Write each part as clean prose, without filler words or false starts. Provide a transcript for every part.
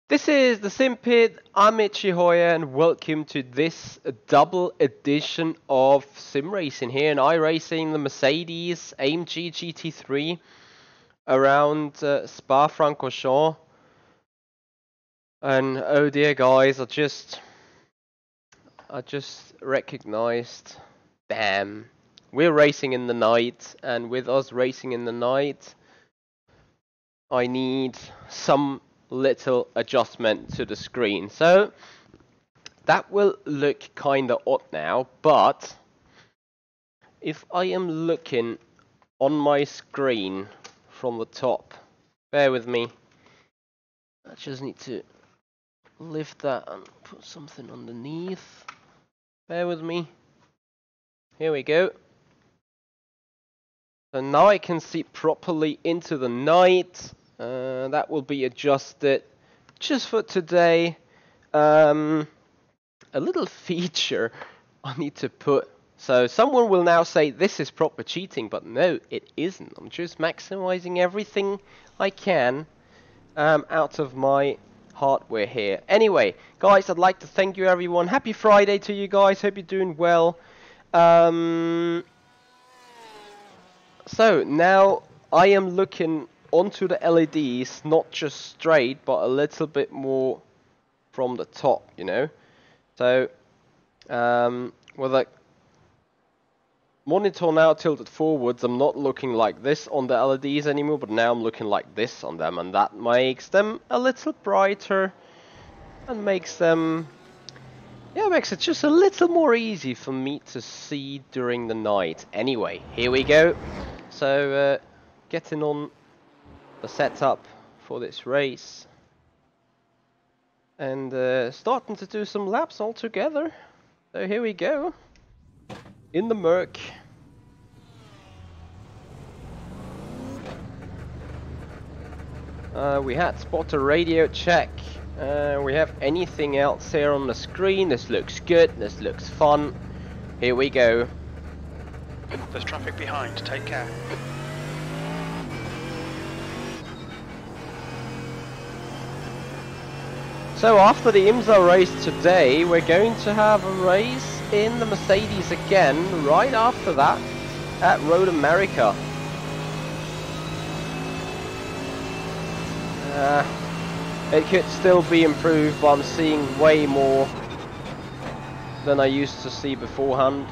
This is the Simpit. I'm Michi and welcome to this double edition of Simracing here in iRacing, the Mercedes AMG GT3 around Spa-Francorchamps. And oh dear guys, I just recognized, damn, we're racing in the night, and with us racing in the night, I need some little adjustment to the screen. So that will look kinda odd now, but if I am looking on my screen from the top, bear with me, I just need to lift that and put something underneath. Bear with me. Here we go. So now I can see properly into the night. That will be adjusted just for today. A little feature I need to put. So someone will now say this is proper cheating, but no, it isn't. I'm just maximizing everything I can out of my hardware here. Anyway, guys, I'd like to thank you everyone. Happy Friday to you guys. Hope you're doing well. So now I am looking onto the LEDs, not just straight, but a little bit more from the top, you know. So with the monitor now tilted forwards, I'm not looking like this on the LEDs anymore, but now I'm looking like this on them, and that makes them a little brighter and makes them, yeah, makes it just a little more easy for me to see during the night. Anyway, here we go. So getting on the setup for this race and starting to do some laps all together. So here we go in the Merc. We had spotter radio check. We have anything else here on the screen? This looks good, this looks fun. Here we go. There's traffic behind, take care. So after the IMSA race today, we're going to have a race in the Mercedes again, right after that, at Road America. It could still be improved, but I'm seeing way more than I used to see beforehand.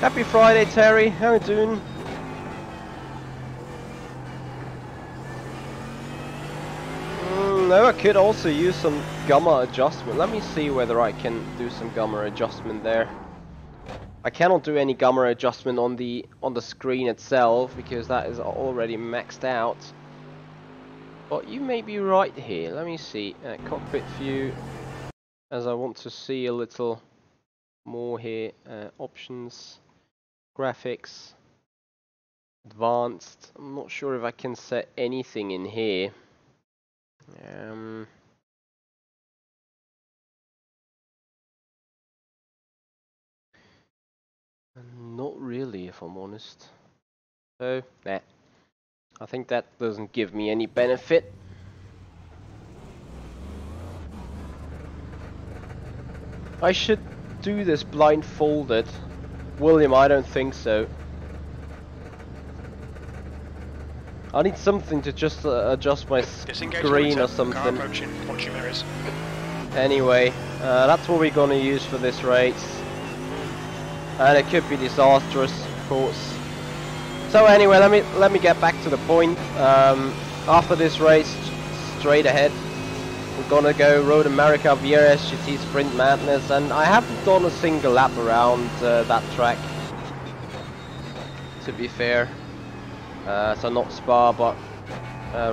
Happy Friday, Terry. How are you doing? No, I could also use some gamma adjustment. Let me see whether I can do some gamma adjustment there. I cannot do any gamma adjustment on the screen itself because that is already maxed out. But you may be right here. Let me see. Cockpit view, as I want to see a little more here. Options. Graphics, advanced. I'm not sure if I can set anything in here. Not really, if I'm honest. So, nah. I think that doesn't give me any benefit. I should do this blindfolded. William, I don't think so. I need something to just adjust my screen or something. Watch your mirrors. Anyway, that's what we're gonna use for this race. And it could be disastrous, of course. So anyway, let me get back to the point. After this race, straight ahead, we're gonna go Road America VRS GT Sprint Madness, and I haven't done a single lap around that track, to be fair. So not Spa, but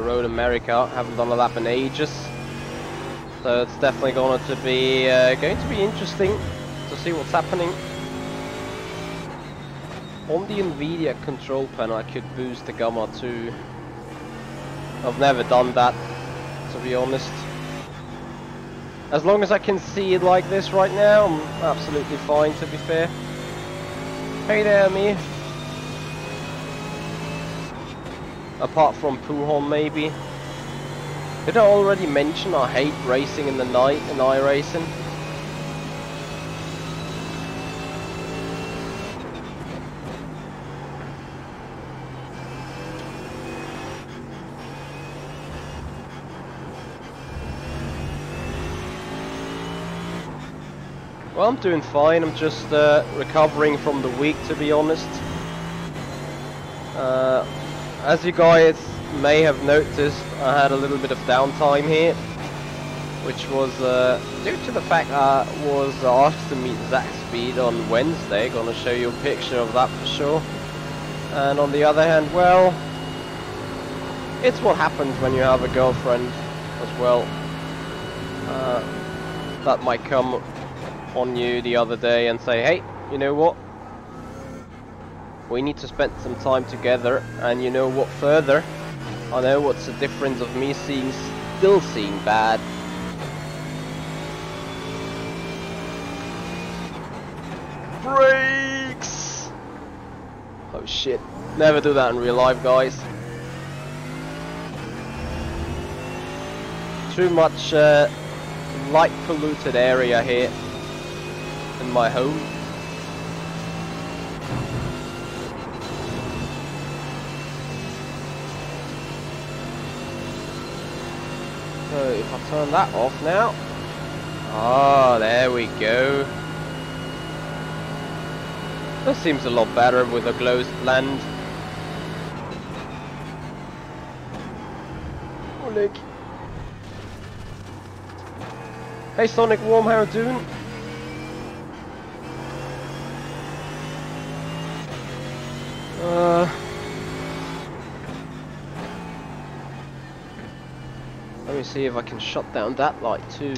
Road America. Haven't done a lap in ages, so it's definitely going to be interesting to see what's happening. On the NVIDIA control panel, I could boost the gamma too. I've never done that, to be honest. As long as I can see it like this right now, I'm absolutely fine, to be fair. Hey there, me. Apart from Puhon, maybe. Did I already mention I hate racing in the night in iRacing? Well, I'm doing fine. I'm just recovering from the week, to be honest. As you guys may have noticed, I had a little bit of downtime here, which was due to the fact I was asked to meet Zach Speed on Wednesday. Gonna show you a picture of that for sure. And on the other hand, well, it's what happens when you have a girlfriend as well. That might come on you the other day and say, hey, you know what? We need to spend some time together, and you know what further? I know what's the difference of me still seeing bad. Brakes! Oh shit, never do that in real life, guys. Too much light polluted area here in my home. So if I turn that off now, ah, there we go. That seems a lot better with a closed land. Oh look. Hey Sonic Worm, how you doing? Let me see if I can shut down that light too.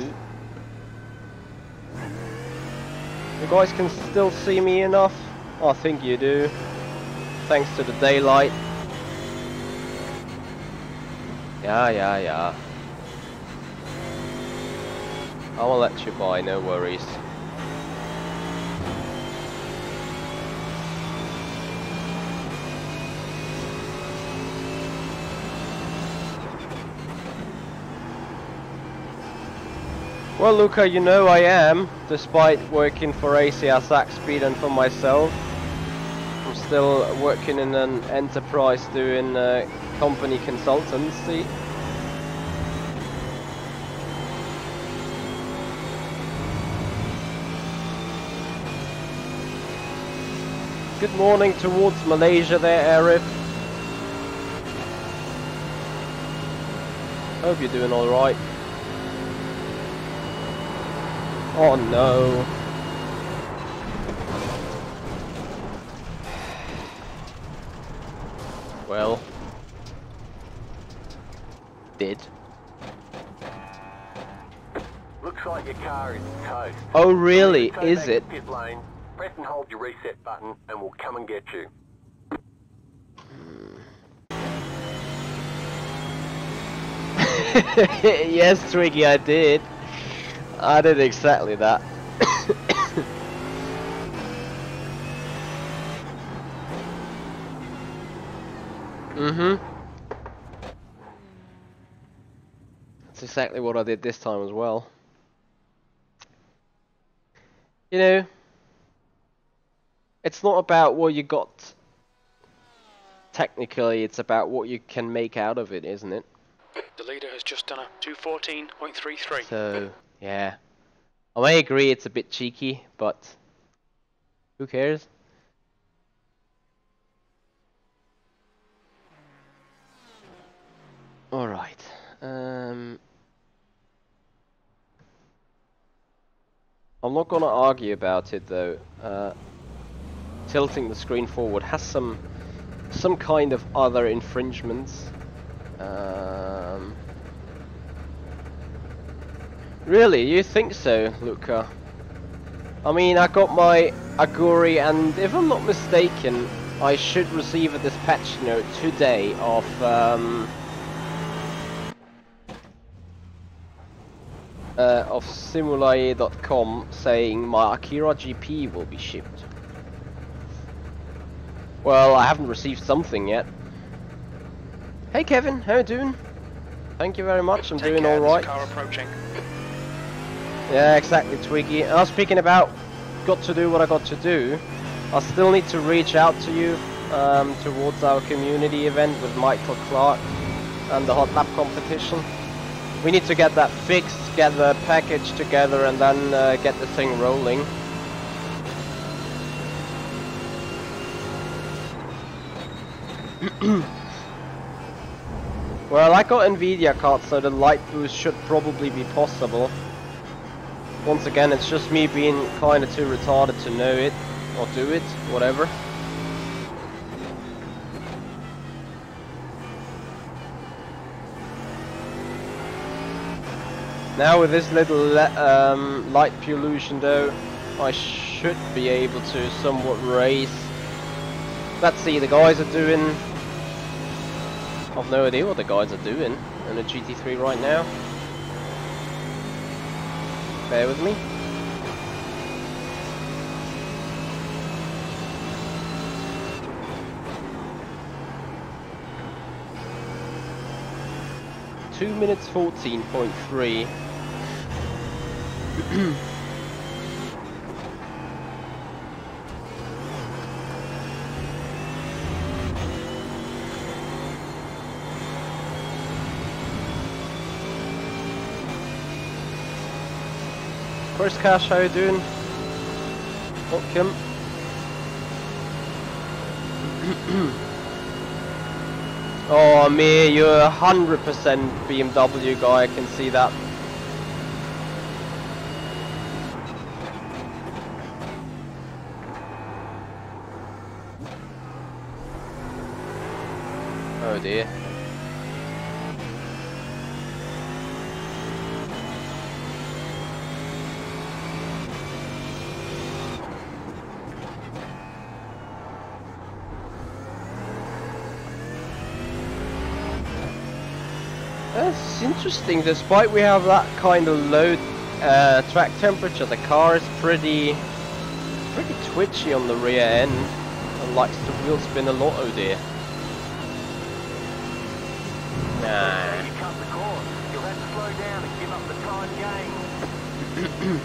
You guys can still see me enough? I think you do. Thanks to the daylight. Yeah. I will let you by, no worries. Well, Luca, you know I am, despite working for ACR Zach Speed and for myself. I'm still working in an enterprise doing company consultancy. Good morning towards Malaysia there, Arif. Hope you're doing alright. Oh no. Well. Did. Looks like your car is toast. Oh really? Is it? Pit lane, press and hold your reset button and we'll come and get you. Yes, Twiggy, I did. I did exactly that. That's exactly what I did this time as well. You know, it's not about what you got technically, it's about what you can make out of it, isn't it? The leader has just done a 2:14.33. So, yeah. I may agree it's a bit cheeky, but who cares? Alright. I'm not gonna argue about it though. Tilting the screen forward has some kind of other infringements. Really, you think so, Luca? I mean, I got my Aguri, and if I'm not mistaken, I should receive a dispatch note today of Simulae.com saying my Akira GP will be shipped. Well, I haven't received something yet. Hey Kevin, how you doing? Thank you very much, I'm Take doing care, there's a alright. car approaching. Yeah, exactly, Twiggy. And I was speaking about got to do what I got to do. I still need to reach out to you towards our community event with Michael Clark and the hot lap competition. We need to get that fixed, get the package together, and then get the thing rolling. Well, I got Nvidia cards, so the light boost should probably be possible. Once again, it's just me being kinda too retarded to know it, or do it, whatever. Now with this little light pollution though, I should be able to somewhat race. Let's see, the guys are doing... I've no idea what the guys are doing in a GT3 right now. Bear with me. Two minutes 14.3. First Cash, how you doing? Welcome. Oh, me, you're 100% BMW guy, I can see that. Oh dear. That's interesting, despite we have that kind of low track temperature, the car is pretty twitchy on the rear end and likes to wheel spin a lot, oh dear. Nah. You cut the course. You'll have to slow down and give up the time gained.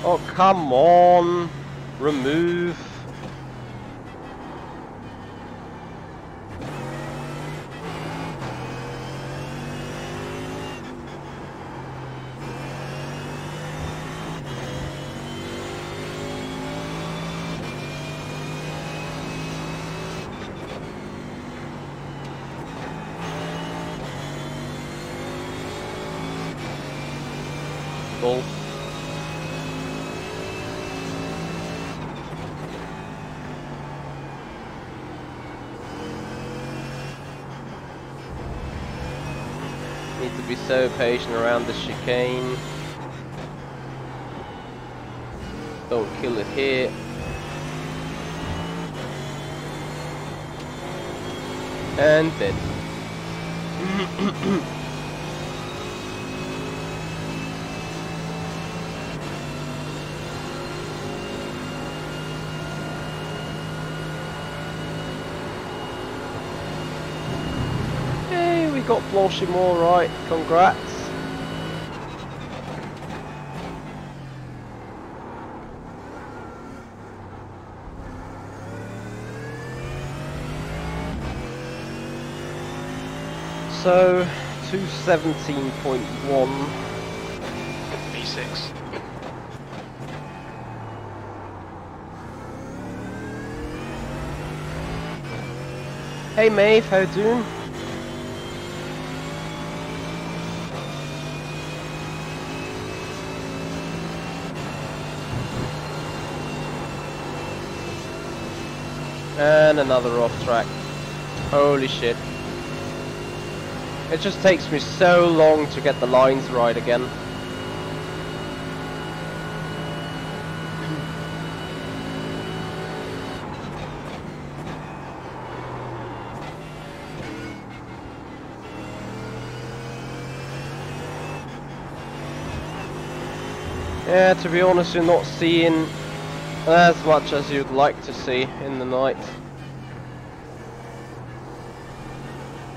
Oh, come on. Remove. Cool. Need to be so patient around the chicane. Don't kill it here. And dead. Hey, we got Bloshim all right. Congrats. So, 217.1. V6. Hey Maeve, how you doing? And another off track. Holy shit. It just takes me so long to get the lines right again. Yeah, to be honest, you're not seeing as much as you'd like to see in the night.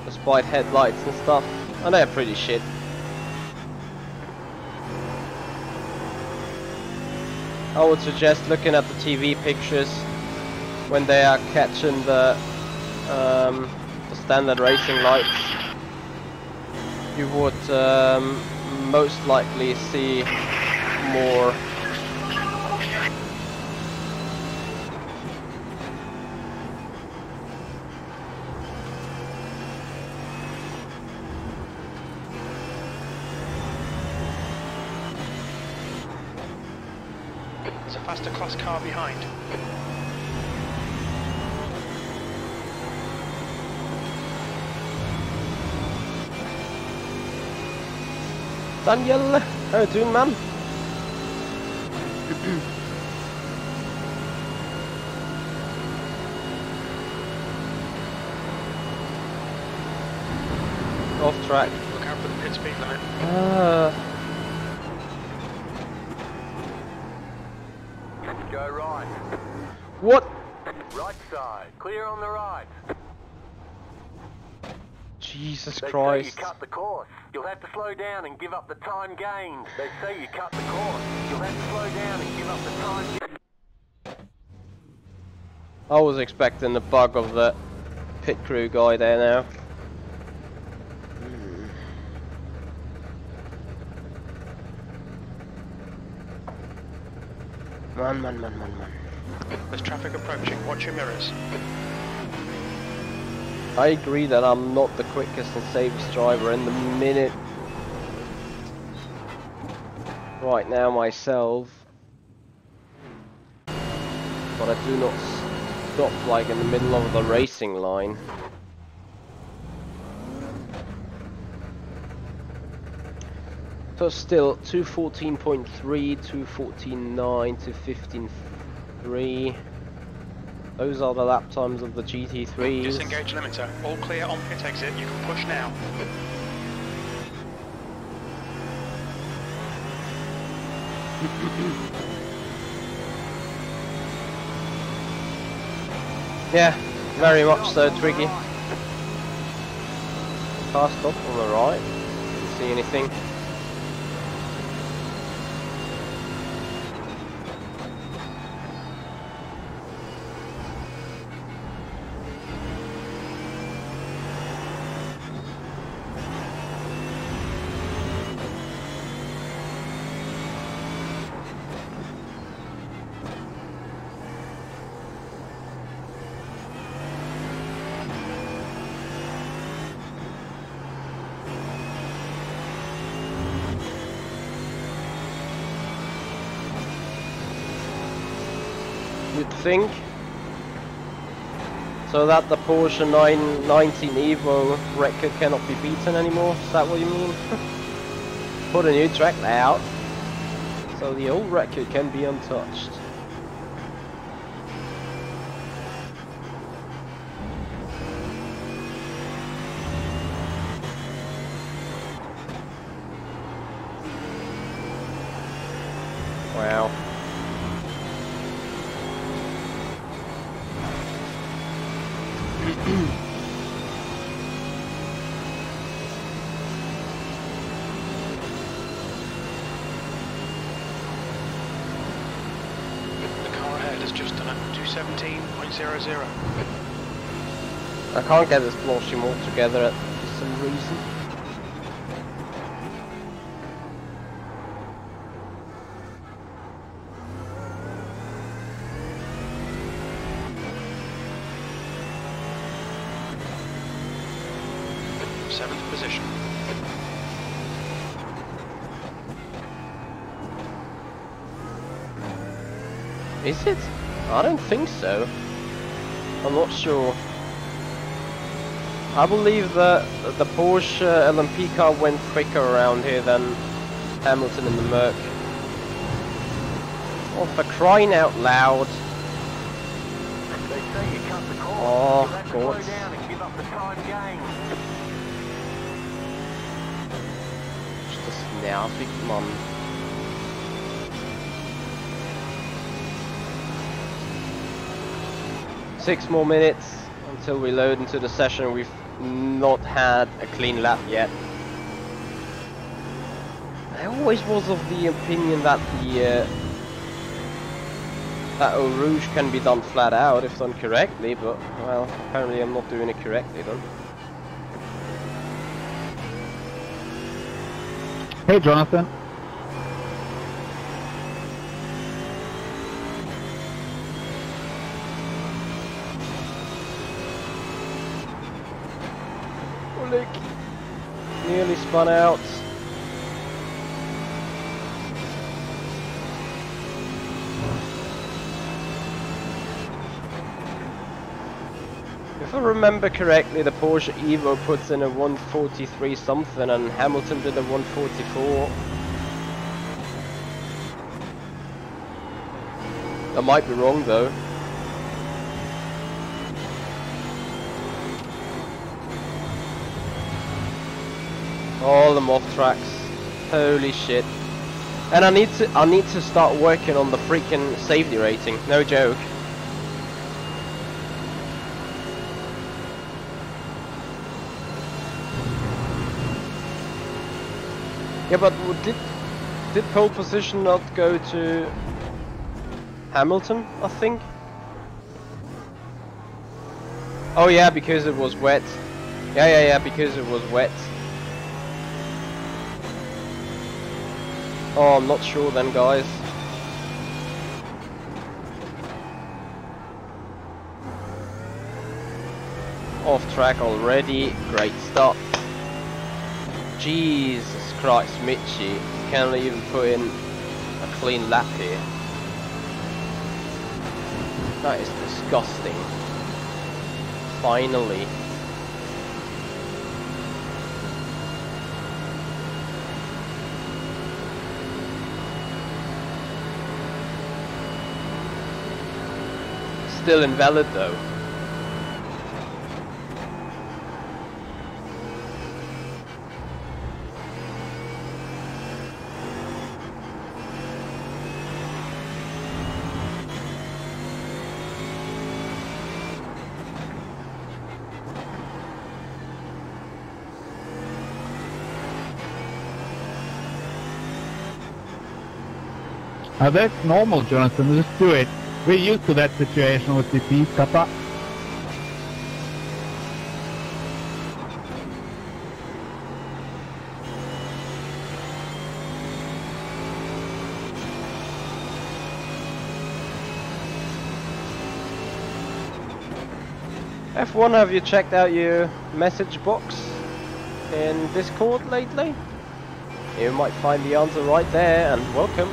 Despite headlights and stuff. And they're pretty shit. I would suggest looking at the TV pictures when they are catching the standard racing lights. You would most likely see more. There's a faster class car behind. Daniel, how you doing, man? Off track. Look out for the pit speed limit. Go right. What? Right side. Clear on the right. Jesus They say Christ. you cut the course. You'll have to slow down and give up the time gained. They say you cut the course. You'll have to slow down and give up the time gained. I was expecting the bug of the pit crew guy there now. Man. There's traffic approaching. Watch your mirrors. I agree that I'm not the quickest and safest driver in the minute right now myself, but I do not stop like in the middle of the racing line. So still 214.3, 214.9 to 15.3. Those are the lap times of the GT3s. Disengage limiter. All clear on pit exit. You can push now. Yeah, very much so, Twiggy. Car stop on the right. Didn't see anything. You'd think, so that the Porsche 919 Evo record cannot be beaten anymore. Is that what you mean? Put a new track layout, so the old record can be untouched. Wow. The car ahead has just done a 217.00. I can't get this Blanchim all together for some reason. Seventh position. Is it? I don't think so. I'm not sure. I believe that the Porsche LMP car went quicker around here than Hamilton in the Merc. Oh, for crying out loud. They say you cut the course. Oh, You'll have to God. slow down and give up the time gained. Das nervig, Mann. 6 more minutes until we load into the session. We've not had a clean lap yet. I always was of the opinion that that Eau Rouge can be done flat out if done correctly, but well, apparently I'm not doing it correctly then. Hey, Jonathan. Look, nearly spun out. If I remember correctly, the Porsche Evo puts in a 143 something and Hamilton did a 144. I might be wrong though. All them off tracks. Holy shit. And I need to start working on the freaking safety rating. No joke. Yeah, but did pole position not go to Hamilton, I think? Oh yeah, because it was wet. Yeah, because it was wet. Oh, I'm not sure then, guys. Off track already, great start. Jesus Christ, Michi can't even put in a clean lap here. That is disgusting. Finally. Still invalid though. That's normal, Jonathan. Just do it. We're used to that situation with the P Kappa. F1, have you checked out your message box in Discord lately? You might find the answer right there, and welcome.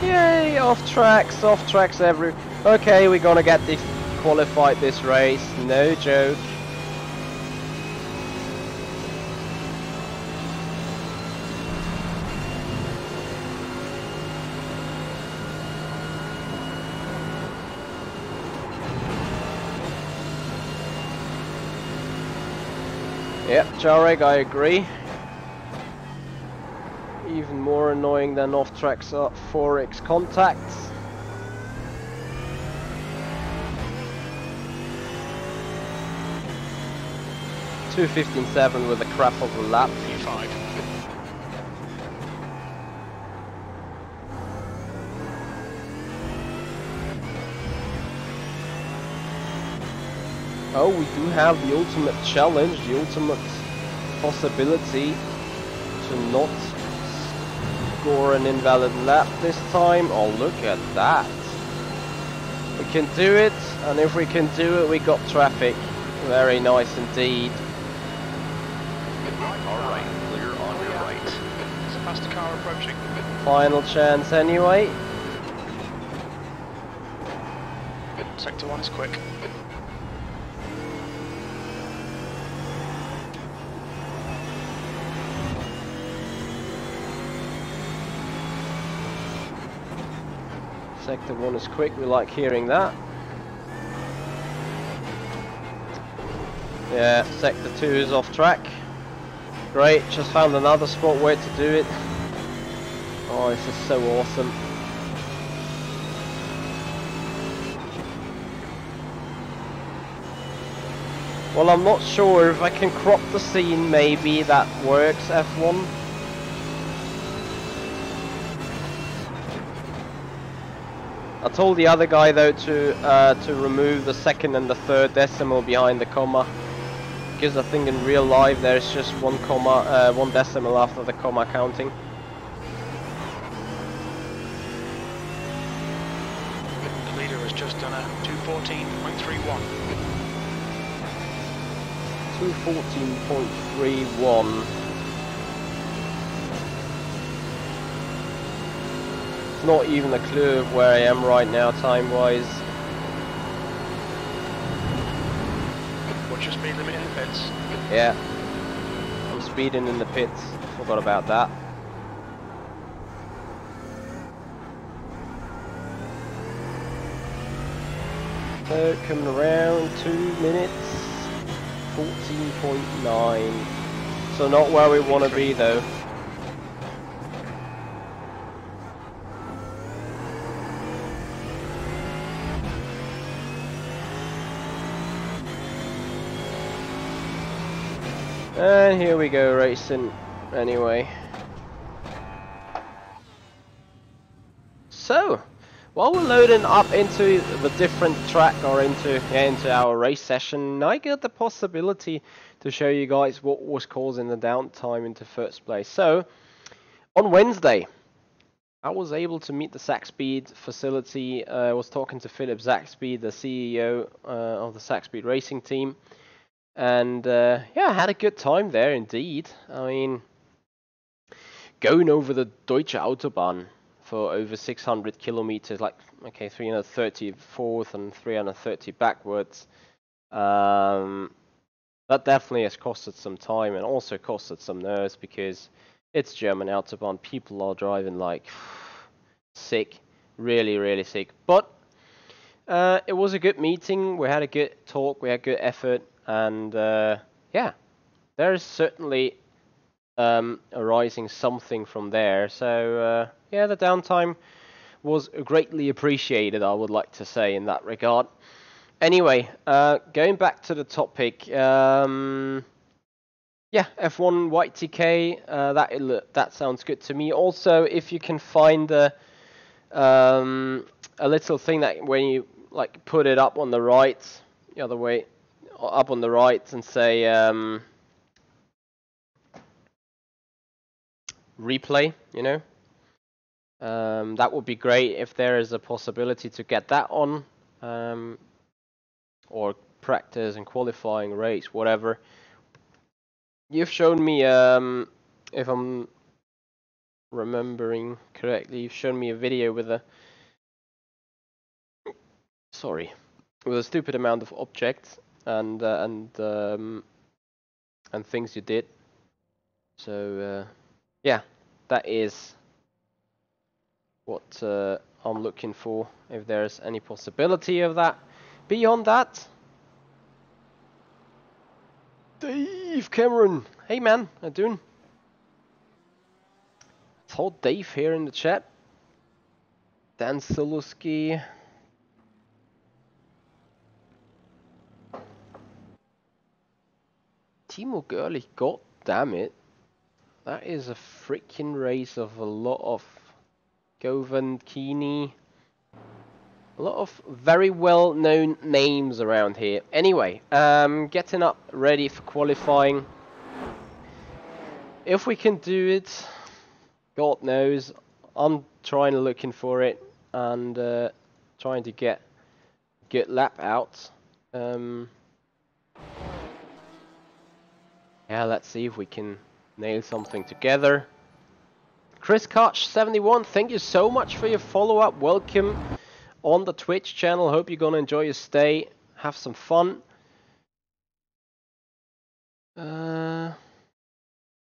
Yay, off tracks every... Okay, we're gonna get disqualified this race, no joke. Yep, Jarek, I agree. Even more annoying than off-tracks are 4x contacts. .215.7 with a crap of a lap. P5. Oh, we do have the ultimate challenge, the ultimate possibility to not score an invalid lap this time. Oh, look at that. We can do it, and if we can do it, we got traffic. Very nice indeed. Alright, clear on your right. There's a faster car approaching. Final chance anyway. Sector 1 is quick. Sector 1 is quick, we like hearing that. Yeah, Sector 2 is off track. Great, just found another spot where to do it. Oh, this is so awesome. Well, I'm not sure if I can crop the scene, maybe that works, F1. I told the other guy though to remove the second and the third decimal behind the comma, because I think in real life there's just one decimal after the comma counting. The leader has just done a 214.31. 214.31. It's not even a clue of where I am right now, time-wise. What's your speed limit in the pits? Yeah, I'm speeding in the pits. Forgot about that. So coming around 2 minutes. 14.9. So not where we want to be though. And here we go racing anyway. So while we're loading up into the different track or into our race session, I got the possibility to show you guys what was causing the downtime into first place. So on Wednesday, I was able to meet the Zakspeed facility. I was talking to Philip Zakspeed, the CEO of the Zakspeed racing team, and yeah, I had a good time there indeed. I mean, going over the Deutsche Autobahn for over 600 kilometers, like, okay, 330 forward and 330 backwards. That definitely has costed some time and also costed some nerves, because it's German Autobahn. People are driving like sick, really, really sick. But it was a good meeting. We had a good talk. We had good effort, and yeah, there is certainly arising something from there. So yeah, the downtime was greatly appreciated, I would like to say, in that regard. Anyway, going back to the topic, yeah, F1 White TK, that sounds good to me. Also, if you can find a little thing that when you like put it up on the right, the other way, up on the right, and say replay, you know, that would be great if there is a possibility to get that on, or practice and qualifying race, whatever. You've shown me, if I'm remembering correctly, you've shown me a video with a stupid amount of objects and things you did. So yeah, that is what I'm looking for, if there's any possibility of that. Beyond that, Dave Cameron, hey man, how you doing? Told Dave here in the chat. Dan Soluski. Timo Gurley, god damn it. That is a freaking race of a lot of Govan, Keeney. A lot of very well known names around here. Anyway, getting up ready for qualifying. If we can do it, God knows. I'm looking for it and trying to get lap out. Yeah, let's see if we can nail something together. Chris Koch 71, thank you so much for your follow-up. Welcome on the Twitch channel. Hope you're gonna enjoy your stay. Have some fun. Can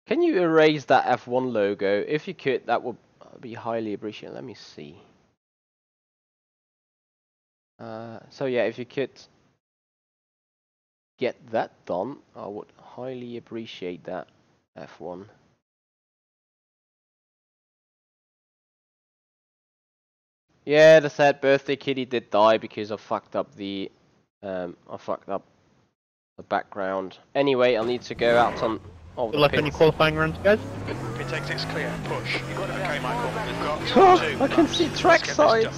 you erase that F1 logo? If you could, that would be highly appreciated. Let me see. So yeah, if you could get that done, I would highly appreciate that, F1. Yeah, the sad birthday kitty did die because I fucked up the background. Anyway, I'll need to go out on all Good the luck on your pits. qualifying runs, guys. Pit exit's clear. Push. Okay, Michael. We've got Oh, 2 I can laps. see Let's track get this side. done.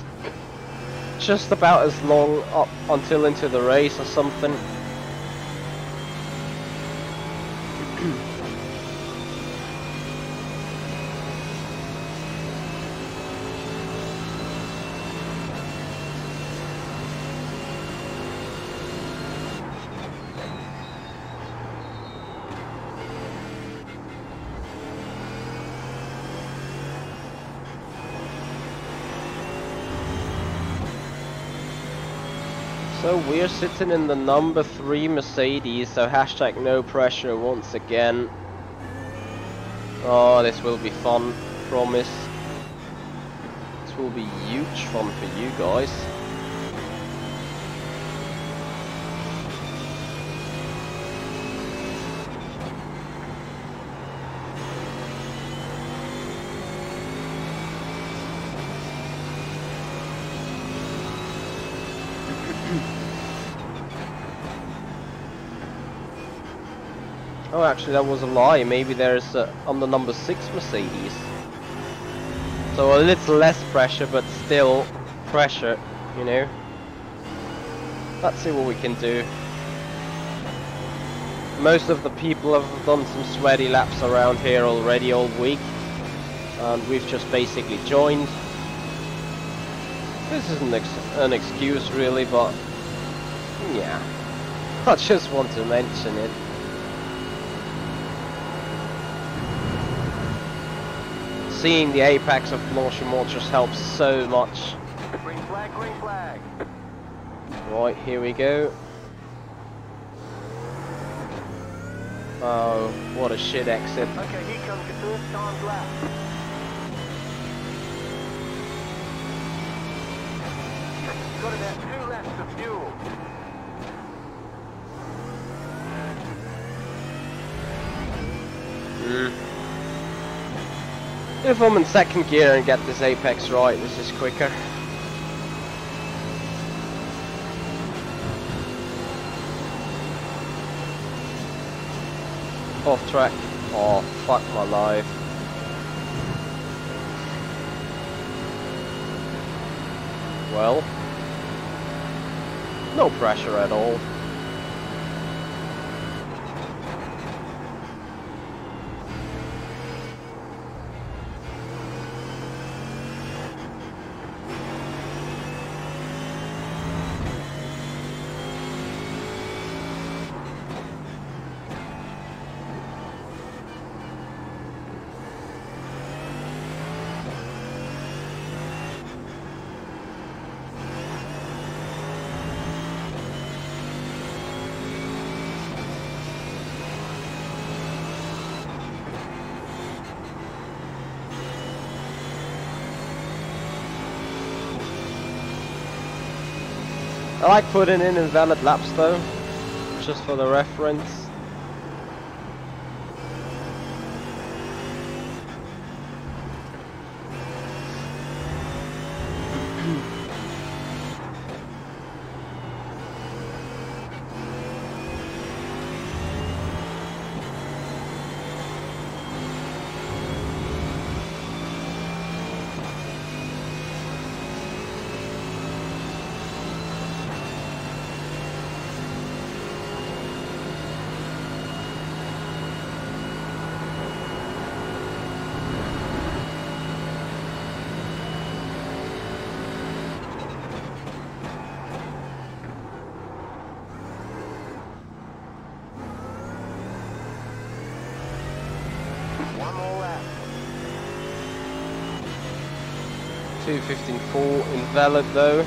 Just about as long up until into the race or something. So we're sitting in the number 3 Mercedes, so hashtag no pressure once again. Oh, this will be fun, promise. This will be huge fun for you guys. Oh, actually, that was a lie. Maybe there's on the number 6 Mercedes. So a little less pressure, but still pressure, you know. Let's see what we can do. Most of the people have done some sweaty laps around here already all week, and we've just basically joined. This isn't an excuse really, but yeah, I just want to mention it. Seeing the apex of Blanchimont just helps so much. Green flag, green flag. Right, here we go. Oh, what a shit exit. Okay, here comes your first timed lap. Got about 2 laps of fuel. If I'm in second gear and get this apex right, this is quicker. Off track. Oh, fuck my life. Well, no pressure at all. I like putting in invalid laps though, just for the reference. One more lap. 2:15.4 invalid though.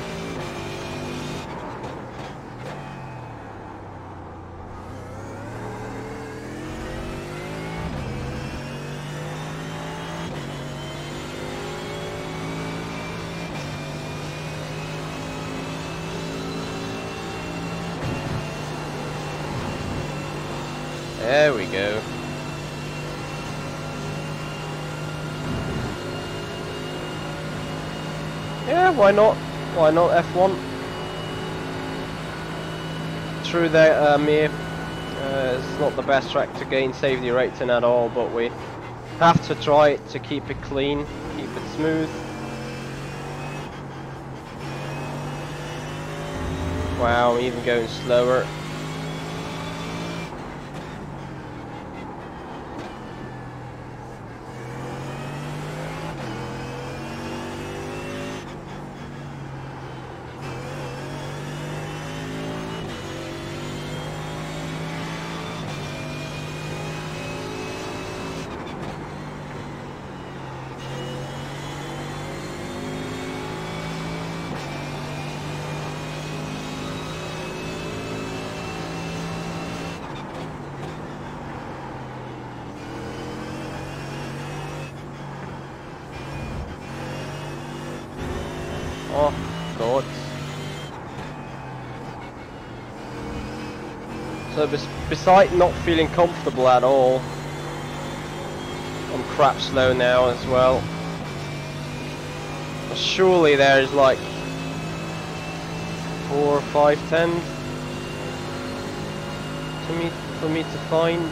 There we go. Yeah, why not? Why not F1? True that Mir, it's not the best track to gain safety rating at all, but we have to try to keep it clean, keep it smooth. Wow, I'm even going slower. Oh god. So beside not feeling comfortable at all, I'm crap slow now as well. Surely there's like 4 or 5 tenths for me to find.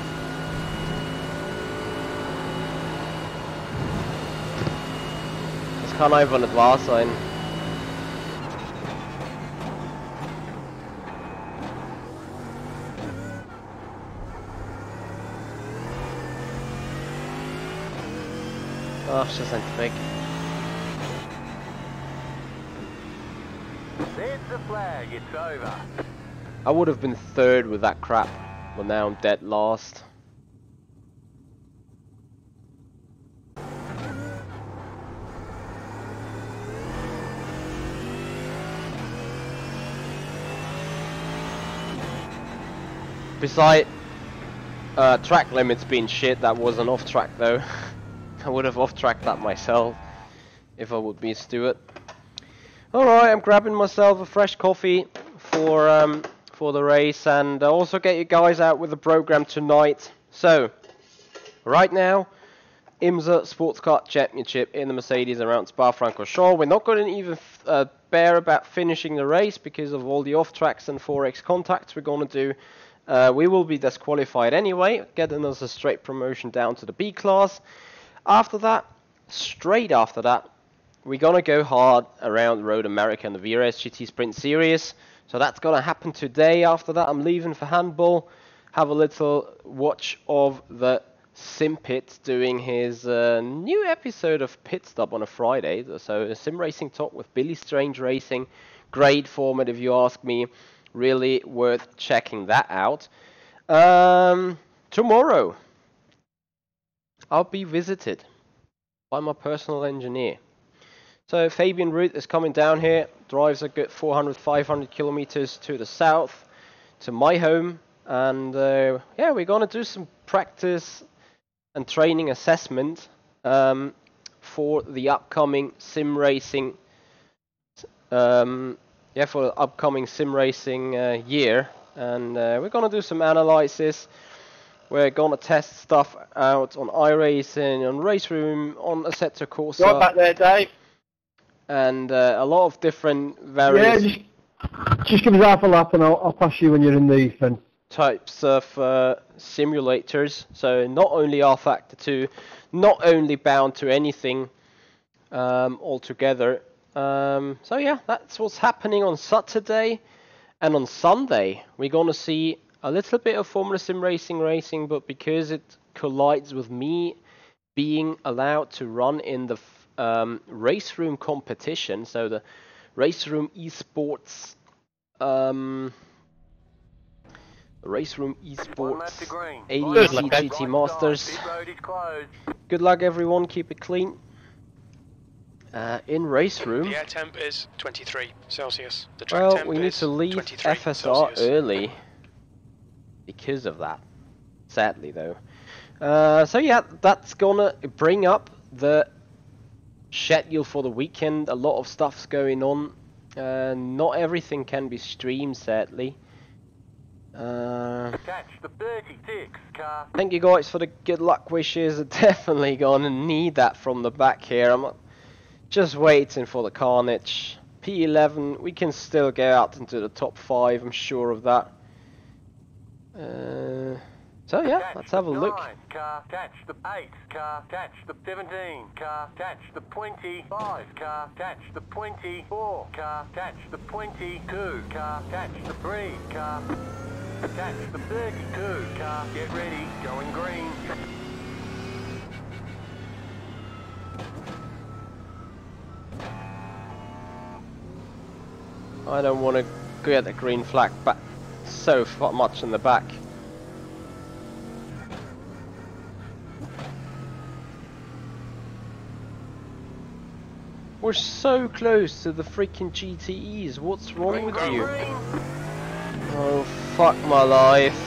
It's kind of on the glass sign. Oh, it's just big. There's the flag, it's over. I would have been third with that crap, but now I'm dead last. Besides, track limits being shit, that wasn't off track though. I would have off-tracked that myself if I would be a steward. Alright, I'm grabbing myself a fresh coffee for the race, and also get you guys out with the program tonight. So, right now, IMSA Sportscar Championship in the Mercedes around Spa-Francorchamps. We're not going to even bear about finishing the race because of all the off-tracks and 4x contacts we're going to do. We will be disqualified anyway, getting us a straight promotion down to the B class. After that, straight after that, we're gonna go hard around Road America and the VRS GT Sprint series. So that's gonna happen today. After that, I'm leaving for handball. Have a little watch of the Sim Pit doing his new episode of Pit Stop on a Friday. So a sim racing talk with Billy Strange Racing. Great format if you ask me. Really worth checking that out. Tomorrow, I'll be visited by my personal engineer. So Fabian Ruth is coming down here, drives a good 400-500 kilometers to the south, to my home, and yeah, we're gonna do some practice and training assessment for the upcoming sim racing. Yeah, for the upcoming sim racing year, and we're gonna do some analysis. We're gonna test stuff out on iRacing, on Race Room, on Assetto Corsa. Right back there, Dave. And a lot of different various just give us half a lap and I'll pass you when you're in the then. types of simulators. So not only R-Factor 2, not only bound to anything altogether. So yeah, that's what's happening on Saturday. And on Sunday, we're gonna see a little bit of Formula Sim racing, but because it collides with me being allowed to run in the race room competition, so the race room esports, race room esports ADAC GT Masters. Good luck, everyone. Keep it clean. In race room. The air temp is 23 Celsius. The track Well, temp we need is to leave 23 FSR Celsius. early because of that. Sadly, though. So yeah, that's gonna bring up the schedule for the weekend. A lot of stuff's going on. Not everything can be streamed, sadly. Thank you guys for the good luck wishes. Definitely gonna need that from the back here. I'm not Just waiting for the carnage. P11, we can still get out into the top 5, I'm sure of that. So yeah, let's have a look. 9, car, catch the 8, car, catch the 17, car, catch the 25, car, catch the 24, car, catch the 22, car, catch the 3, car, catch the 32, car, get ready, going green. I don't want to get the green flag back so much in the back. We're so close to the freaking GTEs. What's wrong with you? Oh, fuck my life.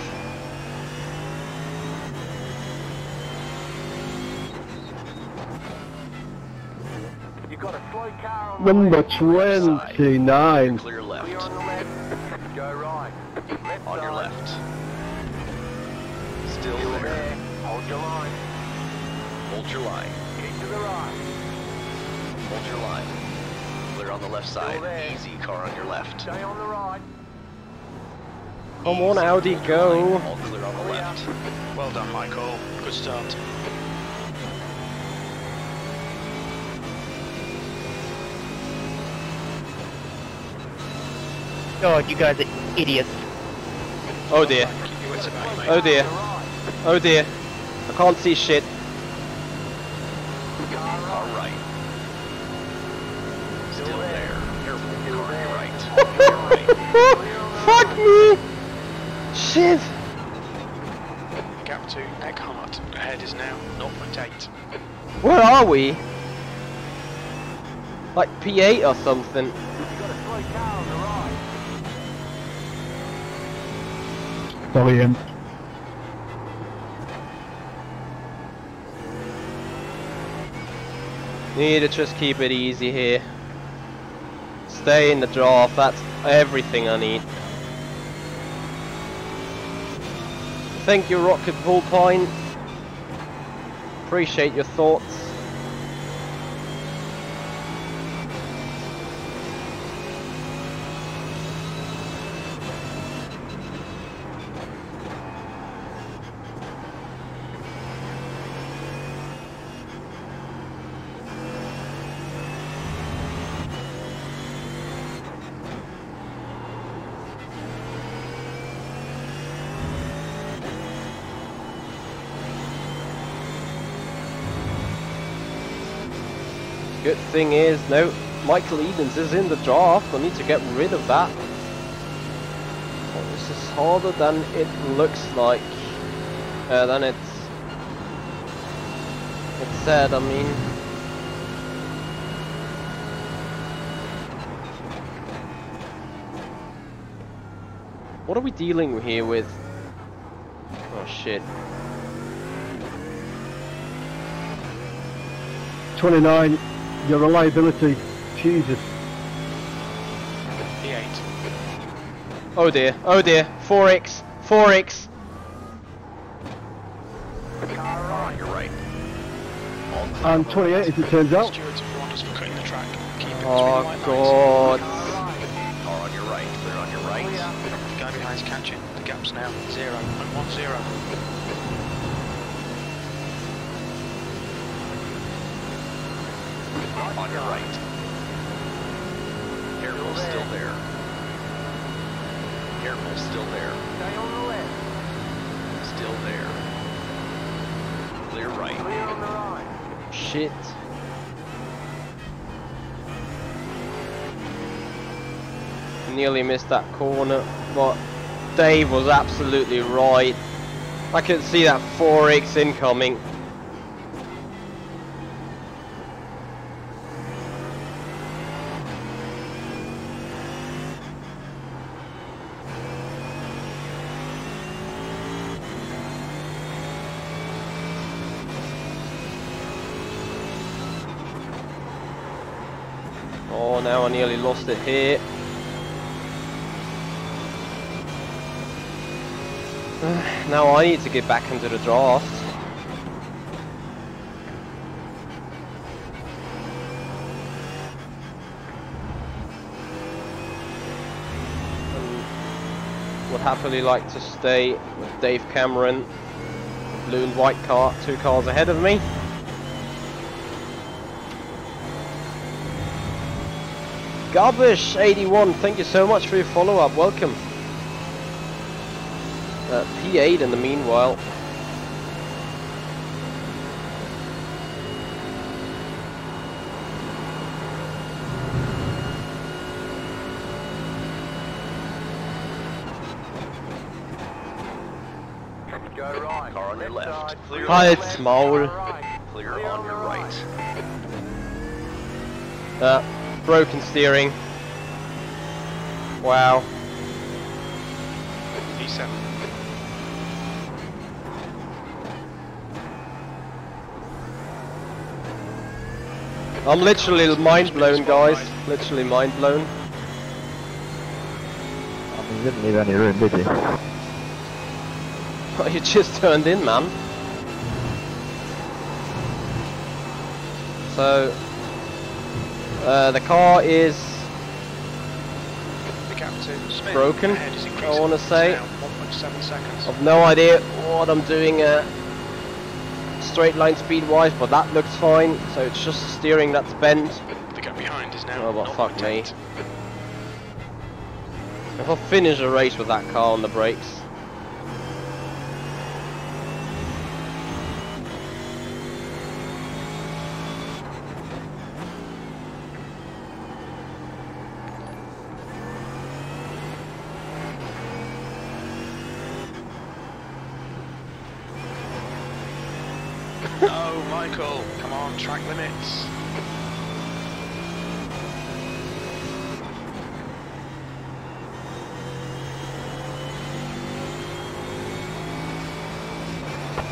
You got a slow car on Number the 29. Clear left. left. On the left. Go right. Left On your side. left. Still Still there. there. Hold your line. Hold your line. Keep to the right. Hold your line. Clear on the left side. there. Easy car on your left. Stay on the right. Come on, Audi, go. All clear on the left. Well done, Michael. Good start. God, you guys are idiots. Oh dear. Keep your wits about you, mate. Oh dear. Oh dear. I can't see shit. All right. Still there. Careful. Car on your right. Fuck me! Shit! Gap 2, Eckhart. Ahead is now 0.8. Where are we? Like P8 or something. You got a slow car on the right. Sorry, Ian. Need to just keep it easy here. Stay in the draft, that's everything I need. Thank you, Rocket Bullpine. Appreciate your thoughts. Good thing is, no, Michael Edens is in the draft. I need to get rid of that. Oh, this is harder than it looks like. Than it's said, I mean. What are we dealing here with? Oh shit. 29, your reliability. Jesus. P8. Oh dear, 4x, 4x. Car on your right. All clear on And the 28 left. as it turns out. Stewards have warned us for cutting the track. Keep it between Oh white lines. god. Car on your right. Clear on your right. The guy behind's catching. The gap's now 0.10. On your right. Careful, still there. Careful, still there. Stay on the left. Still there. Clear right. Clear on the right. Shit. Nearly missed that corner, but Dave was absolutely right. I could see that 4x incoming. Oh, now I nearly lost it here. Now I need to get back into the draft. would happily like to stay with Dave Cameron, blue and white car, 2 cars ahead of me. Garbish81, thank you so much for your follow-up, welcome. P8 in the meanwhile. Go right. Car on your left. Side. Clear Hi, on it's small. Clear on your right. Broken steering. Wow. E7. I'm literally mind blown, guys. Literally mind blown. I mean, you didn't leave any room, did you? You just turned in, man. So, the car is The gap to Smith broken, ahead is I increasing. want to say. Now 1.7 seconds. I've no idea what I'm doing straight line speed wise, but that looks fine. So it's just the steering that's bent. The gap behind is now Oh, but fuck me. 0.8. If I finish a race with that car on the brakes. Oh, Michael, come on, track limits.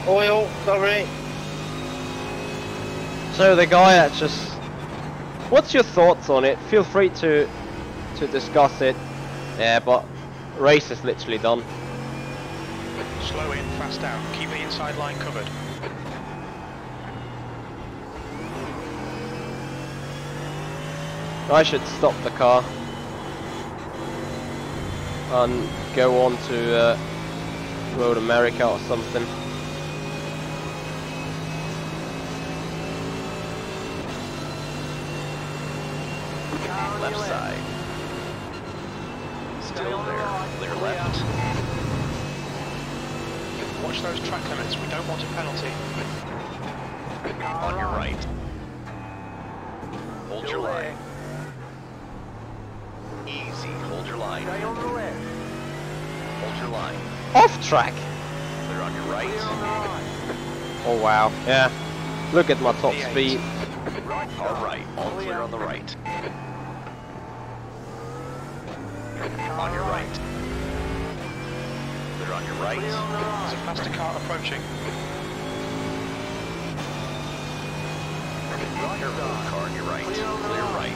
Oil, sorry. So the guy that just... What's your thoughts on it? Feel free to discuss it. Yeah, but race is literally done. Slow in, fast out, keep the inside line covered. I should stop the car and go on to Road America or something. Left side. Still there. Clear left. Watch those track limits. We don't want a penalty. On your right. Hold your line. Easy. Hold your line. Stay on the left. Hold your line. Off track! Clear on your right. Clear on the right. Oh wow, yeah. Look at my top V8. speed. Right All side. right. All clear on the right. On your right. Clear on your right. Clear on the There's a right. faster car approaching. Right Careful, side. car on your right. Clear on the Clear right. right.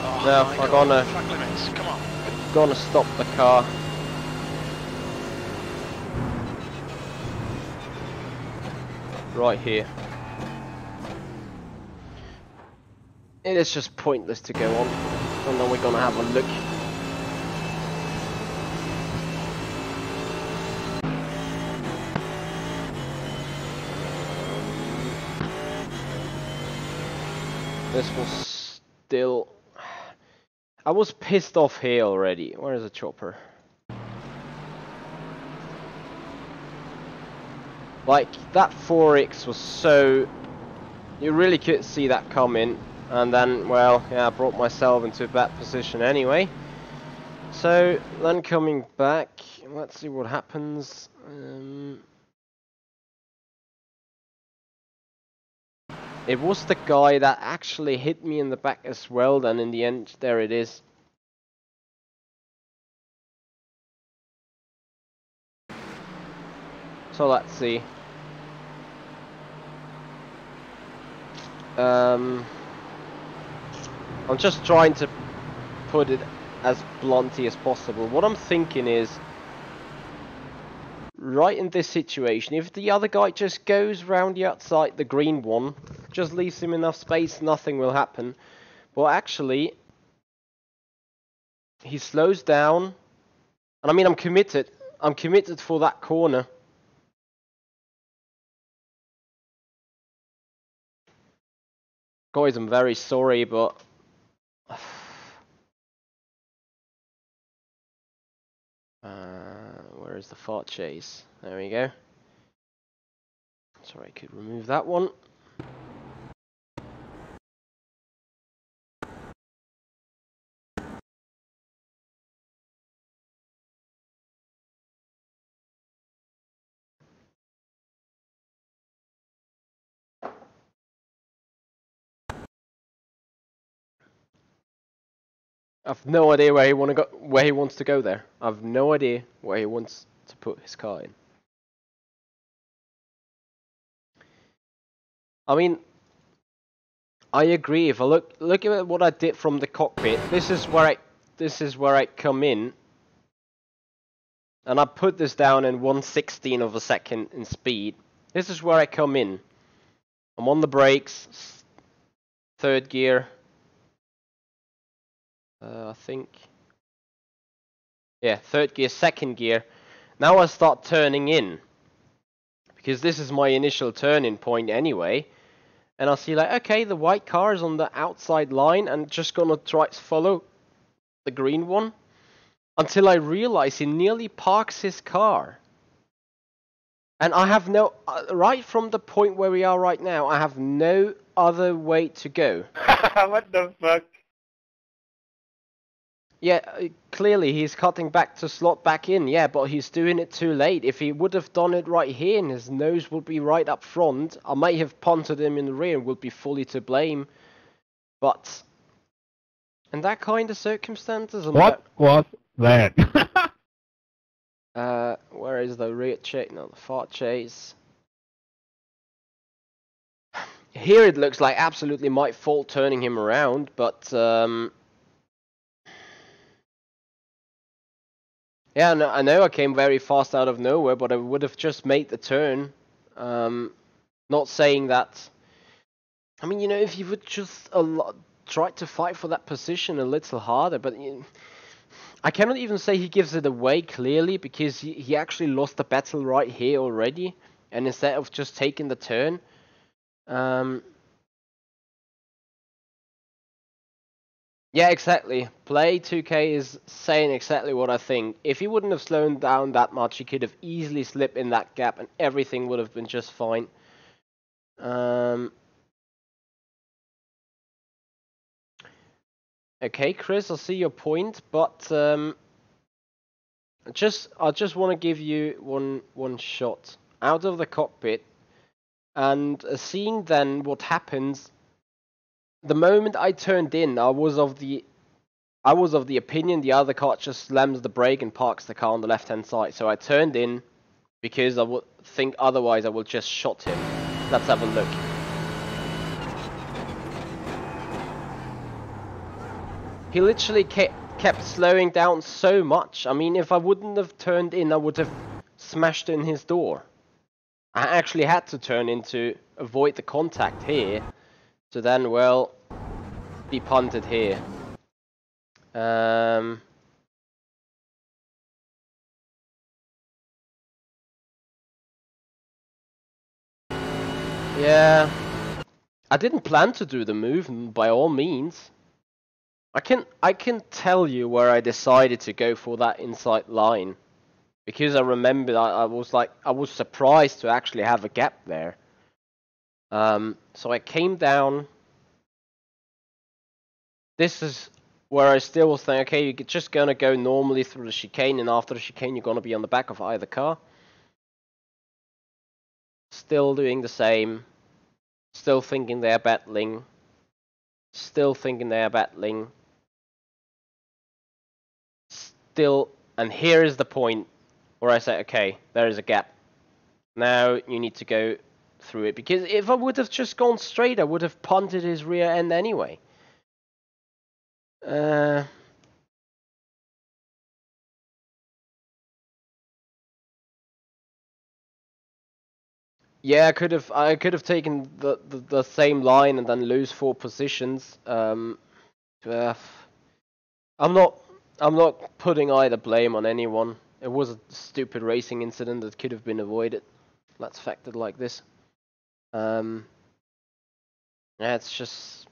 Oh, No, Michael, I'm gonna- track limits. Come on. Gonna stop the car. Right here. It is just pointless to go on. And then we're gonna have a look. This was still... I was pissed off here already. Where is the chopper? Like, that 4X was so... You really could see that coming. And then, well, yeah, I brought myself into a bad position anyway. So, then coming back, let's see what happens. It was the guy that actually hit me in the back as well, then in the end, there it is. So let's see. I'm just trying to put it as bluntly as possible. What I'm thinking is, right in this situation, if the other guy just goes round the outside, the green one, just leaves him enough space, nothing will happen. But actually, he slows down, and I mean, I'm committed. I'm committed for that corner. Guys, I'm very sorry, but where is the fart chase? There we go. Sorry, I could remove that one. I've no idea where he wants to go there. I've no idea where he wants to put his car in. I mean, I agree. If I look at what I did from the cockpit, this is where I come in, and I put this down in 1/16 of a second in speed. This is where I come in. I'm on the brakes, third gear. I think. Yeah, third gear, second gear. Now I start turning in, because this is my initial turning point anyway. And I'll see like, okay, the white car is on the outside line and just gonna try to follow the green one. Until I realize he nearly parks his car. And I have no, right from the point where we are right now, I have no other way to go. What the fuck? Yeah, clearly he's cutting back to slot back in, yeah, but he's doing it too late. If he would have done it right here and his nose would be right up front, I might have punted him in the rear and would be fully to blame. But in that kind of circumstances... What was that? Where is the rear chase? No, the fart chase. Here it looks like absolutely my fault turning him around, but... Yeah, no, I know I came very fast out of nowhere, but I would have just made the turn. Not saying that... I mean, you know, if you would just try to fight for that position a little harder, but... I cannot even say he gives it away clearly, because he actually lost the battle right here already. And instead of just taking the turn... Yeah, exactly. Play 2K is saying exactly what I think. If he wouldn't have slowed down that much, he could have easily slipped in that gap and everything would have been just fine. Okay, Chris, I see your point, but I just want to give you one shot out of the cockpit and seeing then what happens. The moment I turned in, I was of the opinion the other car just slams the brake and parks the car on the left-hand side. So I turned in because I would think otherwise I will just shot him. Let's have a look. He literally kept slowing down so much. I mean, if I wouldn't have turned in, I would have smashed in his door. I actually had to turn in to avoid the contact here. So then, well, be punted here. Yeah, I didn't plan to do the move by all means. I can tell you where I decided to go for that inside line, because I remember I was surprised to actually have a gap there. So I came down. This is where I still was thinking, okay, you're just gonna go normally through the chicane, and after the chicane, you're gonna be on the back of either car. Still doing the same. Still thinking they're battling. Still thinking they're battling. Still, and here is the point where I say, okay, there is a gap. Now you need to go through it, because if I would have just gone straight, I would have punted his rear end anyway. Yeah, I could have taken the same line and then lose 4 positions. Uh, I'm not putting either blame on anyone. It was a stupid racing incident that could have been avoided. Let's fact it like this. Yeah, it's just,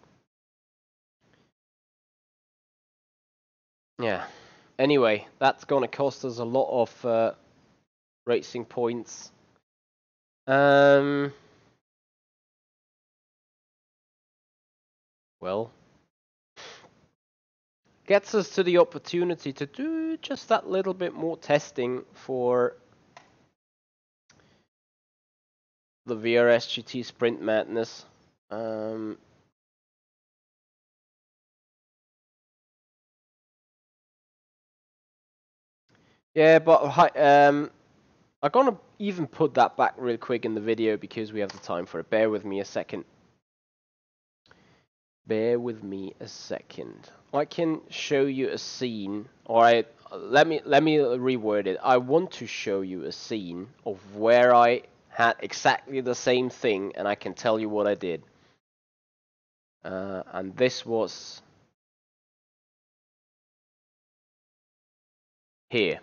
yeah. Anyway, that's gonna cost us a lot of racing points. Well, gets us to the opportunity to do just that little bit more testing for the VRS GT Sprint madness. Yeah, but I'm gonna even put that back real quick in the video because we have the time for it. Bear with me a second. Bear with me a second. I can show you a scene. Alright, let me reword it. I want to show you a scene of where I had exactly the same thing and I can tell you what I did. And this was here.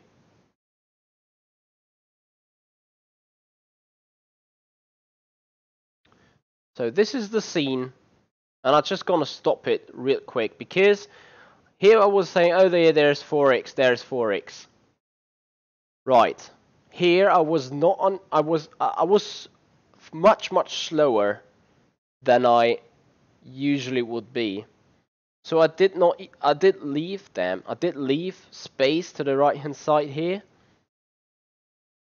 So this is the scene, and I'm just gonna stop it real quick because here I was saying, oh there's 4x, there's 4x. Right. Here I was not on. I was much slower than I usually would be. So I did not. I did leave them. I did leave space to the right hand side here.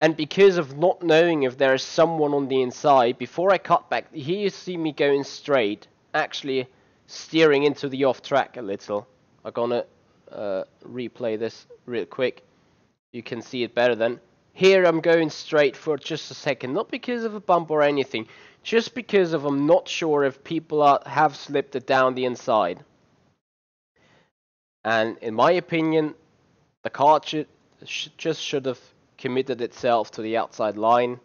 And because of not knowing if there is someone on the inside, before I cut back, here you see me going straight, actually steering into the off track a little. I'm gonna replay this real quick. You can see it better then. Here I'm going straight for just a second, not because of a bump or anything, just because of I'm not sure if people have slipped it down the inside. And in my opinion, the car should have committed itself to the outside line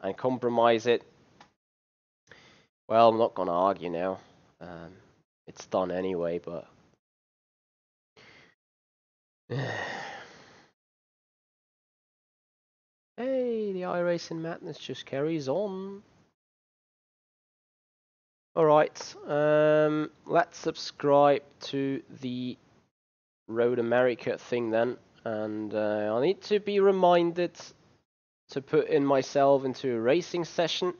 and compromise it. Well, I'm not going to argue now. It's done anyway, but... Hey, the iRacing madness just carries on. Alright, let's subscribe to the Road America thing then. And I need to be reminded to put in myself into a racing session.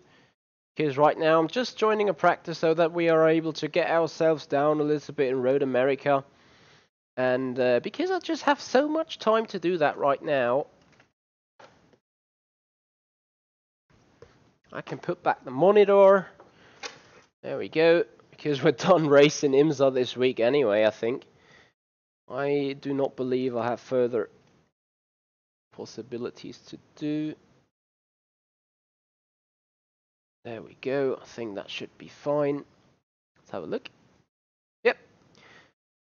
Because right now I'm just joining a practice so that we are able to get ourselves down a little bit in Road America. And because I just have so much time to do that right now, I can put back the monitor. There we go. Because we're done racing IMSA this week anyway, I think. I do not believe I have further possibilities to do. There we go. I think that should be fine. Let's have a look. Yep.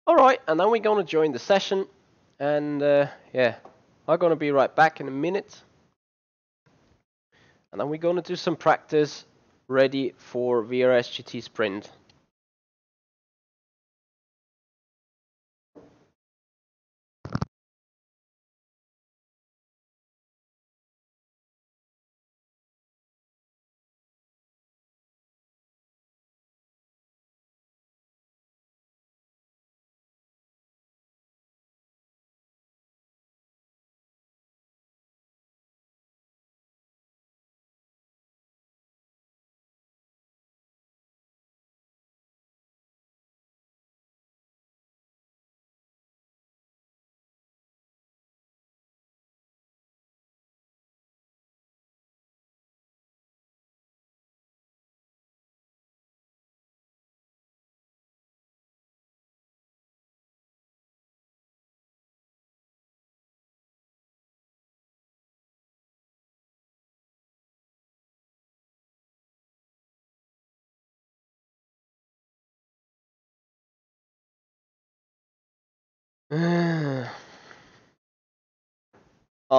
Alright, and then we're going to join the session. And yeah, I'm going to be right back in a minute. And then we're going to do some practice ready for VRS GT Sprint. I'm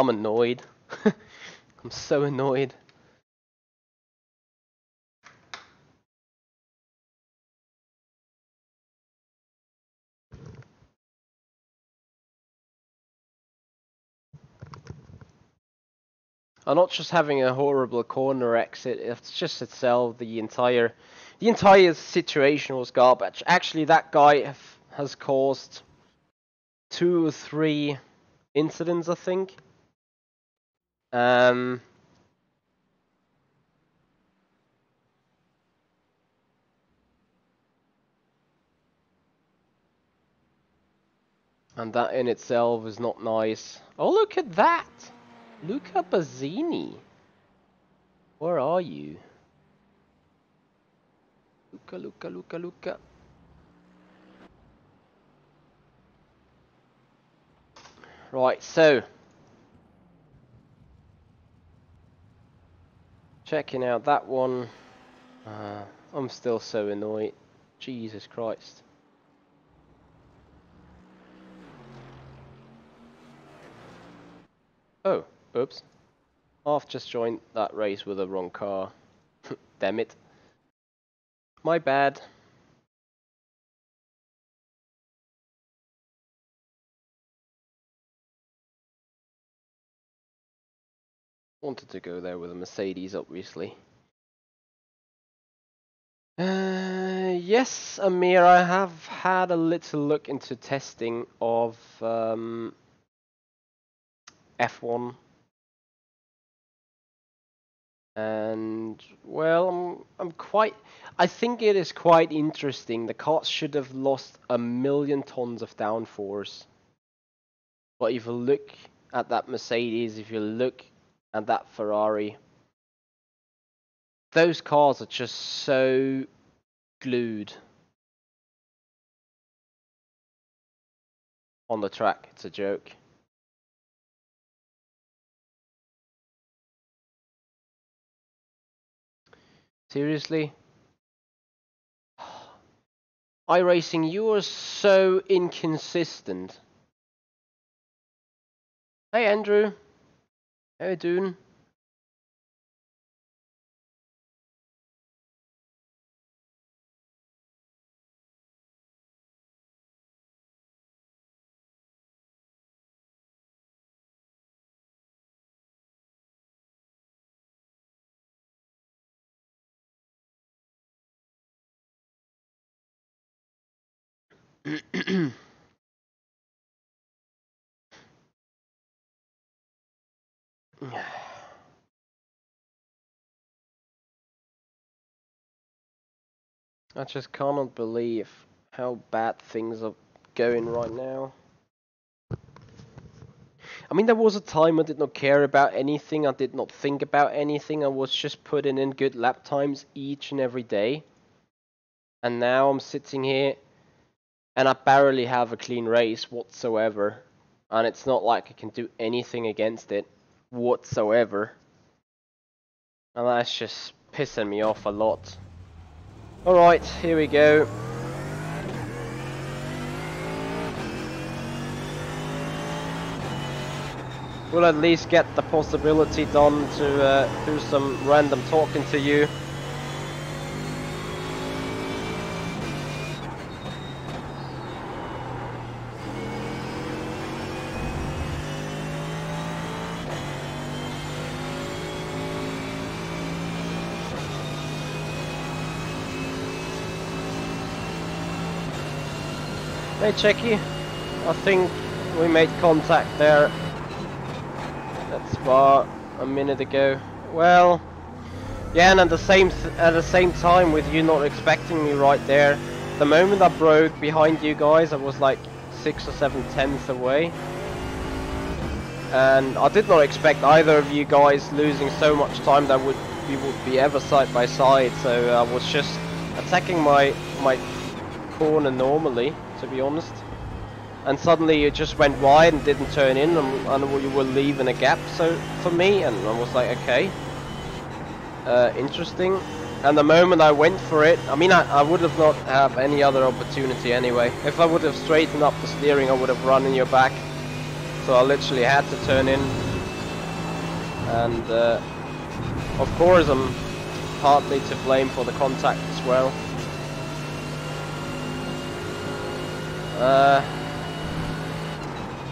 annoyed. I'm so annoyed. I'm not just having a horrible corner exit, it's just itself, the entire situation was garbage. Actually, that guy has caused 2 or 3 incidents, I think. And that in itself is not nice. Oh, look at that! Luca Bazzini. Where are you? Luca. Right, so checking out that one. I'm still so annoyed. Jesus Christ. Oh, oops. I've just joined that race with the wrong car. Damn it. My bad. Wanted to go there with a Mercedes, obviously. Yes, Amir, I have had a little look into testing of F1. And well, I think it is quite interesting. The cars should have lost 1,000,000 tons of downforce. But if you look at that Mercedes, if you look at that Ferrari, those cars are just so glued on the track. It's a joke. Seriously? iRacing, you are so inconsistent. Hey Andrew, how you doing? I just cannot believe how bad things are going right now. I mean, there was a time I did not care about anything, I did not think about anything, I was just putting in good lap times each and every day. And now I'm sitting here and I barely have a clean race whatsoever. And it's not like I can do anything against it whatsoever. And that's just pissing me off a lot. Alright, here we go. We'll at least get the possibility done to do some random talking to you. Hey Checky, I think we made contact there. That's about a minute ago. Well, yeah, and at the same time, with you not expecting me right there, the moment I broke behind you guys, I was like 6 or 7 tenths away, and I did not expect either of you guys losing so much time that we would be ever side by side. So I was just attacking my corner normally, to be honest, and suddenly you just went wide and didn't turn in, and you were leaving a gap so for me, and I was like, okay, interesting. And the moment I went for it, I mean, I would have not have any other opportunity anyway. If I would have straightened up the steering, I would have run in your back, so I literally had to turn in. And of course I'm partly to blame for the contact as well.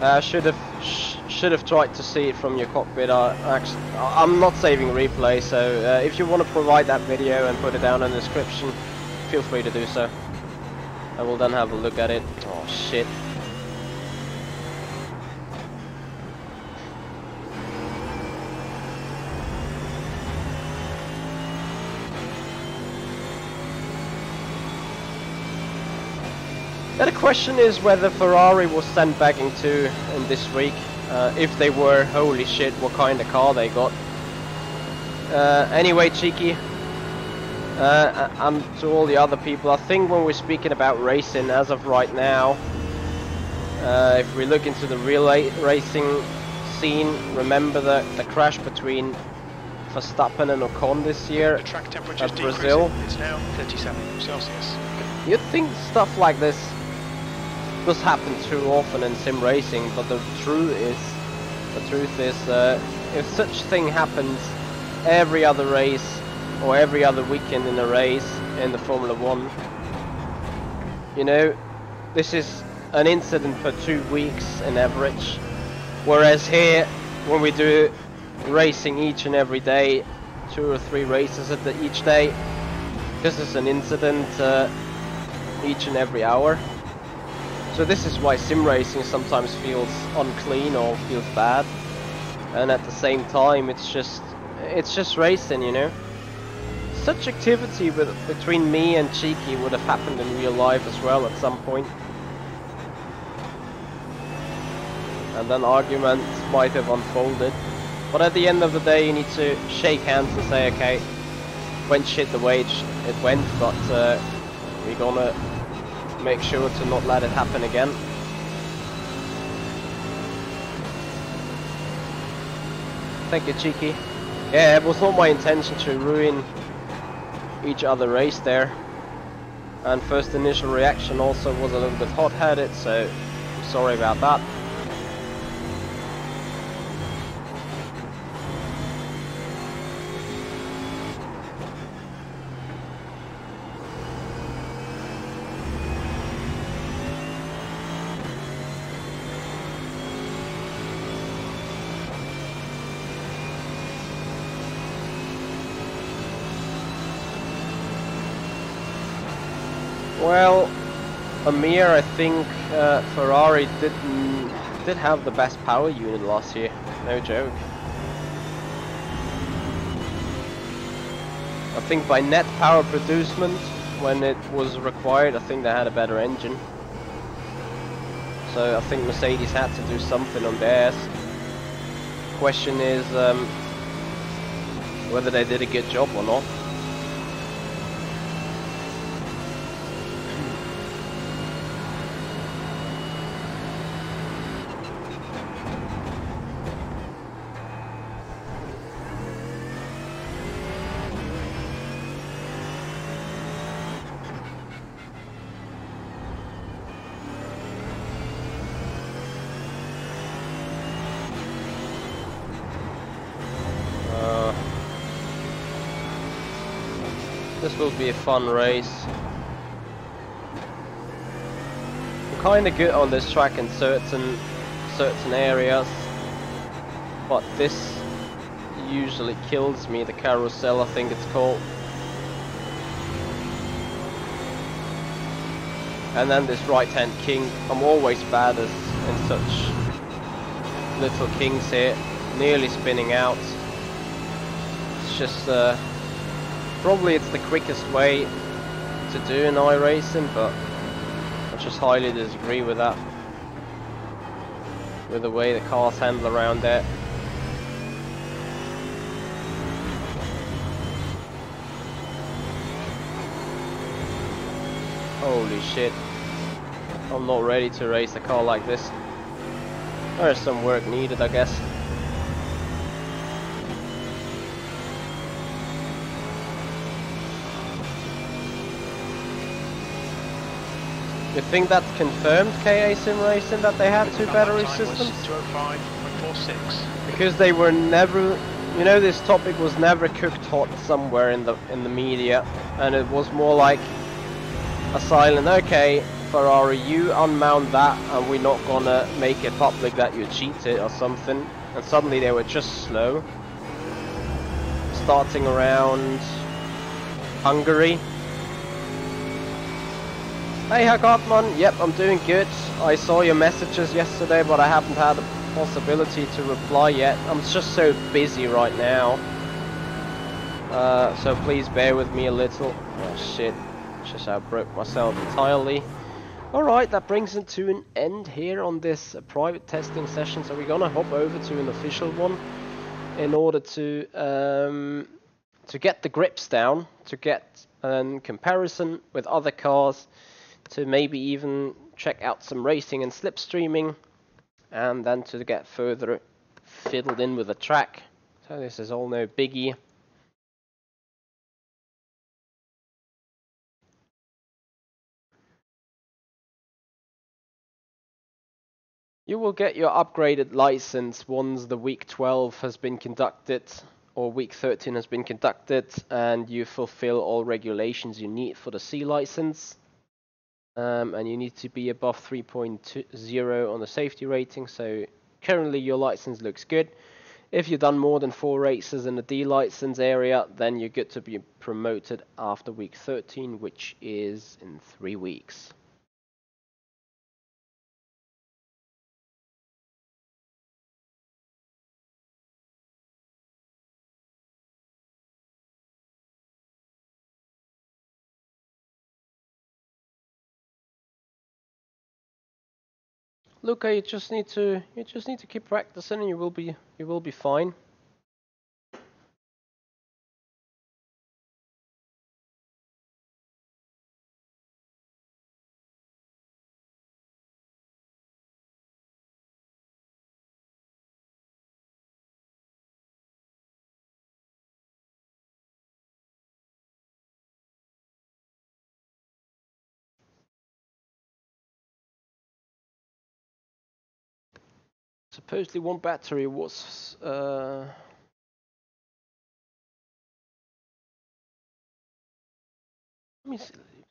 Should have tried to see it from your cockpit. I'm not saving replay, so if you want to provide that video and put it down in the description, feel free to do so. I will then have a look at it. Oh shit. The question is whether Ferrari was sent back in this week. If they were, holy shit, what kind of car they got. Anyway, Cheeky, and to all the other people, I think when we're speaking about racing as of right now, if we look into the real racing scene, remember the crash between Verstappen and Ocon this year The track temperature at Brazil. It's now 37 Celsius. You'd think stuff like this does happen too often in sim racing, but the truth is if such thing happens every other race or every other weekend in a race in the Formula 1, you know, this is an incident per 2 weeks in average, whereas here when we do racing each and every day, 2 or 3 races each day, this is an incident each and every hour. So this is why sim racing sometimes feels unclean or feels bad, and at the same time it's just racing, you know. Such activity between me and Cheeky would have happened in real life as well at some point, and then arguments might have unfolded. But at the end of the day, you need to shake hands and say, okay, went shit the way it went, but we're gonna make sure to not let it happen again. Thank you, Cheeky. Yeah, it was not my intention to ruin each other race there. And first initial reaction also was a little bit hot-headed, so sorry about that. Well, Amir, I think Ferrari did have the best power unit last year, no joke. I think by net power producement, when it was required, I think they had a better engine. So I think Mercedes had to do something on theirs. Question is whether they did a good job or not. This will be a fun race. I'm kinda good on this track in certain areas, but this usually kills me, the carousel I think it's called. And then this right hand king, I'm always bad in such little kings here, nearly spinning out. It's just probably it's the quickest way to do in iRacing, but I just highly disagree with that, with the way the cars handle around there. Holy shit, I'm not ready to race a car like this. There's some work needed, I guess. You think that's confirmed, KA Simracing, that they have 2 battery systems? 205.46. Because they were never, you know, this topic was never cooked hot somewhere in the media, and it was more like a silent, okay, Ferrari, you unmount that and we're not gonna make it public that you cheated or something. And suddenly they were just slow. Starting around Hungary. Hey Hartmann, yep, I'm doing good. I saw your messages yesterday, but I haven't had a possibility to reply yet. I'm just so busy right now. So please bear with me a little. Oh shit, just I broke myself entirely. Alright, that brings it to an end here on this private testing session. So we're gonna hop over to an official one in order to get the grips down, to get a comparison with other cars, to maybe even check out some racing and slipstreaming, and then to get further fiddled in with the track. So this is all no biggie. You will get your upgraded license once the week 12 has been conducted, or week 13 has been conducted, and you fulfill all regulations you need for the C license. And you need to be above 3.0 on the safety rating, so currently your license looks good. If you've done more than 4 races in the D license area, then you're good to be promoted after week 13, which is in 3 weeks. Luca, you just need to keep practicing, and you will be fine. Supposedly one battery was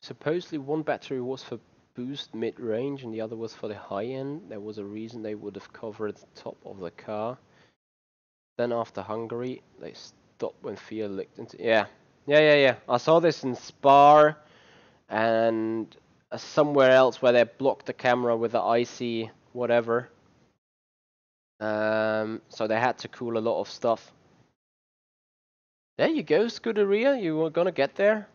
supposedly one battery was for boost mid-range and the other was for the high end. There was a reason they would have covered the top of the car. Then after Hungary, they stopped when Fiat licked into. Yeah. I saw this in Spa and somewhere else where they blocked the camera with the icy whatever. So they had to cool a lot of stuff. There you go, Scuderia. You were gonna get there.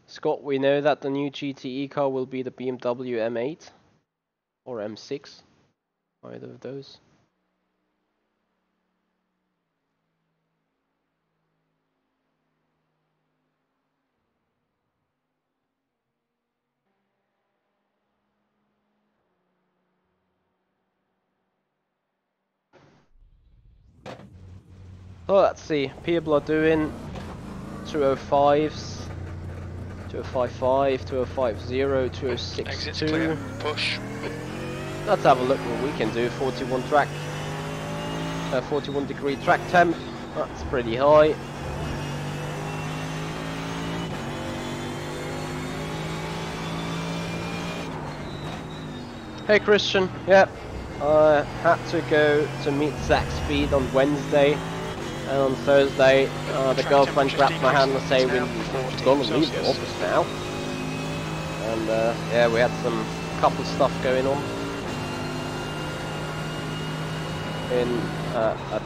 Scott, we know that the new GTE car will be the BMW M8 or M6, either of those. So let's see, people are doing 205s, 205.5, 205.0, 206.2. Push. Let's have a look what we can do. 41 track, 41 degree track temp. That's pretty high. Hey Christian, yep. I had to go to meet Zach Speed on Wednesday. And on Thursday, the girlfriend grabbed my hand and said, we're gonna leave the office now. And yeah, we had some couple stuff going on in a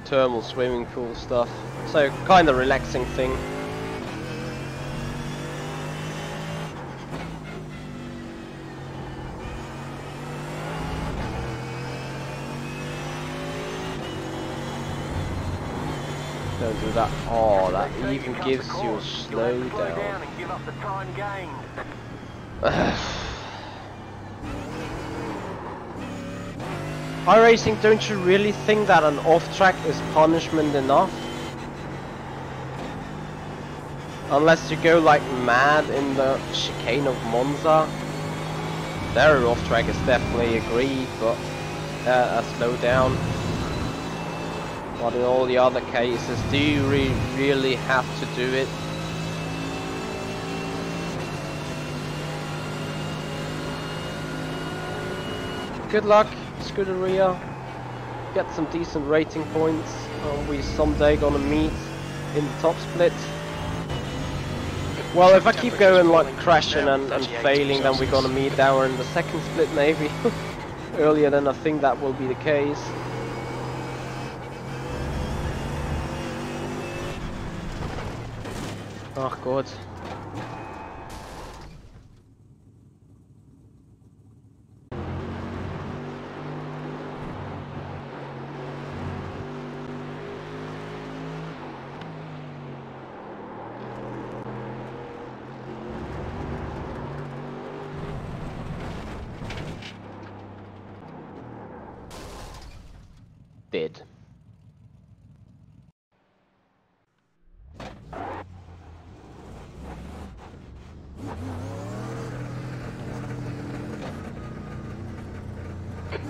thermal swimming pool stuff. So kind of relaxing thing. Don't do that. Oh, that even gives you a slowdown. iRacing, don't you really think that an off-track is punishment enough? Unless you go like mad in the chicane of Monza. Their off-track is definitely agreed, but a slowdown. But in all the other cases, do you really have to do it? Good luck, Scuderia. Get some decent rating points. We someday gonna meet in the top split. Well, if I keep going like crashing and failing, then we're gonna meet down in the second split maybe. Earlier than I think that will be the case. Oh god. Did.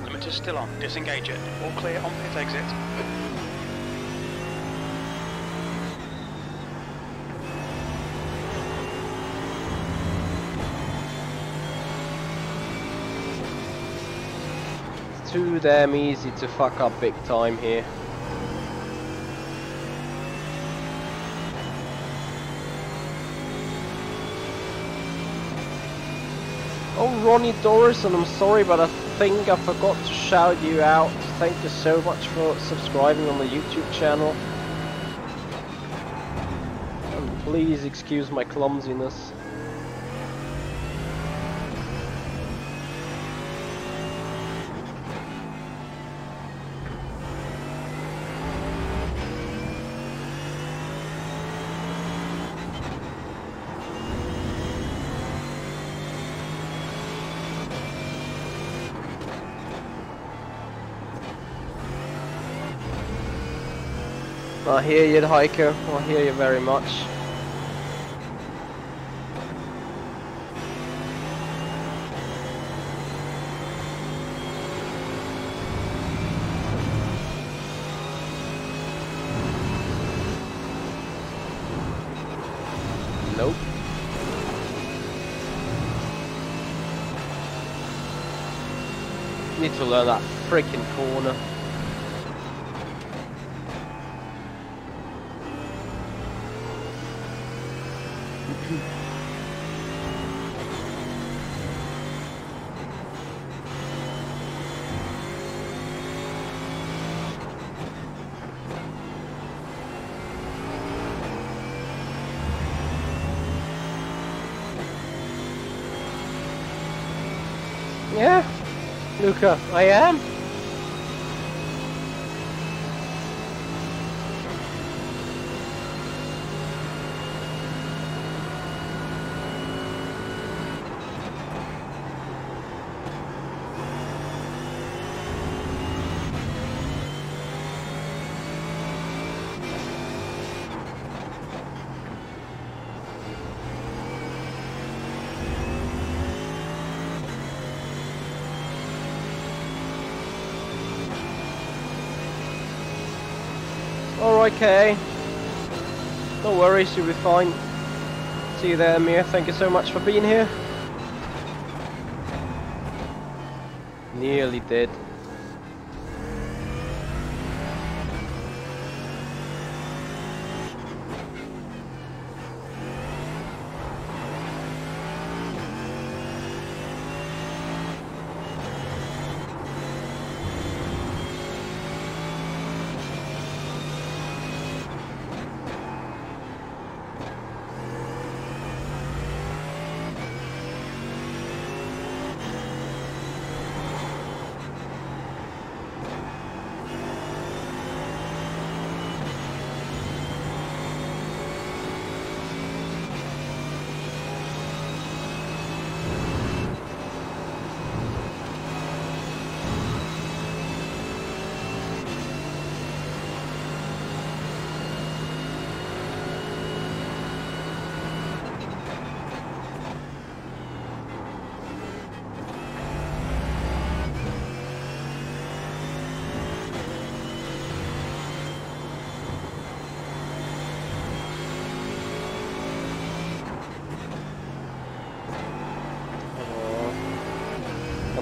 Limiter's still on. Disengage it. All clear on pit exit. It's too damn easy to fuck up big time here. Oh, Ronnie Dorison, I'm sorry, but I think I forgot to shout you out. Thank you so much for subscribing on the YouTube channel. And please excuse my clumsiness. I hear you, Heiko. I hear you very much. Nope. Need to learn that freaking corner. Yeah, Luca, I am. Okay. No worries, you'll be fine. See you there, Amir. Thank you so much for being here. Nearly did.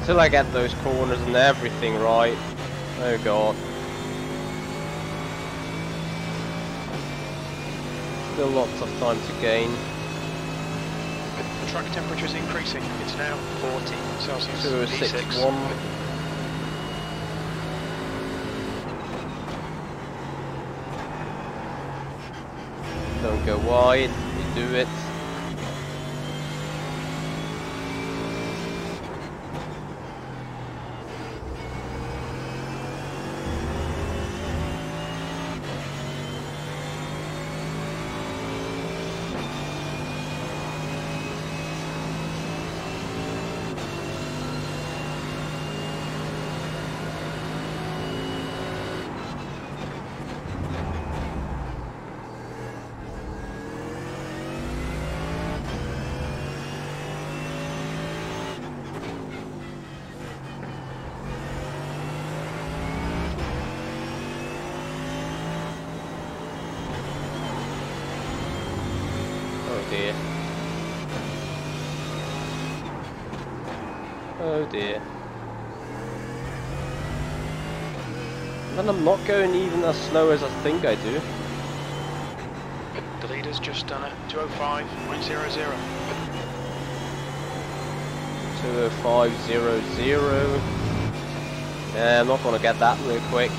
Until I get those corners and everything right. Oh god. Still lots of time to gain. The track temperature is increasing. It's now 40 Celsius. 261. Don't go wide, you do it. Oh dear. And I'm not going even as slow as I think I do. The leader's just done it. 205.00. 205.00. Yeah, I'm not gonna get that real quick.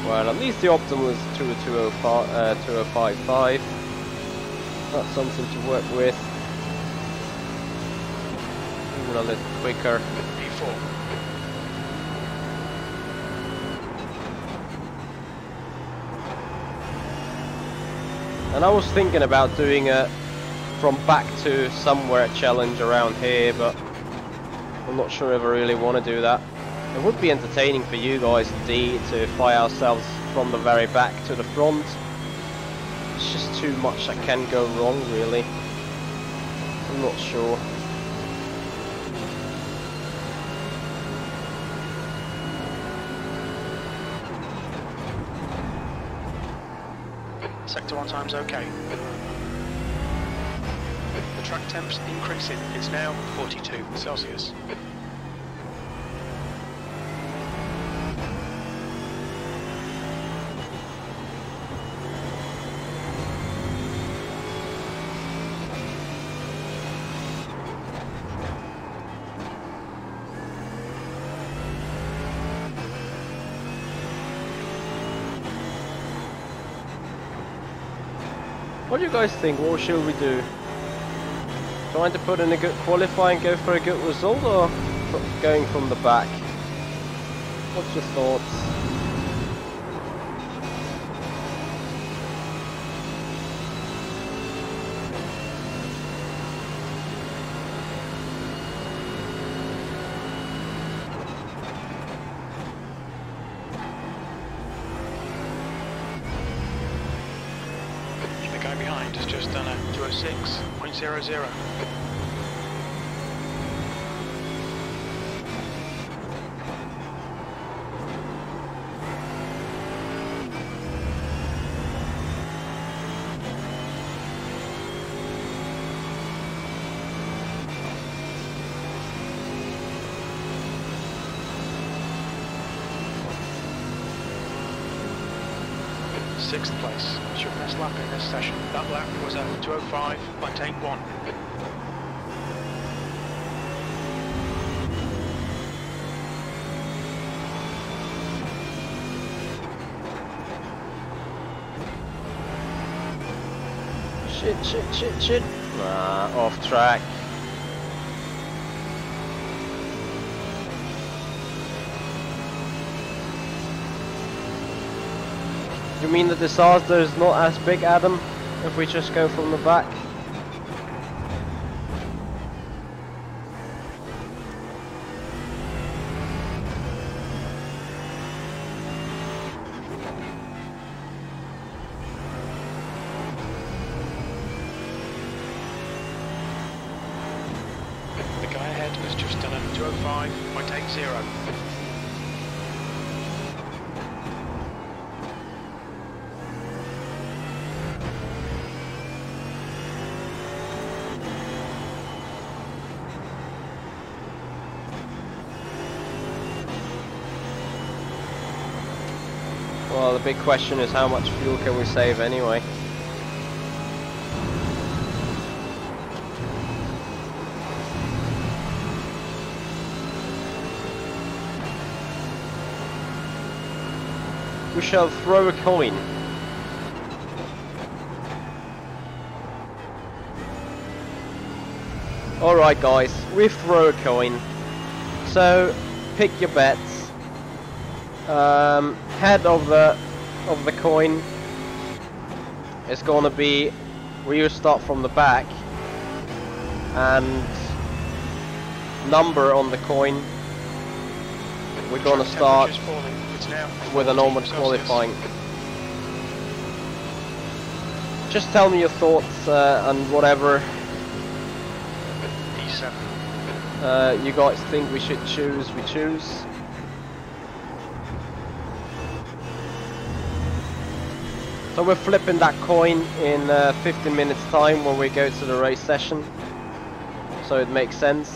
Well, at least the optimal is 205.5. That's something to work with. Even a little quicker. P4. And I was thinking about doing a from back to somewhere challenge around here, but I'm not sure if I really want to do that. It would be entertaining for you guys indeed to fly ourselves from the very back to the front. It's just too much that can go wrong, really. I'm not sure. Sector 1 time's okay. The track temp's increasing. It's now 42 Celsius. What do you guys think? What should we do? Trying to put in a good qualifying, go for a good result, or going from the back? What's your thoughts? The guy behind has just done a 206.00. Sixth place. Should best lap in this session. That lap was at 205.81. Shit. Off track. You mean the disaster is not as big, Adam? if we just go from the back. The guy ahead has just done a 205, 0.80. Well, the big question is how much fuel can we save anyway? We shall throw a coin. Alright guys, we throw a coin. So, pick your bets. Head of the coin is gonna be we start from the back, and number on the coin we're gonna start with a normal qualifying. Just tell me your thoughts and whatever E7. you guys think we should choose, we choose. So we're flipping that coin in 15 minutes time when we go to the race session. So it makes sense.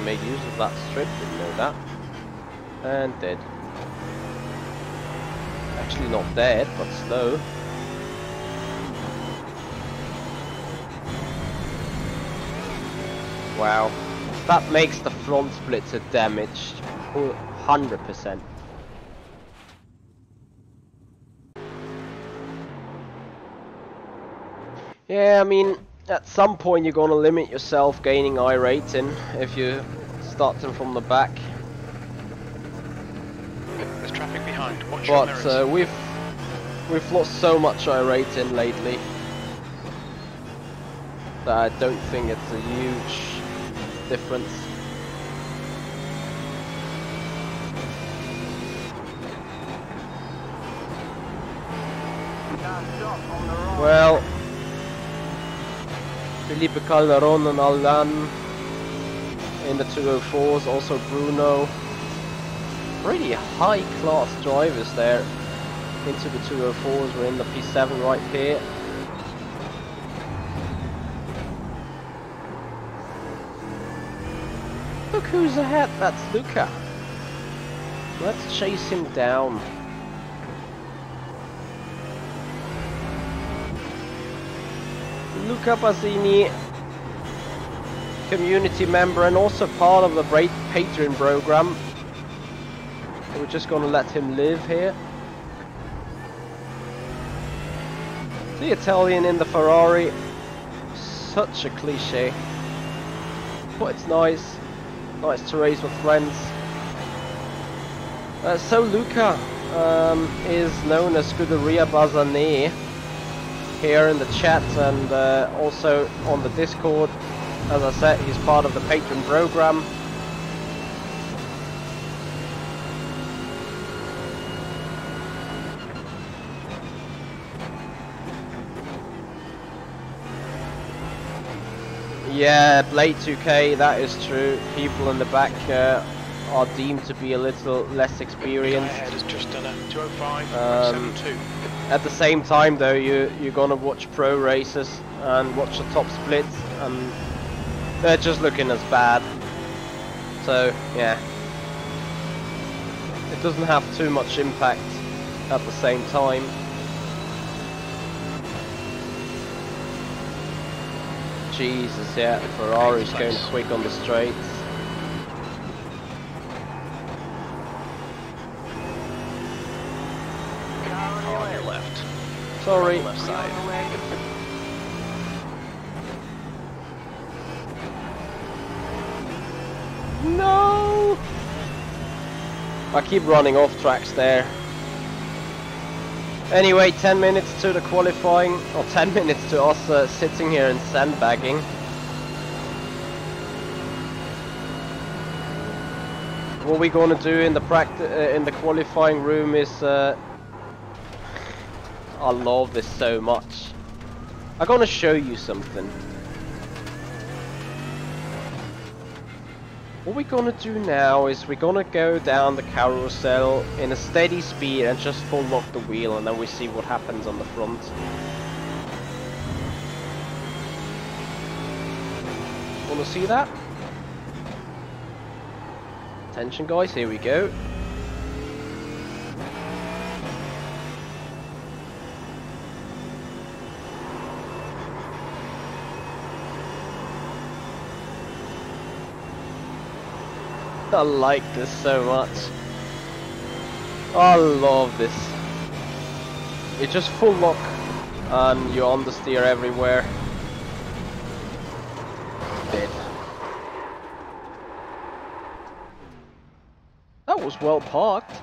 Make use of that strip, didn't know that. And dead. Actually not dead, but slow. Wow. That makes the front splitter damaged 100%. Yeah, I mean, at some point you're gonna limit yourself gaining iRacing if you start them from the back. There's traffic behind. Watch your mirrors. But we've lost so much iRacing lately that I don't think it's a huge difference. Well, Felipe Calderon and Aldan in the 204s, also Bruno. Really high class drivers there into the 204s. We're in the P7 right here. Look who's ahead, that's Luca. Let's chase him down. Luca Bazzini, community member and also part of the Patreon program. We're just gonna let him live here. The Italian in the Ferrari, such a cliche, but it's nice to race with friends. So Luca is known as Scuderia Bazzani here in the chat and also on the Discord. As I said, he's part of the Patreon program. Yeah, Blade 2K, that is true. People in the back are deemed to be a little less experienced. Has just done a 205.72. At the same time though, you're gonna watch pro races and watch the top splits and they're just looking as bad. So yeah, it doesn't have too much impact at the same time. Jesus, yeah, Ferrari's going quick on the straights. Sorry. Left side. No! I keep running off tracks there. Anyway, 10 minutes to the qualifying, or 10 minutes to us sitting here and sandbagging. What we're gonna do in the in the qualifying room is I love this so much. I'm gonna show you something. What we're gonna do now is we're gonna go down the carousel in a steady speed and just full lock the wheel, and then we see what happens on the front. Wanna see that? Attention guys, here we go. I like this so much. I love this. You just full lock and you understeer everywhere. Dead. That was well parked.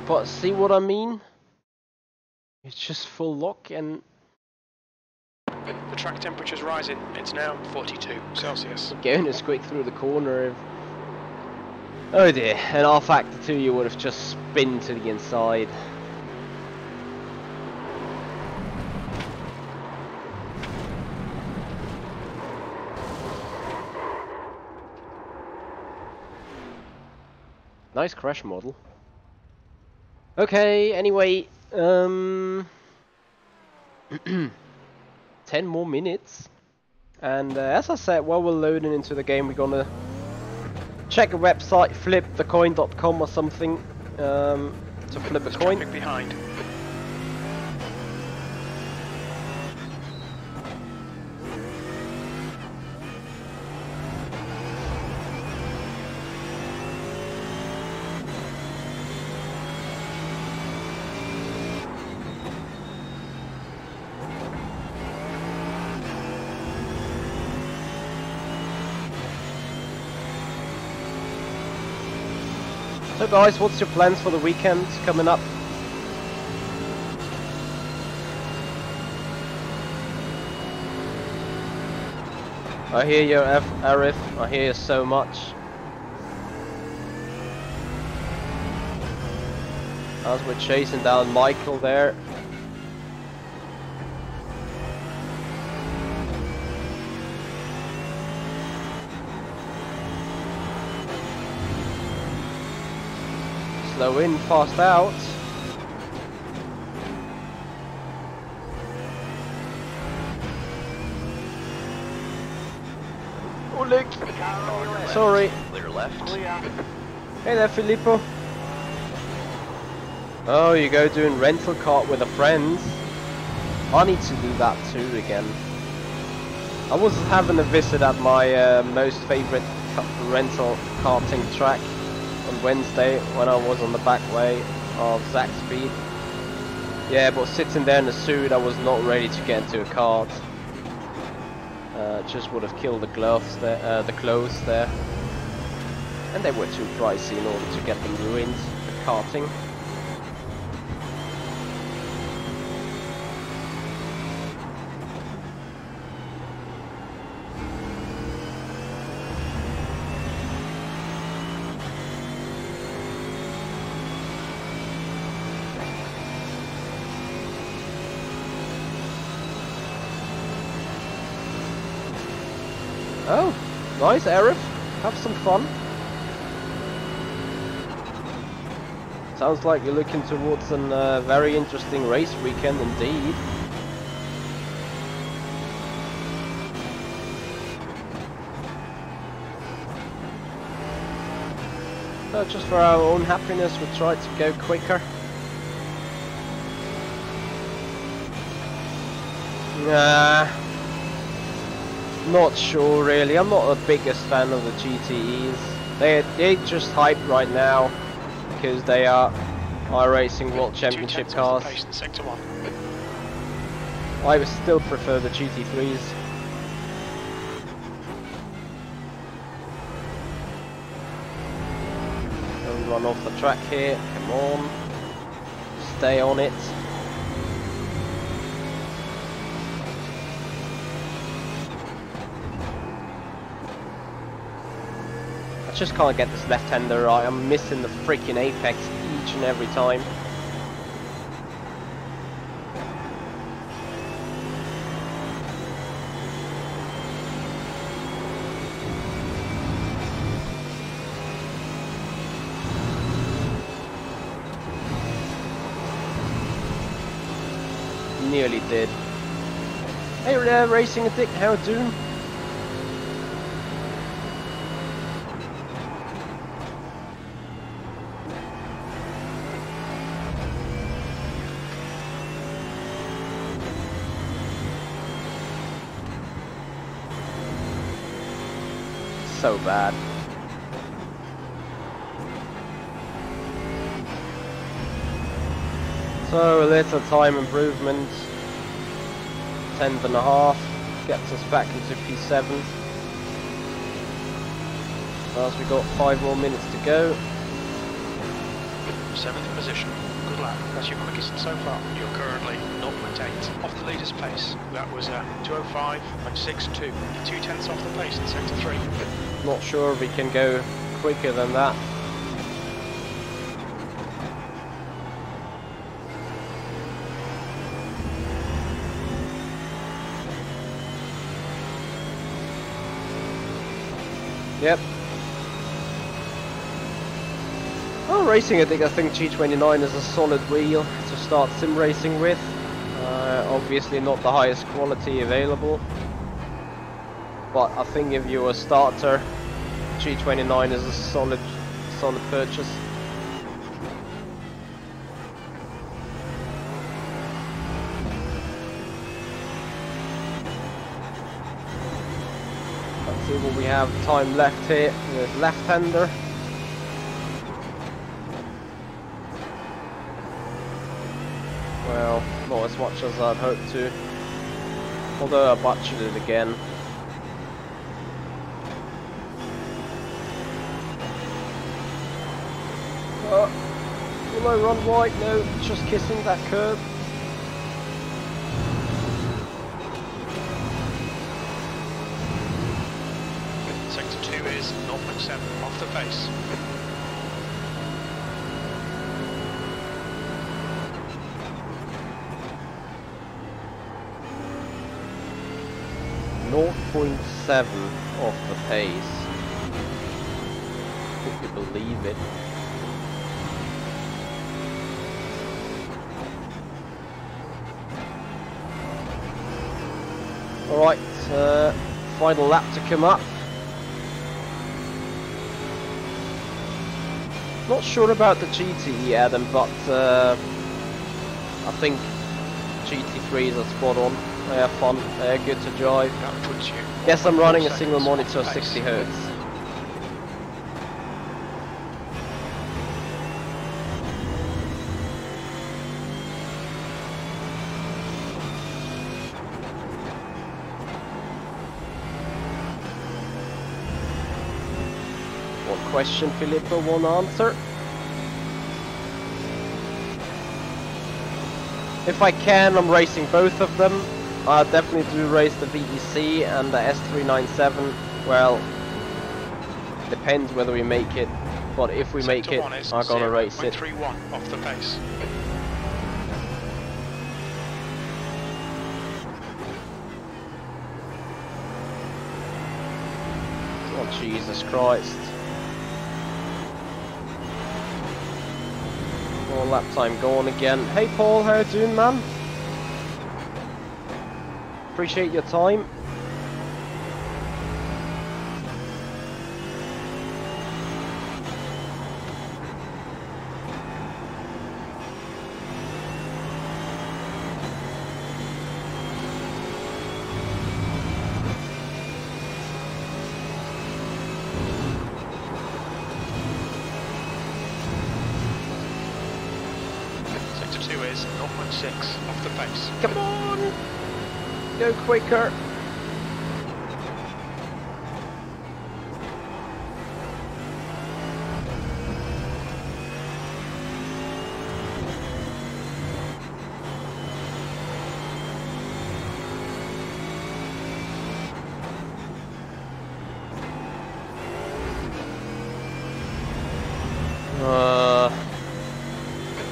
But see what I mean? It's just full lock and The track temperature's rising. It's now 42 Celsius. going as quick through the corner. If... Oh dear, an R Factor 2 you would have just spun to the inside. Nice crash model. Okay, anyway, 10 more minutes. And as I said, while we're loading into the game, we're gonna check a website, flipthecoin.com or something, to flip a coin. Traffic behind. So guys, what's your plans for the weekend coming up? I hear you, Arif. I hear you so much. As we're chasing down Michael there. Slow in, fast out. Oh look! Sorry. Clear left. Hey there, Filippo. Oh, you go doing rental kart with a friend. I need to do that too again. I was having a visit at my most favorite rental karting track on Wednesday when I was on the back way of Zach Speed. Yeah, but sitting there in the suit, I was not ready to get into a kart. Just would have killed the gloves there, the clothes there, and they were too pricey in order to get them ruined. The karting. Oh, nice, Arif. Have some fun. Sounds like you're looking towards a very interesting race weekend indeed. Just for our own happiness, we try to go quicker. Nah. Not sure really. I'm not the biggest fan of the GTEs. They're just hyped right now. because they are iRacing World Championship 2/10 off cars. the pace in sector 1. I would still prefer the GT3s. Don't run off the track here, come on. Stay on it. I just can't get this left-hander right. I'm missing the freaking apex each and every time. Nearly did. Hey there, Racing Addict, how doing? So bad. So a little time improvement, 10.5, gets us back into P7. As we got 5 more minutes to go. 7th position. Good lap. That's your quickest so far. You're currently 0.8 off the leader's pace. That was 2:05.62. 2/10 off the pace in sector 3. Not sure if we can go quicker than that. Yep. Oh, Racing Addict, I think G29 is a solid wheel to start sim racing with. Obviously not the highest quality available. But I think if you're a starter, G29 is a solid purchase. Let's see what we have time left here with left-hander. Well, not as much as I'd hoped to. Although I butchered it again. Will I run wide? No, just kissing that curb. Sector 2 is 0.7 off the pace. .7 off the pace. If you believe it. Alright, final lap to come up. Not sure about the GT, Adam, but I think GT3s are spot on. They are fun, they are good to drive. That puts you. Yes, I'm running a 4 single seconds monitor, off the pace. 60 Hz. One question, Filippo, one answer. If I can, I'm racing both of them. I definitely do race the VEC and the S397. Well, depends whether we make it. But if we make it, I'm gonna race it. 0.31 off the pace. Oh, Jesus Christ. More lap time going again. Hey Paul, how you doing, man? Appreciate your time. is 0.6 off the pace. Come on! Go quicker!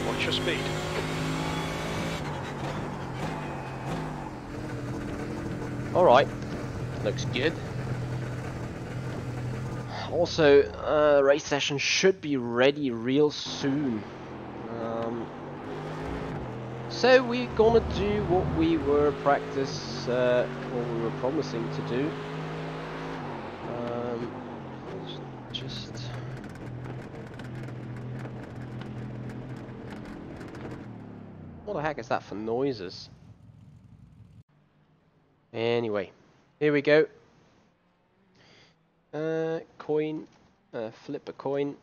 Watch your speed. Alright, looks good. Also, race session should be ready real soon. So we're gonna do what we were what we were promising to do. Just what the heck is that for noises? Anyway, here we go. Coin, flip a coin.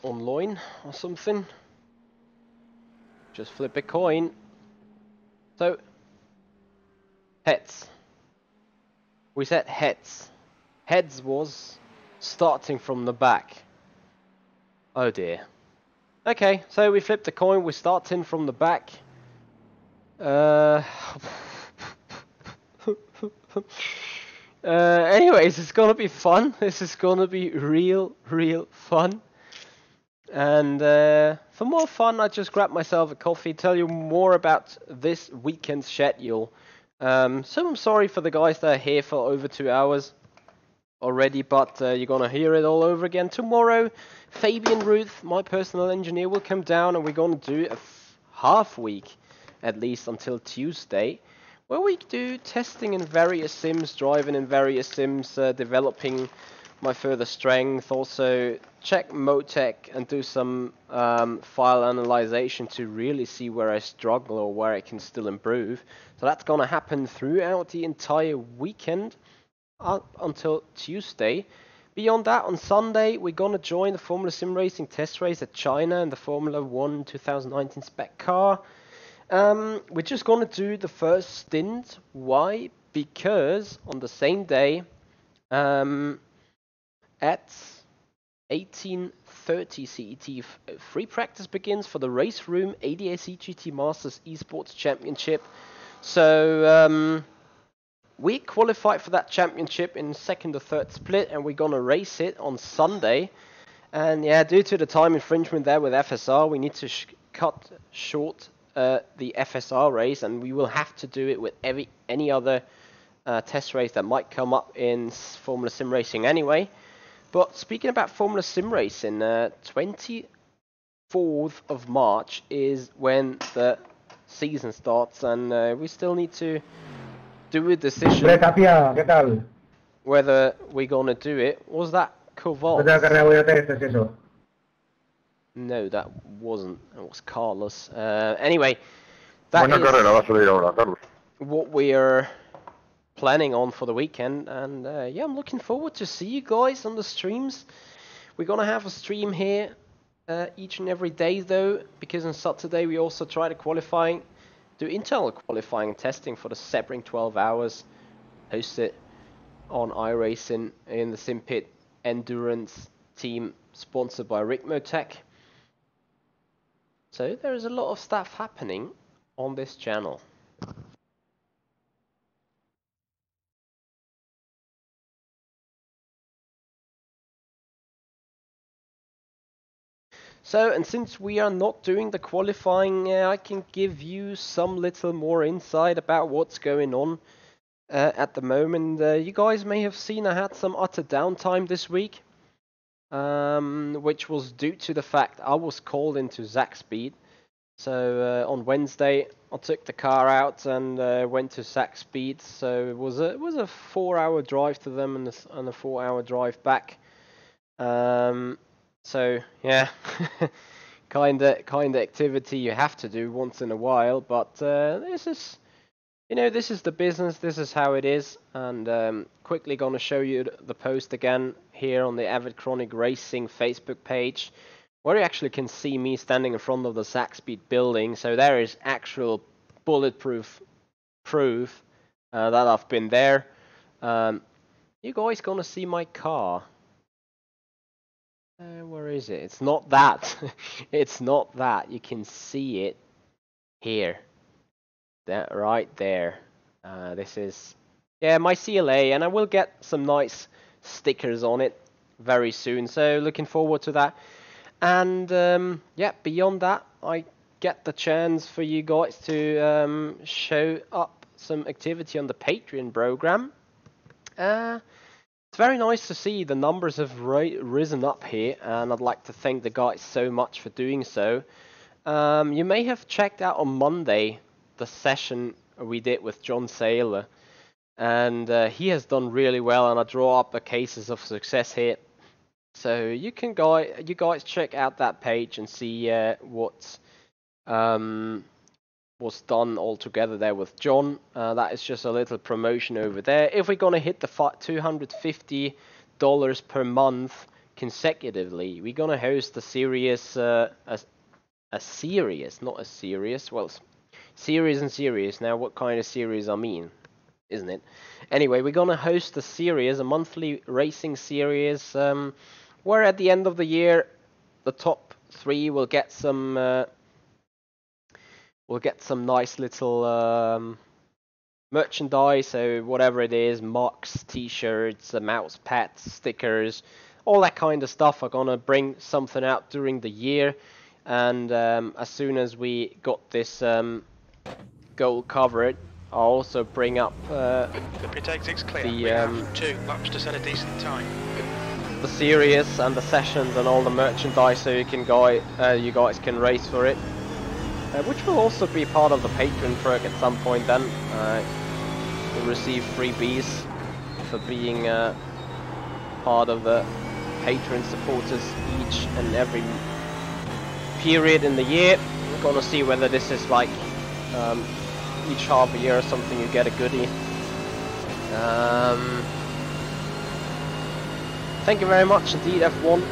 Online or something. Just flip a coin. So, heads. We said heads. Heads was starting from the back. Oh dear. Okay, so we flipped the coin, we're starting from the back. Anyways, it's gonna be fun. This is gonna be real fun. And for more fun, I just grabbed myself a coffee, tell you more about this weekend's schedule. So I'm sorry for the guys that are here for over 2 hours already, but you're gonna hear it all over again tomorrow. Fabian Ruth, my personal engineer, will come down and we're gonna do a half week, at least until Tuesday, where we do testing in various sims, driving in various sims, developing my further strength, also check Motec and do some file analyzation to really see where I struggle or where I can still improve. So that's gonna happen throughout the entire weekend up until Tuesday. Beyond that, on Sunday, we're gonna join the Formula Simracing test race at China and the Formula 1 2019 spec car. We're just gonna do the first stint. Why? Because on the same day, at 18:30 CET, free practice begins for the race room ADAC GT Masters Esports Championship. So we qualified for that championship in second or third split, and we're gonna race it on Sunday. And yeah, due to the time infringement there with FSR, we need to cut short the FSR race, and we will have to do it with any other test race that might come up in Formula Sim Racing anyway. But speaking about Formula Sim Racing, 24th of March is when the season starts, and we still need to do a decision Tapia, ¿qué tal? whether we're gonna do it. Was that Koval? No, that wasn't. It was Carlos. Anyway, that is what we are planning on for the weekend, and yeah, I'm looking forward to see you guys on the streams. We're gonna have a stream here each and every day though, because on Saturday we also try to do internal qualifying and testing for the Sebring 12 hours, hosted on iRacing in the Simpit Endurance team, sponsored by Motec. So there is a lot of stuff happening on this channel. So, and since we are not doing the qualifying, I can give you some little more insight about what's going on at the moment. You guys may have seen I had some utter downtime this week, which was due to the fact I was called into Zach Speed. So on Wednesday, I took the car out and went to Zach Speed. So it was a 4-hour drive to them and a 4-hour drive back. So yeah, kinda activity you have to do once in a while, but this is, this is the business, this is how it is. And quickly gonna show you the post again here on the Avid Chronic Racing Facebook page, where you actually can see me standing in front of the Zaxbyt building. So there is actual bulletproof proof that I've been there. You guys gonna see my car? Where is it? It's not that. It's not that. You can see it here. That right there. This is, yeah, my CLA, and I will get some nice stickers on it very soon. So looking forward to that. And yeah, beyond that, I get the chance for you guys to show up some activity on the Patreon program. It's very nice to see the numbers have risen up here, and I'd like to thank the guys so much for doing so. You may have checked out on Monday the session we did with John Saylor, and he has done really well, and I draw up the cases of success here. So you guys check out that page and see what was done all together there with John. That is just a little promotion over there. If we're gonna hit the $250 per month consecutively, we're gonna host a series, not a series. Well, series and series. Now, what kind of series I mean, isn't it? Anyway, we're gonna host a series, a monthly racing series, where at the end of the year, the top 3 will get some. We'll get some nice little merchandise, so whatever it is, mugs, t-shirts, mouse pads, stickers, all that kind of stuff. I'm gonna bring something out during the year, and as soon as we got this goal covered, I'll also bring up The pit exit's clear. We have 2 laps to set a decent time. the series and the sessions and all the merchandise, so you guys can race for it. Which will also be part of the Patreon perk at some point then. You'll receive freebies for being part of the Patreon supporters each and every period in the year. We're gonna see whether this is like each half a year or something you get a goodie. Thank you very much indeed, F1.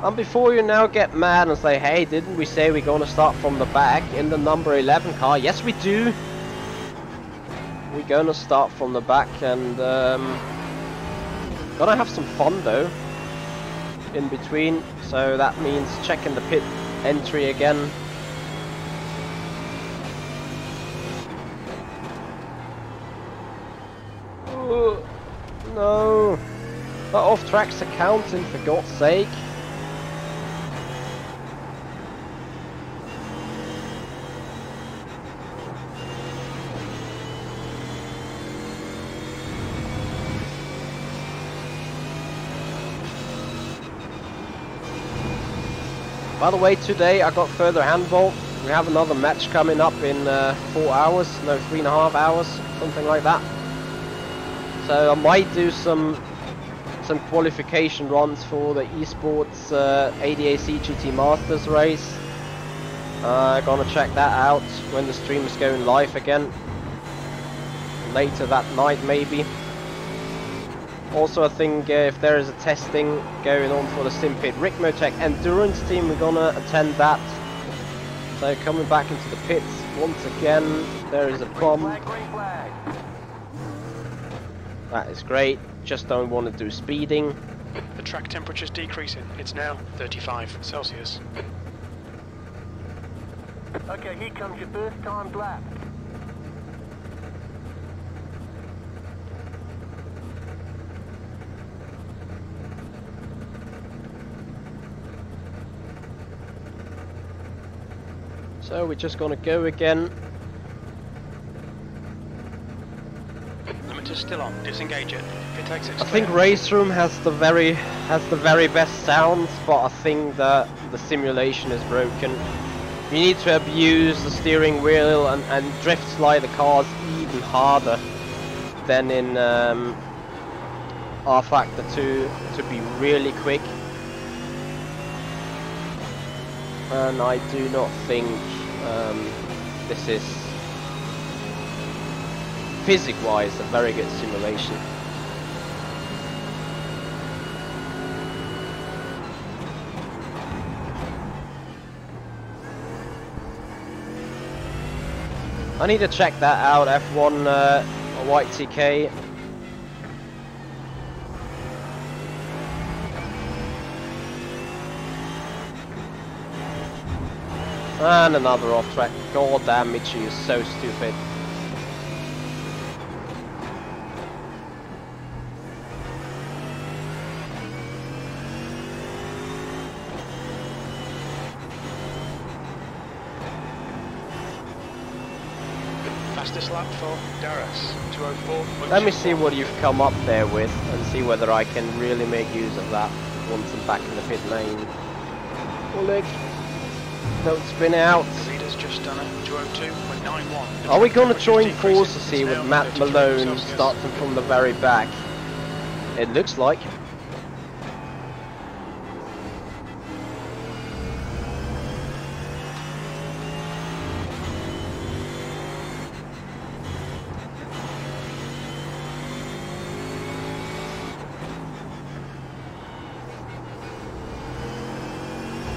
And before you now get mad and say, hey, didn't we say we're gonna start from the back in the number 11 car? Yes, we do. We're gonna start from the back, and gonna have some fun though in between. So that means checking the pit entry again. Oh, no. That off track's accounting, for God's sake. By the way, today I got further handball. We have another match coming up in 4 hours, no, 3.5 hours, something like that. So I might do some qualification runs for the esports ADAC GT Masters race. Gonna check that out when the stream is going live again. Later that night maybe. Also, I think if there is a testing going on for the SimPit Ricmotech Endurance team, we're gonna attend that. So coming back into the pits once again, there is a bomb. That is great. Just don't want to do speeding. The track temperature's decreasing. It's now 35 Celsius. Okay, here comes your first time lap. So we're just gonna go again. Limiter's still on. Disengage it. Pit exit's I clear. think Race Room has the very best sounds, but I think that the simulation is broken. You need to abuse the steering wheel and drift slide the cars even harder than in R Factor 2 to be really quick. And I do not think this is physics-wise a very good simulation. I need to check that out, F1 White TK. And another off track. God damn, Michi is so stupid. Fastest lap for Darius, 2:04. Let me see what you've come up there with and see whether I can really make use of that once I'm back in the pit lane. Oleg, don't spin out. The leader's just done it, 2:02.91. Are we going to join forces here with Matt Malone starting from the very back? It looks like.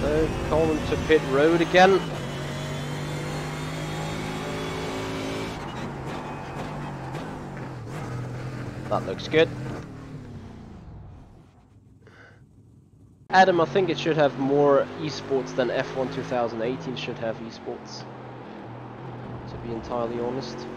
So, going to pit road again. That looks good. Adam, I think it should have more esports than F1 2018 should have esports, to be entirely honest.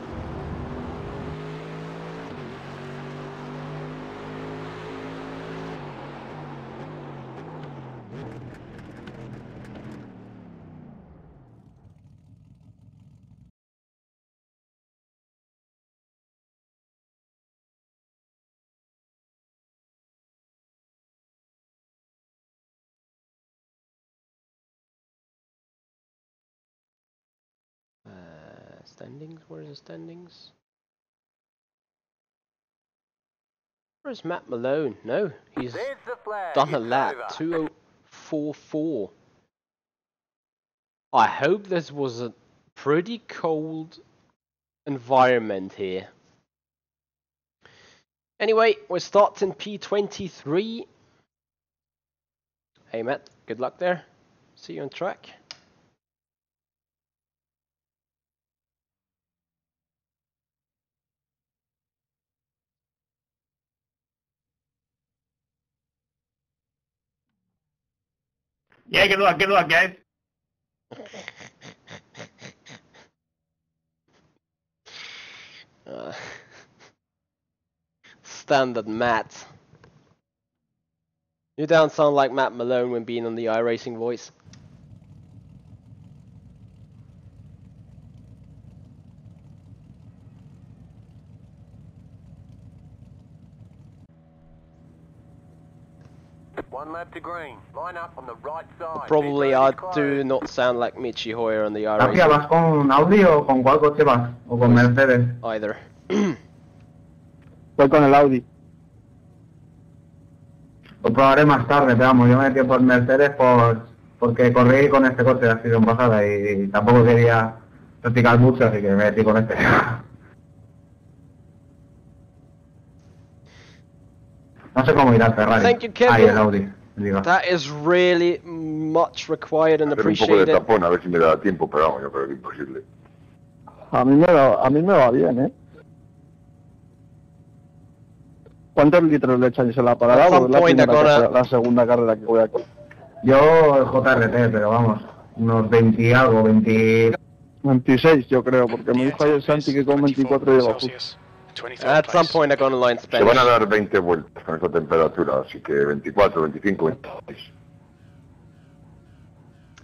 Standings? Where is the standings? Where's Matt Malone? No, he's There's the flag. done a It's lap. over. 2:04.4. I hope this was a pretty cold environment here. Anyway, we're starting P23. Hey Matt, good luck there. See you on track. Yeah, good luck, guys. Standard Matt. You don't sound like Matt Malone when being on the iRacing voice. One lap to green. Line up on the right side. Probably Pit road I is closed. do not sound like Michi Hoyer on the Tapia, iRacing ¿vas con Audi o con cuál coche vas? ¿O con Mercedes? either. Voy con el Audi. Lo probaré más tarde, pero vamos, yo me metí por Mercedes porque corrí con este coche la season pasada y tampoco quería practicar mucho, así que me metí con este. No sé cómo irá el Ferrari. Thank you, Kevin. Ahí el Audi, digo. That is really much required and Hacer un poco de appreciated. tapón a ver si me da tiempo, pero vamos, yo creo que es imposible. A mí me va bien, ¿eh? ¿Cuántos litros le echáis en la parada? At some Porque es point la segunda carrera que voy aquí. Yo el JRT, pero vamos, unos 20 y algo, 20... 26 yo creo, porque me dijo ayer Santi que con 24 llegó justo. At some point I'm gonna learn Se Spanish. van a dar 20 vueltas con esta temperatura, así que 24, 25, 26.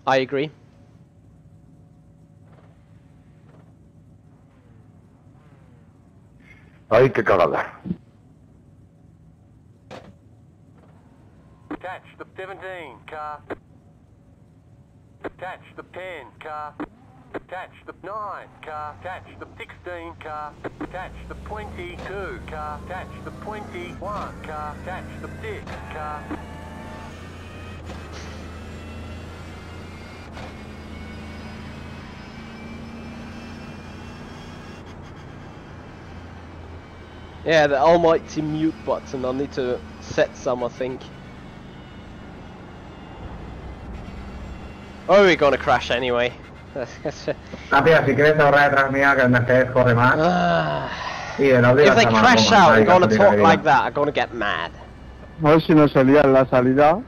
I agree. Ay, qué cagada. Catch the 17 car. Catch the 10 car. Catch the 9 car. Catch the 16 car. Catch the 22 car. Catch the 21 car. Catch the 6 car. Yeah, the almighty mute button. I need to set some, I think. Oh, we're gonna crash anyway. Tapia, si quieres ahorrar detrás mía, que el Mercedes corre más. Y el Audi If they gasta más, crash como out nadie and gonna gasta talk tira like vida. that, I'm gonna get mad. A ver si no se lía en la salida.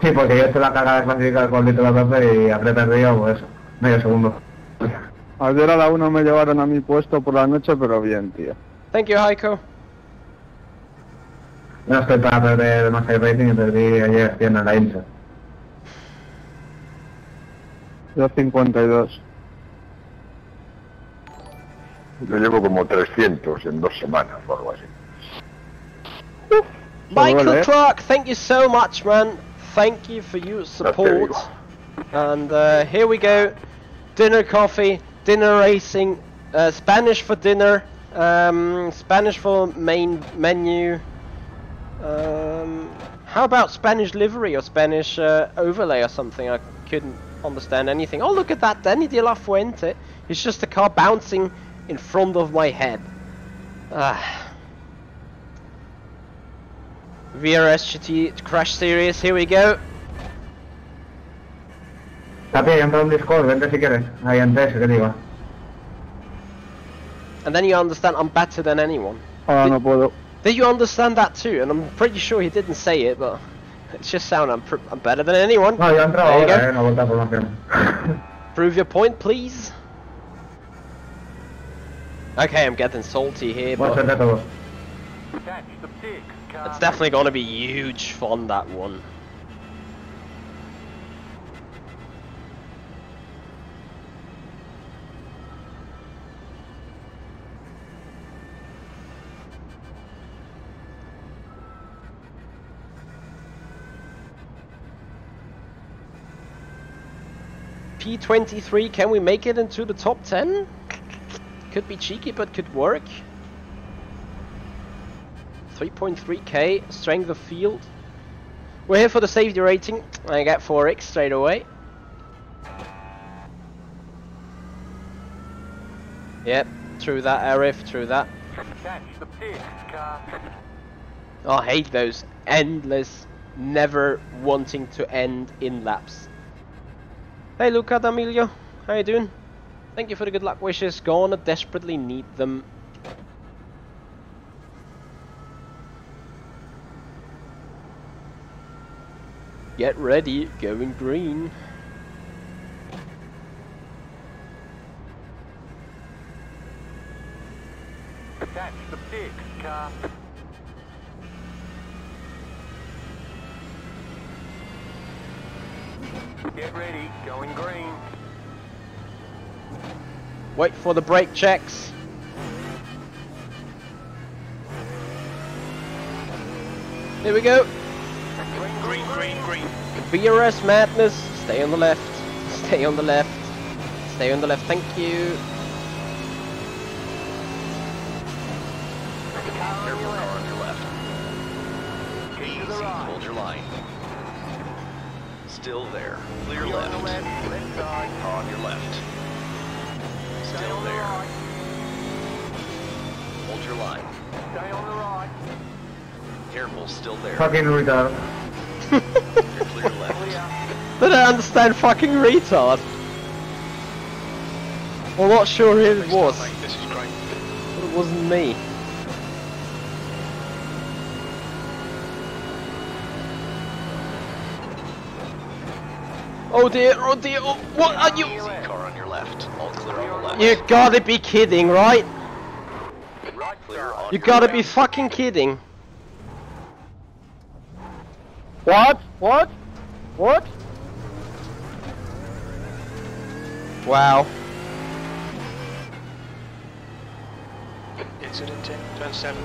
Sí, porque yo estoy la caga de clasificar con litro de tope y habré perdido, pues eso, medio segundo. Ayer a la 1 me llevaron a mi puesto por la noche, pero bien, tío. Thank you, Heiko. No estoy para perder más iRacing y perdí ayer haciendo en la IMSA. Yo 52. Yo llevo como 300 en 2 semanas o algo así. Michael Well, Clark, thank you so much, man. Thank you for your support. And here we go. Dinner coffee, dinner racing, Spanish for dinner, Spanish for main menu. How about Spanish livery or Spanish overlay or something? I couldn't understand anything. Oh, look at that, Danny de la Fuente. It's just a car bouncing in front of my head. VRS GT Crash Series, here we go. Tapia, yo entro en Discord, vente si quieres. Ahí antes, que digo. And then you understand I'm better than anyone. Ahora no puedo. Did you understand that too? And I'm pretty sure he didn't say it, but it's just sound I'm better than anyone. No, yo he entrado There you ahora, go. una vuelta de formación. Prove your point, please. Okay, I'm getting salty here, Buena but suerte a todos. Catch the 6 car. it's definitely gonna be huge fun, that one. P23, can we make it into the top 10? Could be cheeky, but could work. 3.3k, strength of field. We're here for the safety rating. I get 4x straight away. Yep, true that, Arif, true that. Catch the 6 car. Oh, I hate those endless, never wanting to end in laps. Hey Luca D'Amelio, how you doing? Thank you for the good luck wishes. Gonna desperately need them. Get ready, going green. Catch the 6 car. Get ready, going green. Wait for the brake checks. Here we go. Green, green, green. VRS madness. Stay on the left. Stay on the left. Stay on the left. Thank you. Careful, car on your left. Easy, hold your line. Still there. Clear You're left. on the left side. Car on your left. Stay Still on the there. right. Hold your line. Stay on the right. Careful, still there. Fucking retard. You're clear left. Clear. Did I understand fucking retard? I'm not sure who it Please was. stop, mate, this is great. But it wasn't me. Oh dear, oh dear, oh, what are you? Easy, car on your left. All clear on the left. You gotta be kidding, right? Right Clear side. on You your gotta left. be fucking kidding. What? What? What? Wow. Incident in turn 7.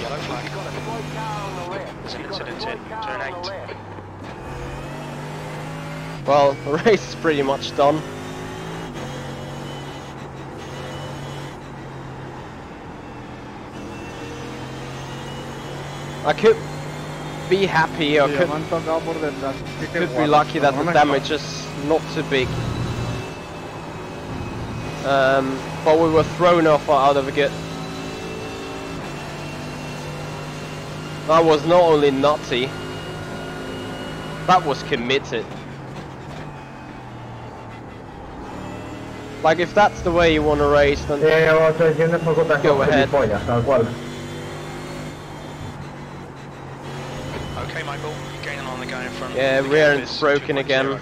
Yellow flag. You've got a slow car on the left. There's an You've got a incident slow in car turn on the 8. left. Well, the race is pretty much done. I could be happy or Tío, could, me han tocado por detrás. Qué could be guapo. lucky that No the me damage is not too big. But we were thrown off out of a good. That was not only nutty, that was committed. Like, if that's the way you want to race, then go ahead. Okay, Michael, you're gaining on the guy in front. Yeah, The rear gap end's is broken 2.0. again.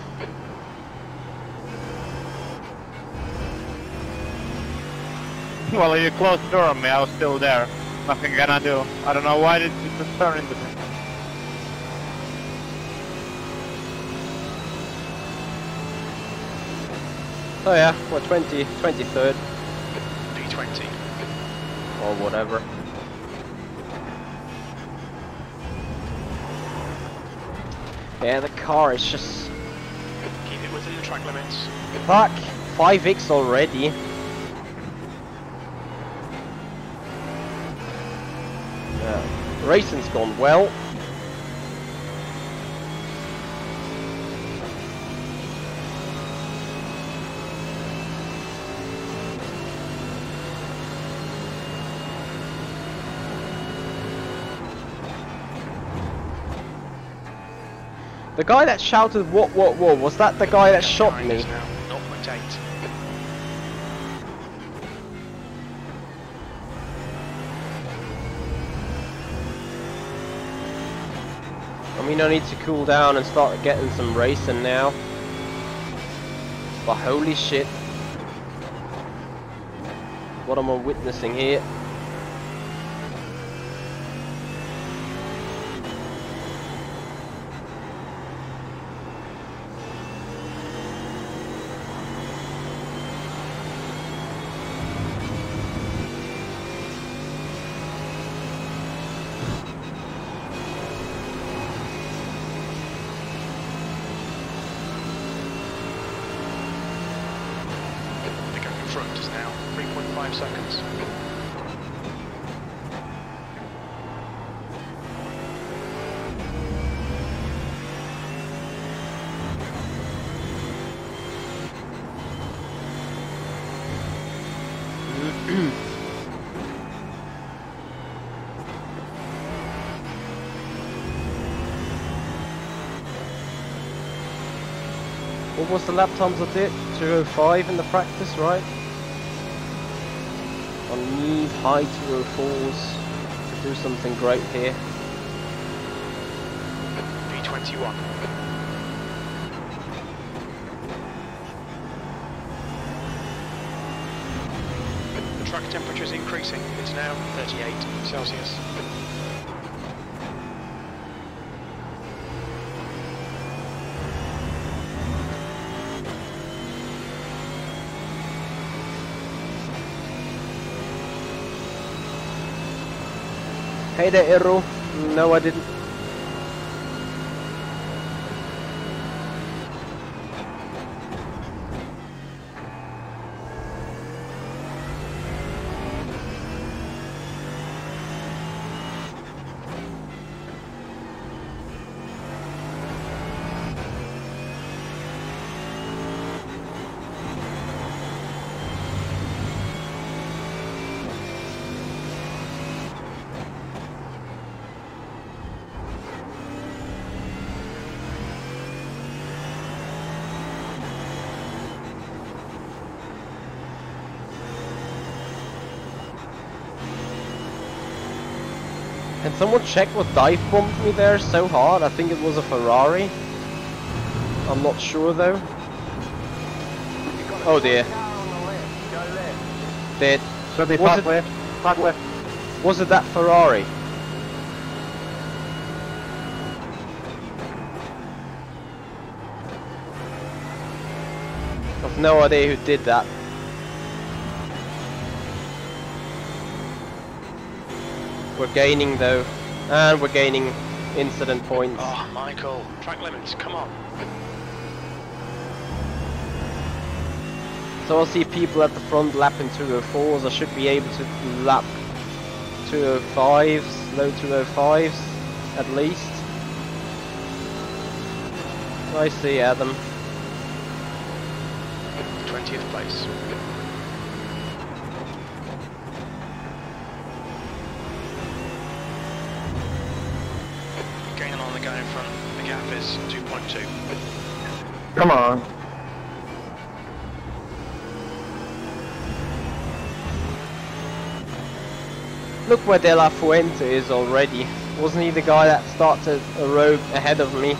Well, you closed the door on me, I was still there. Nothing gonna do. I don't know why did you just turn into me. Oh yeah, we're 23rd, P20. or whatever. Yeah, the car is just... Keep it within the track limits. Fuck! 5x already. Yeah, racing's gone well. The guy that shouted what, was that the guy that shot me? Now 0.8. I mean, I need to cool down and start getting some racing now. But holy shit. What am I witnessing here? The gap in front is now 3.5 seconds. What was the lap times I did? 2:05 in the practice, right? I need high 2:04s to do something great here. P21. The track temperature is increasing. It's now 38 Celsius. Hey there, Arrow. No, I didn't. Can someone check what dive bombed me there so hard? I think it was a Ferrari. I'm not sure though. Oh dear. Dead. So they Was park left. Park left. Was it that Ferrari? I've no idea who did that. We're gaining though, and we're gaining incident points. Oh, Michael, track limits, come on. So I'll see people at the front lapping 2:04s. I should be able to lap 2:05s, low 2:05s at least. I see Adam. 20th place. going in front. The gap is 2.2. Come on. Look where De La Fuente is already. Wasn't he the guy that started a row ahead of me?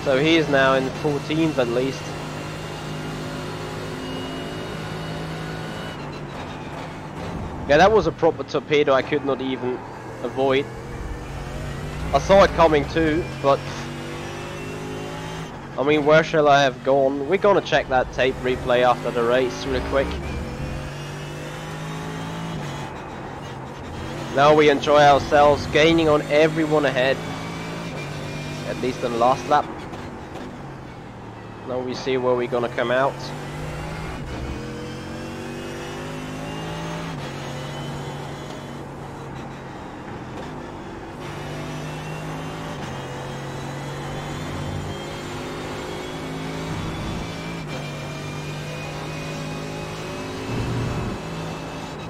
So he is now in 14th at least. Yeah, that was a proper torpedo I could not even avoid. I saw it coming too, but I mean, where shall I have gone? We're gonna check that tape replay after the race real quick. Now we enjoy ourselves, gaining on everyone ahead. At least in the last lap. Now we see where we're gonna come out.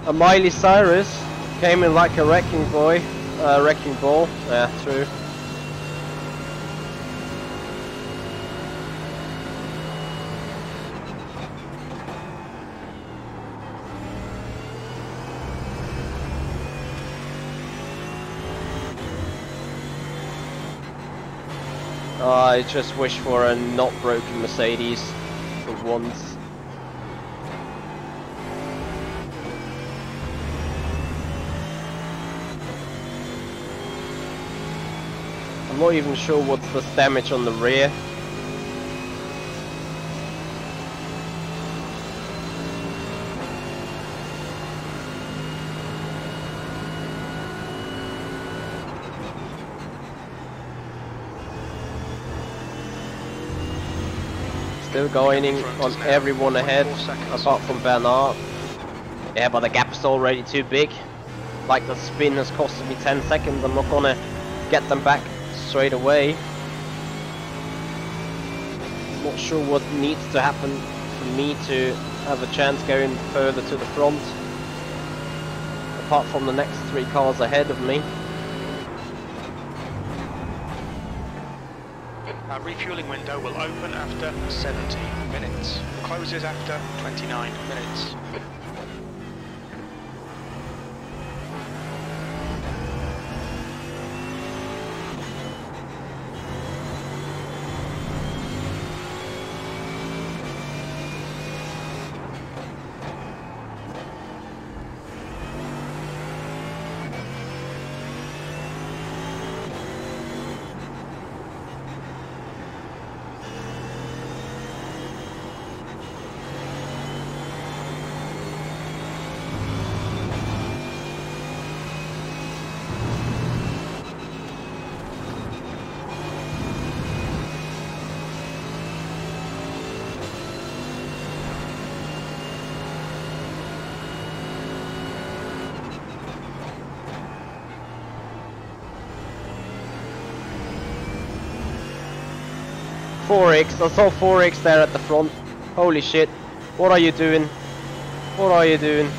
A Miley Cyrus came in like a wrecking ball. Yeah, true. I just wish for a not broken Mercedes for once. I'm not even sure what's the damage on the rear. Still going on everyone ahead, apart from Bernard. Yeah, but the gap's already too big. Like the spin has costed me 10 seconds, I'm not gonna get them back straight away. Not sure what needs to happen for me to have a chance going further to the front, apart from the next 3 cars ahead of me. Our refueling window will open after 70 minutes. Closes after 29 minutes. I saw 4X there at the front. Holy shit. What are you doing? What are you doing?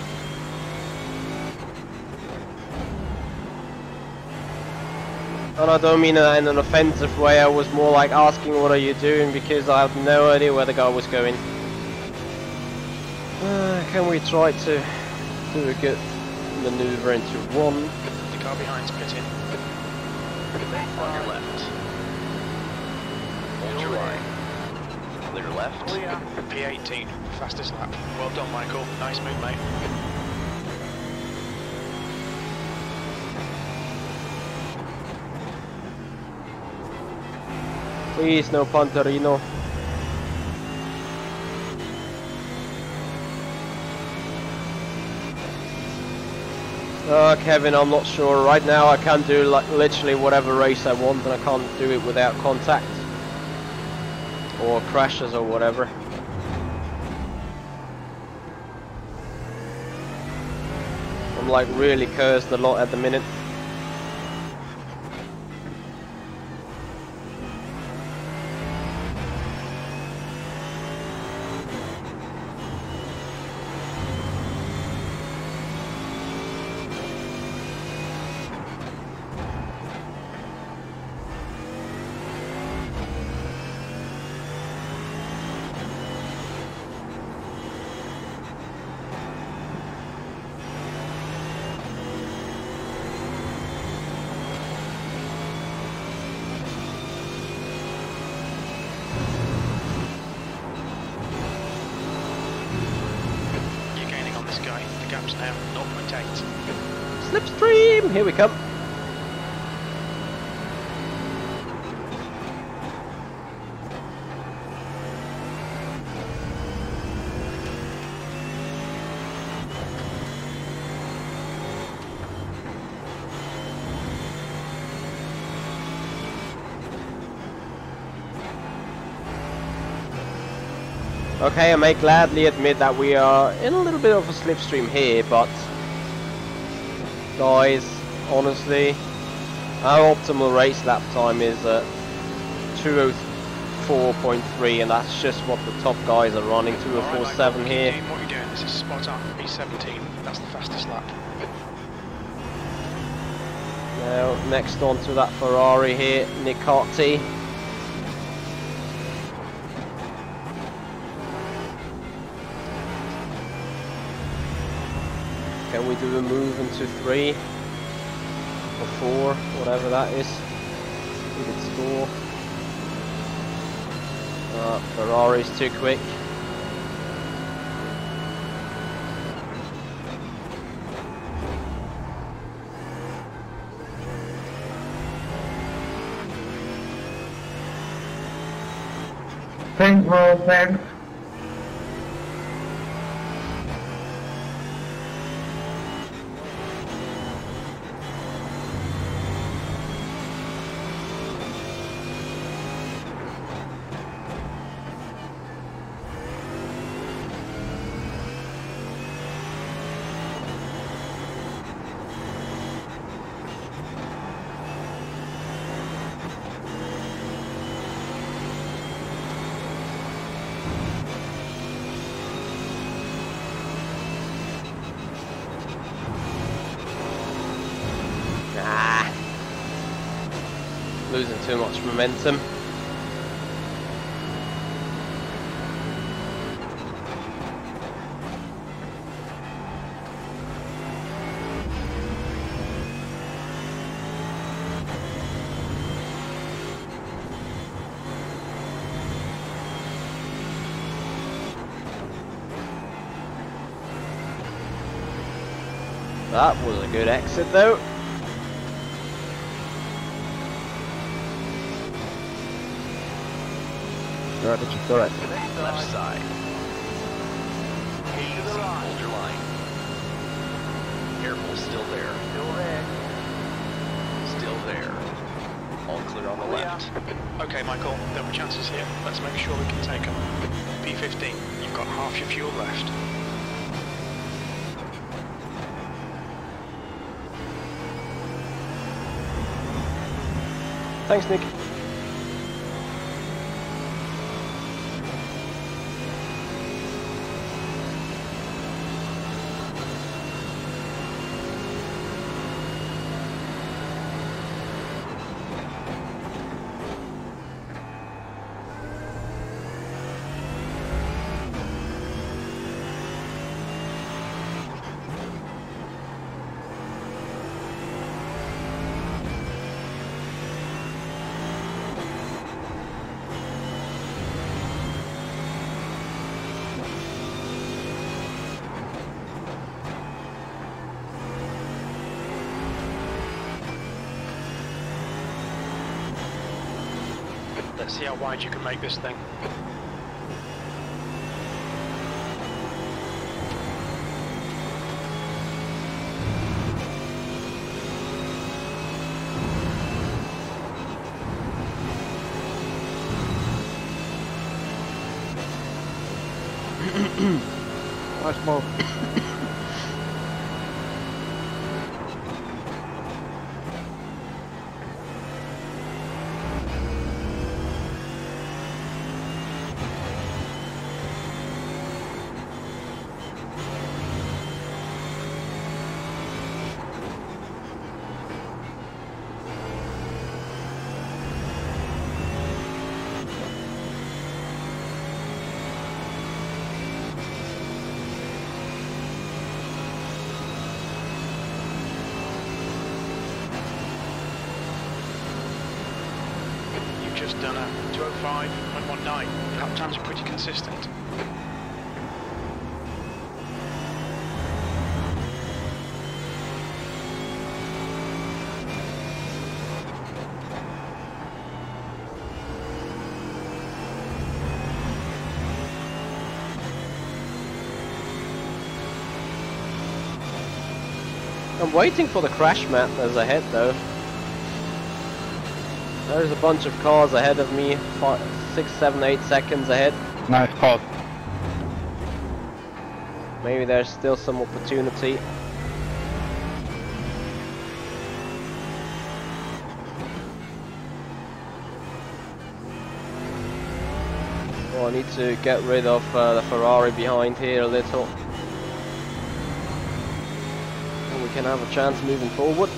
And I don't mean that in an offensive way, I was more like asking what are you doing, because I have no idea where the guy was going. Can we try to do a good maneuver into one? The car behind's pitting. On your left. Hold your line. Clear left. P18, fastest lap. Well done, Michael. Nice move, mate. Please, no Panterino. Kevin, I'm not sure. Right now I can do like literally whatever race I want, and I can't do it without contact or crashes or whatever. I'm like really cursed a lot at the minute. chaps now, 0.8. Slipstream! Here we come. Okay, I may gladly admit that we are in a little bit of a slipstream here, but guys, honestly, our optimal race lap time is 2:04.3, and that's just what the top guys are running. 2:04.7 here. Keep doing what you're doing. This is spot on. P17. That's the fastest lap. Now, next on to that Ferrari here, Nicoti. Can we do a move into 3 or 4, whatever that is? I think it's 4. Ferrari's too quick. Thanks, bro, thanks. Losing too much momentum. That was a good exit though. Correct. Left side. Easy, hold your line. Careful, still there. Still there. All clear on the left. Okay, Michael, there were chances here. Let's make sure we can take them. P15, you've got half your fuel left. Thanks, Nick. Let's see how wide you can make this thing. Nice move. Just done a 2:05.19. Lap times are pretty consistent. I'm waiting for the crash mat that's ahead though. There's a bunch of cars ahead of me, 6, 7, 8 seconds ahead. Nice call. Maybe there's still some opportunity. Oh, I need to get rid of the Ferrari behind here a little. And we can have a chance moving forward.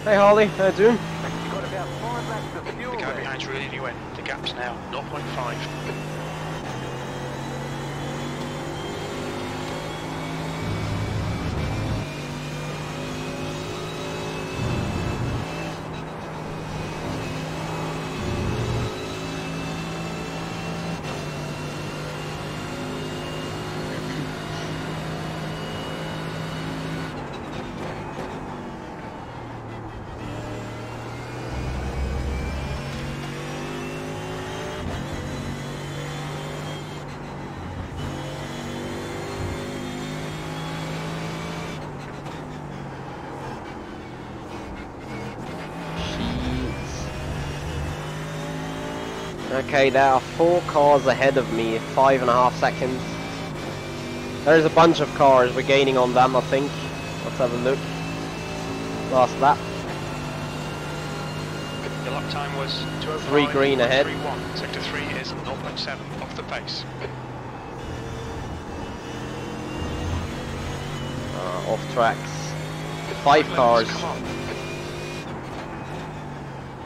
Hey Harley, how you doing? You've got about 5 laps of fuel The guy left. behind's really new in. The gap's now 0.5. Okay, there are 4 cars ahead of me, 5.5 seconds. There's a bunch of cars, we're gaining on them I think. Let's have a look. Last lap. The lap time was 2:05. 3 green ahead. 3.1. Sector 3 is 0.7 off the pace. Off tracks. 5 cars. Come on.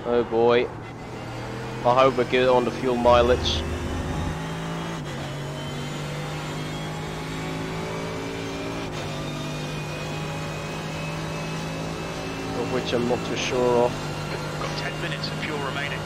Oh boy. I hope we're good on the fuel mileage. Of which I'm not too sure of. We've got 10 minutes of fuel remaining.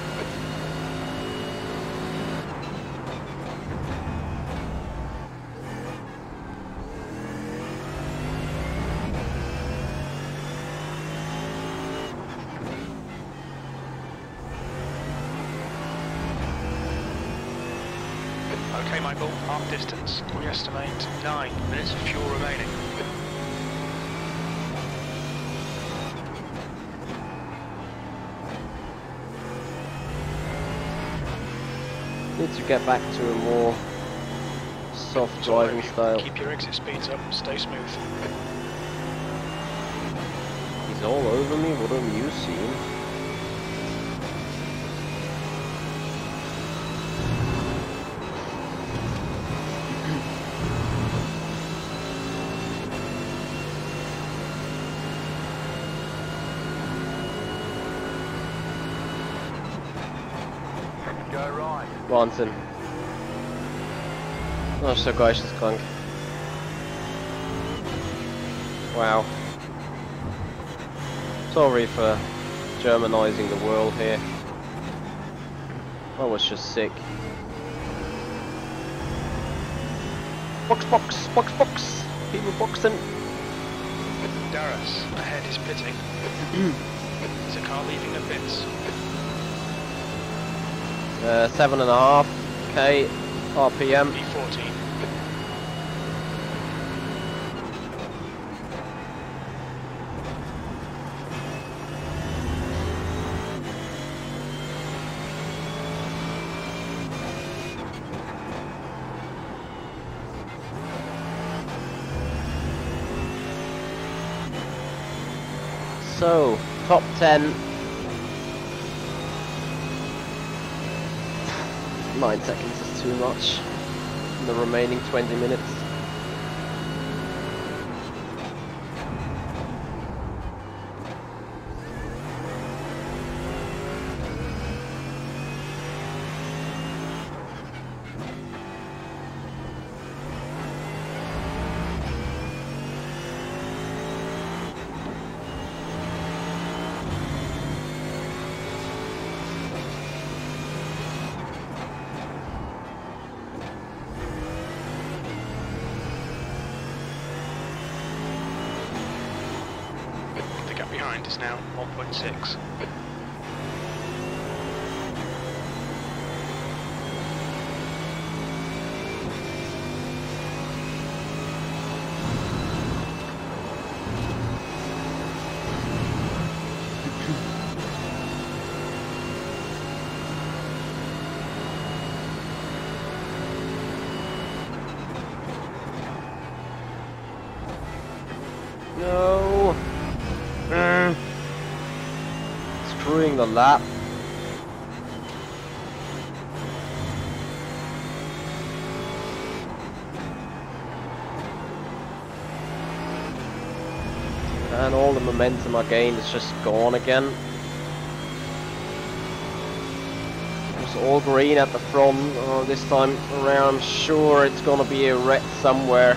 Okay, Michael, half distance. We estimate 9 minutes of fuel remaining. Need to get back to a more soft driving style. Keep your exit speeds up, stay smooth. He's all over me, what am you seeing? Go right. Wahnsinn. Das ist ja geisteskrank. Wow. Sorry for Germanizing the world here. That was just sick. Box, box, box, box. People boxing. Darras ahead is pitting. There's a car leaving the pits. 7.5k RPM. E14. So, top 10. 9 seconds is too much in the remaining 20 minutes. The gap behind is now 1.6. No. Screwing the lap. And all the momentum I gained is just gone again. It's all green at the front. Oh, this time around, sure it's gonna be a red somewhere.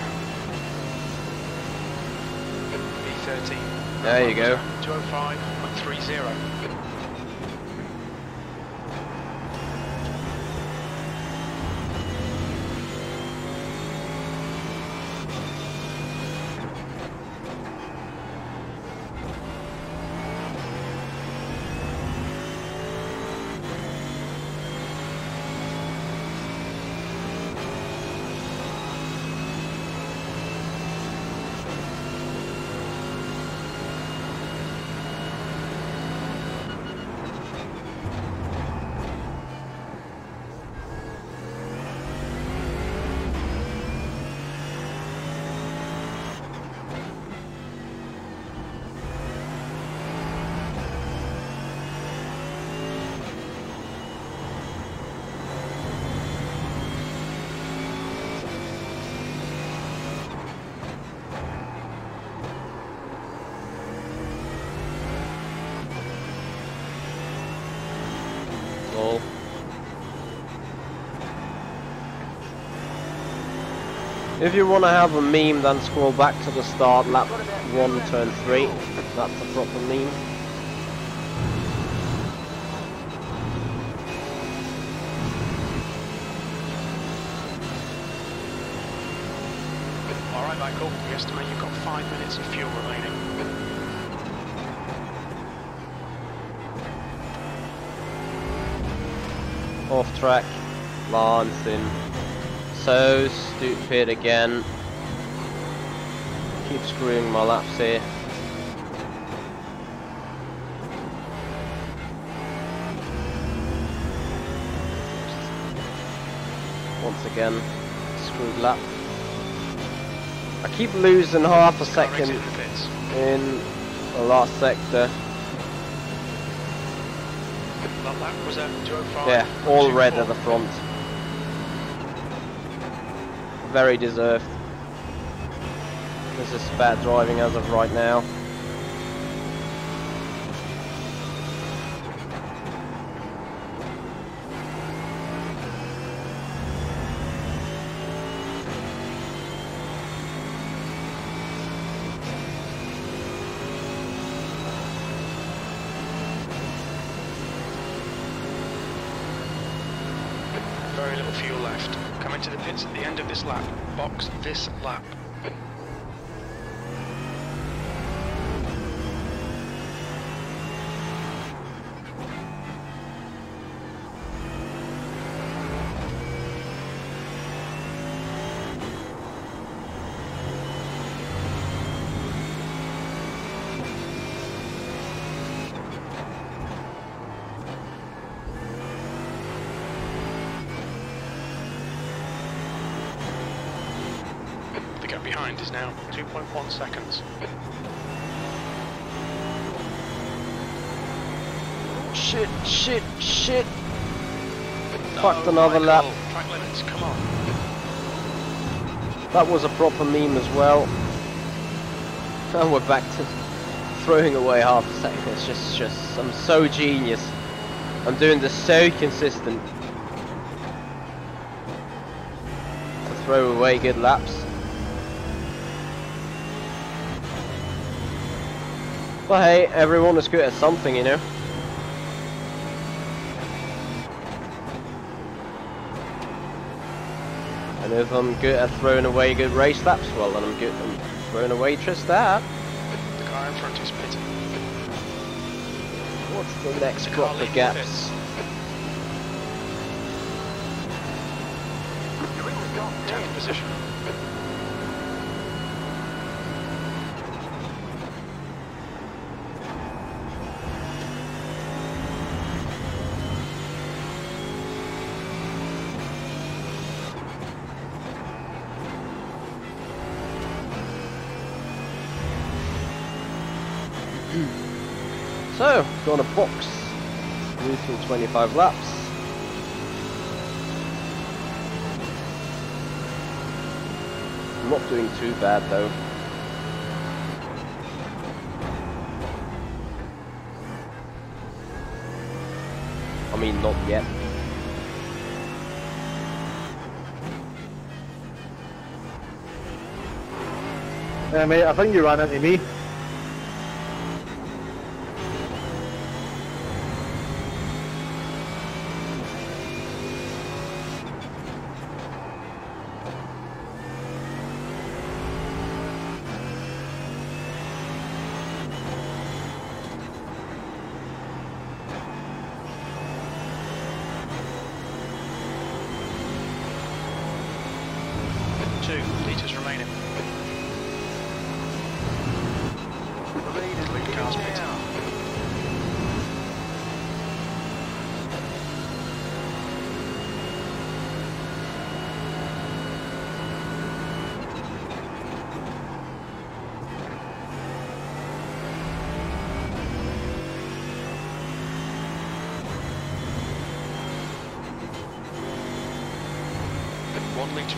B13. There you go. 205.30. If you want to have a meme, then scroll back to the start, lap 1, turn 3. That's a proper meme. Alright, Michael, we estimate you've got 5 minutes of fuel remaining. Off track, lancing. So stupid again. Keep screwing my laps here. Once again, screwed lap. I keep losing half a second in the last sector. That lap was at 205. Yeah, all red at the front. Very deserved. This is bad driving as of right now. Very little fuel left. Come into the pits at the end of this lap. Box this lap. The gap behind is now 2.1 seconds. Shit, shit, shit. Fucked another lap. Track limits, come on. That was a proper meme as well. And we're back to throwing away half a second. It's just, I'm so genius. I'm doing this so consistent. To throw away good laps. But hey, everyone is good at something, you know. And if I'm good at throwing away good race laps, well then I'm good at throwing away just that. The car in front is pitting. What's the next proper gaps? 10th position. So, gonna box. Routing 25 laps. I'm not doing too bad though. I mean, not yet. Mate, I think you ran into me.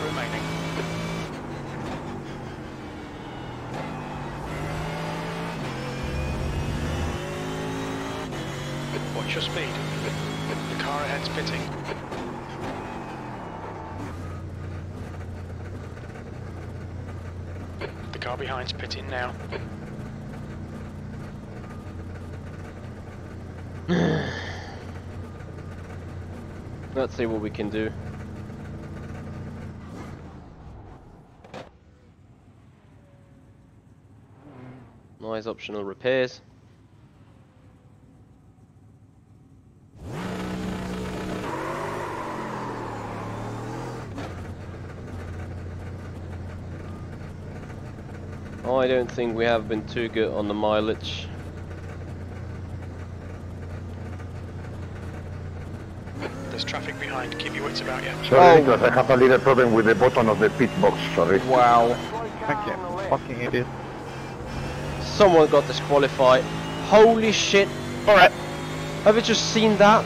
Remaining. Watch your speed. The car ahead's pitting. The car behind's pitting now. Let's see what we can do. Nice optional repairs. I don't think we have been too good on the mileage. There's traffic behind, keep your wits about you. Sorry, because I have a little problem with the button of the pit box, sorry. Wow. Thank you. Fucking idiot. Someone got disqualified. Holy shit. Alright. Have you just seen that?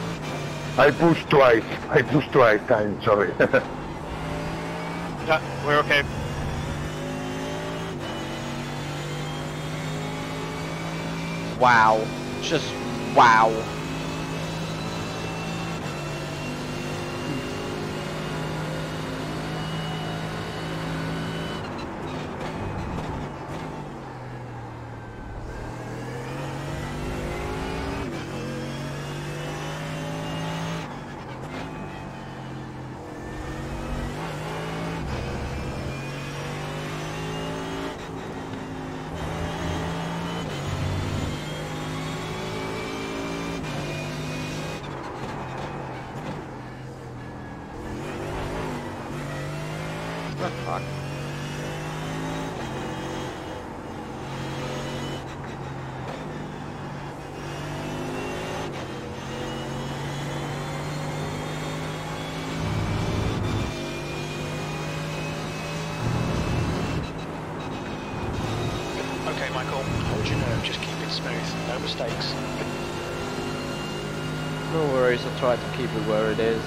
I pushed twice. I'm sorry. Yeah, we're okay. Wow. Just wow. Fuck. Okay, Michael, hold your nerve, just keep it smooth, no mistakes. No worries, I'll try to keep it where it is.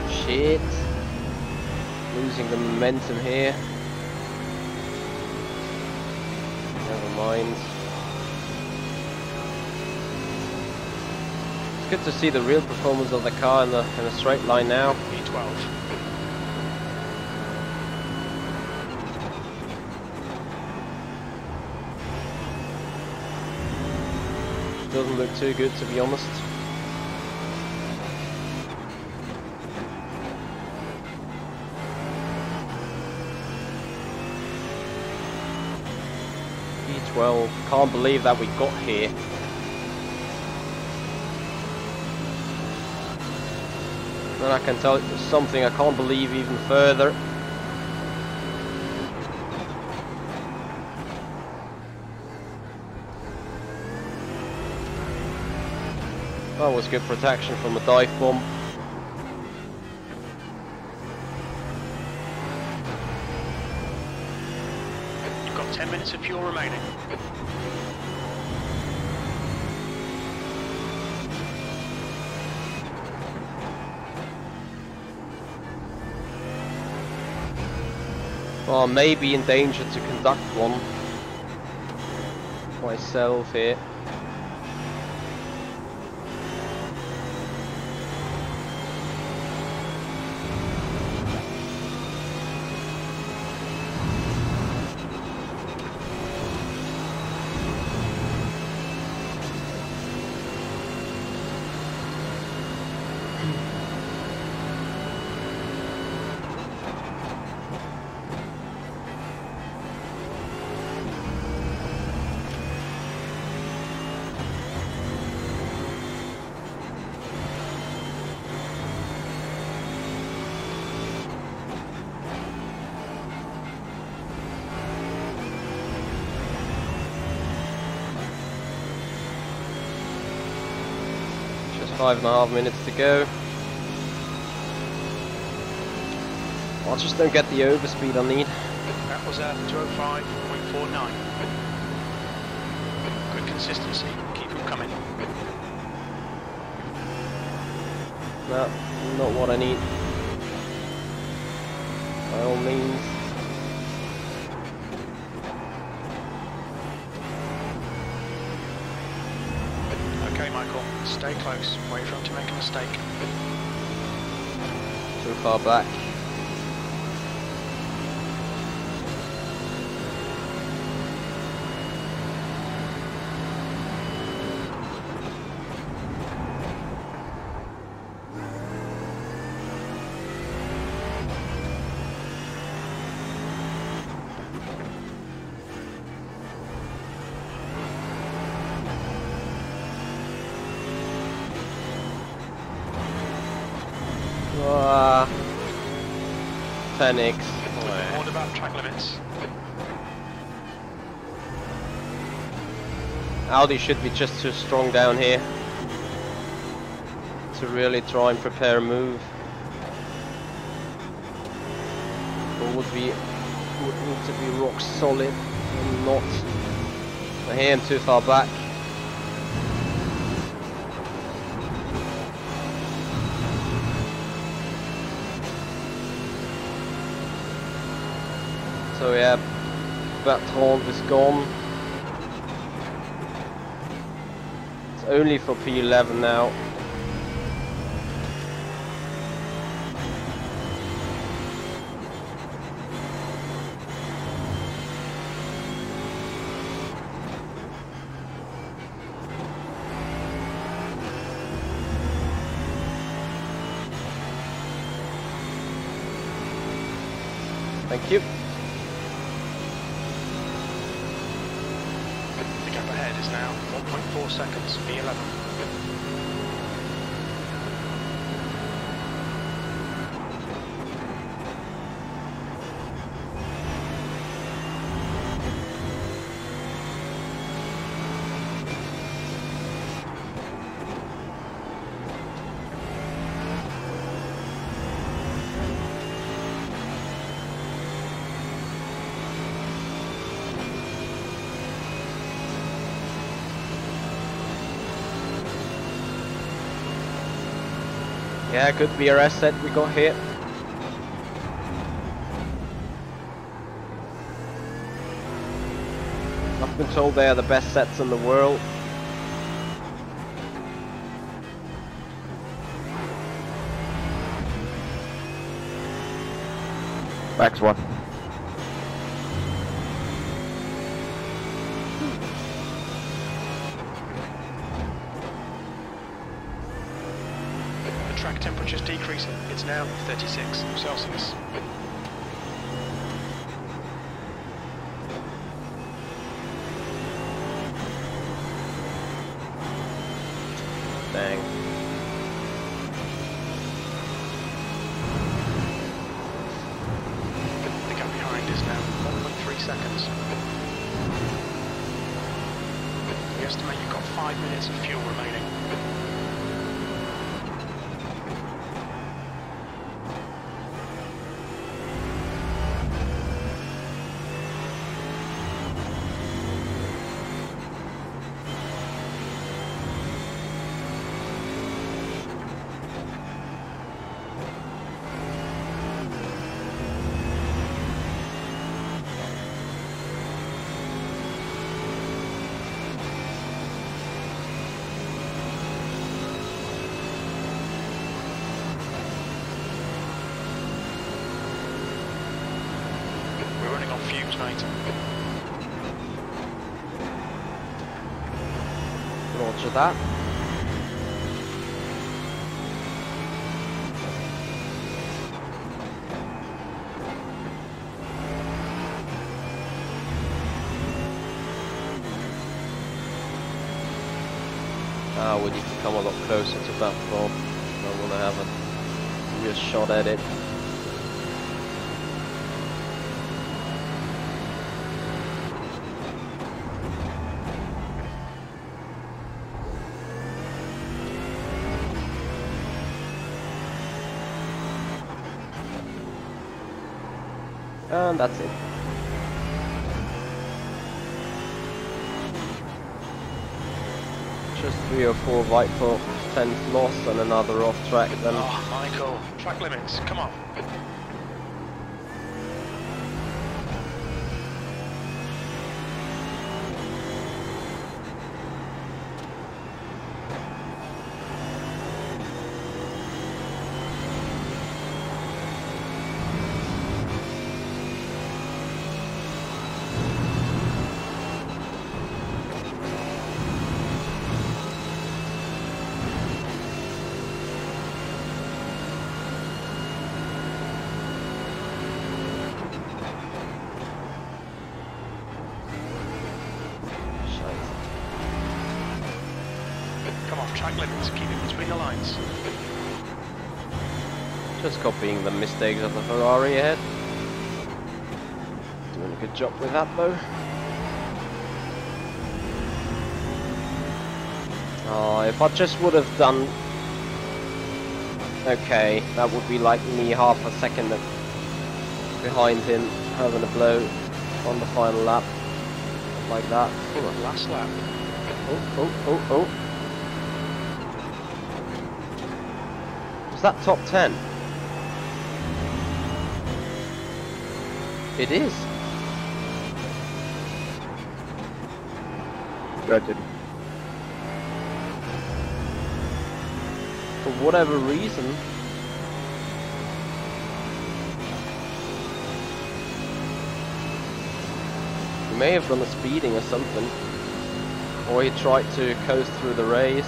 Shit. Losing the momentum here. Never mind. It's good to see the real performance of the car in a straight line now. E12. Doesn't look too good, to be honest. E12, can't believe that we got here. Then I can tell you something I can't believe even further. That was good protection from a dive bomb. You've got 10 minutes of fuel remaining. Well, I may be in danger to conduct one myself here. Just 5.5 minutes to go. I just don't get the overspeed I need. That was a 205.49. Good consistency. Keep them coming. No, not what I need. By all means. Okay, Michael. Stay close. Wait for him to make a mistake. Too far back. Ah, 10x. Warned about track limits. Audi should be just too strong down here to really try and prepare a move. Or would need to be rock solid and not. I hear him too far back. So yeah, Bertrand is gone. It's only for P11 now. Thank you. The gap ahead is now 1.4 seconds, P11. Yeah, good VRS set we got here. I've been told they are the best sets in the world. Max 1. Track temperature's decreasing. It's now 36 Celsius. Dang. The gap behind is now 1.3 seconds. We estimate you've got 5 minutes of fuel remaining. fumes, mate. Roger that. We need to come a lot closer to that bob. I want to have a real shot at it. And that's it. Just 3 or 4 vital tenths lost and another off track then. Oh, Michael, track limits, come on. Track limits, keep it between the lines. Just copying the mistakes of the Ferrari ahead. Doing a good job with that though. Oh, if I just would have done... Okay, that would be like me half a second behind him, having a blow on the final lap. Like that. Last lap. Oh. Is that top 10? It is. Gotcha. For whatever reason. He may have done a speeding or something. Or he tried to coast through the race.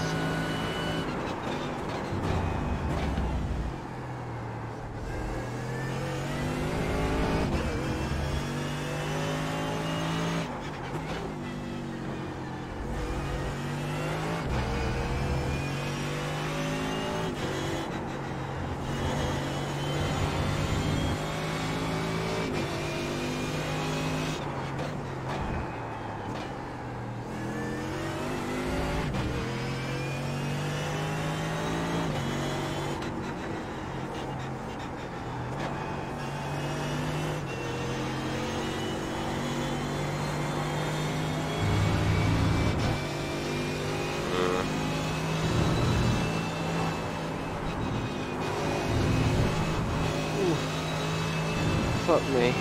Fuck me.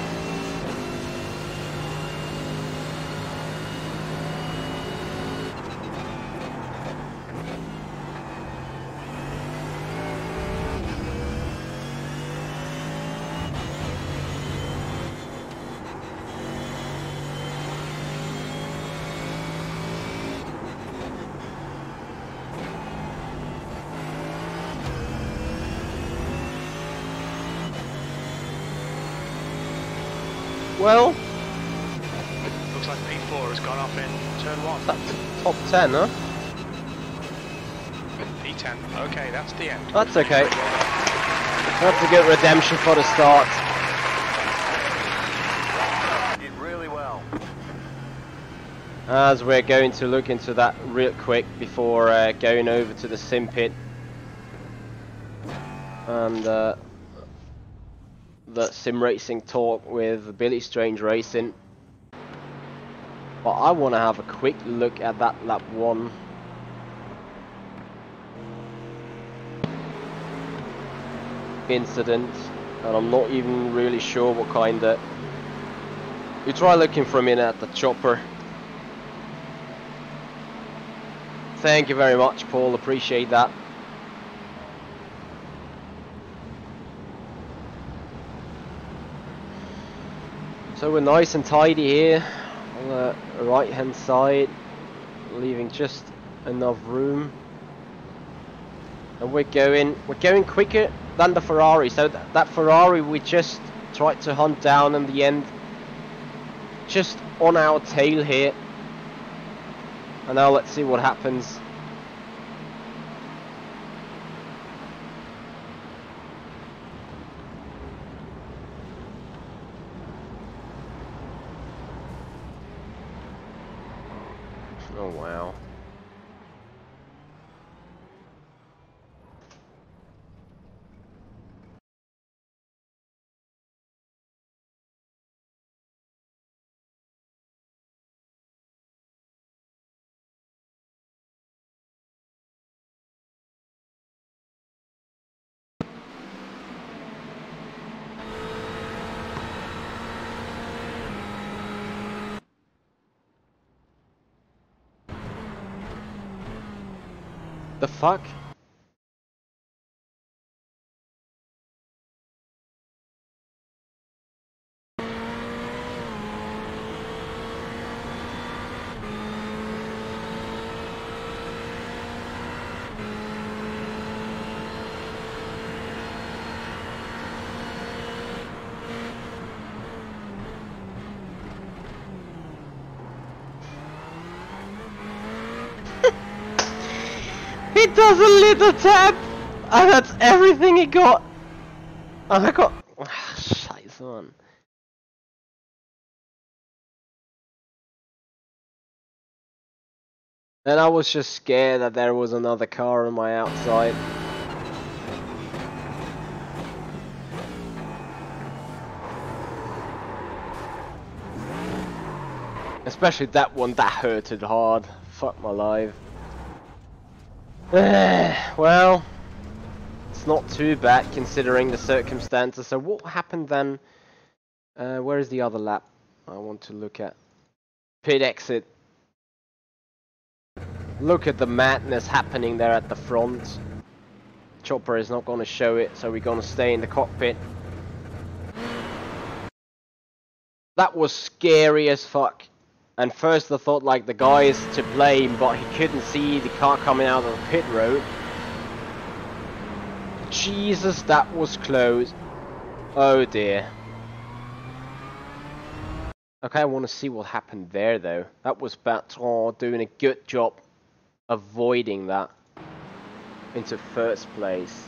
Well, looks like P4 has gone off in turn 1. That's top 10, huh? P10. Okay, that's the end. That's okay. That's a good redemption for the start. Did really well. As we're going to look into that real quick before going over to the sim pit and the Simracing talk with Billy Strange Racing. But I want to have a quick look at that lap 1. Incident, and I'm not even really sure what kind of... We try looking for a minute at the chopper. Thank you very much, Paul, appreciate that. So we're nice and tidy here on the right hand side, leaving just enough room. And we're going quicker than the Ferrari. So that Ferrari we just tried to hunt down in the end, just on our tail here. And now let's see what happens. Oh wow. The fuck? He does a little tap, and that's everything he got. And I got, scheiße, man. And I was just scared that there was another car on my outside. Especially that one, that hurted hard. Fuck my life. Well, it's not too bad considering the circumstances. So what happened then? Where is the other lap? I want to look at. Pit exit. Look at the madness happening there at the front. Chopper is not going to show it, so we're going to stay in the cockpit. That was scary as fuck. And first I thought like the guy is to blame, but he couldn't see the car coming out of the pit road. Jesus, that was close. Oh dear. Okay, I want to see what happened there though. That was Bertrand doing a good job avoiding that into first place.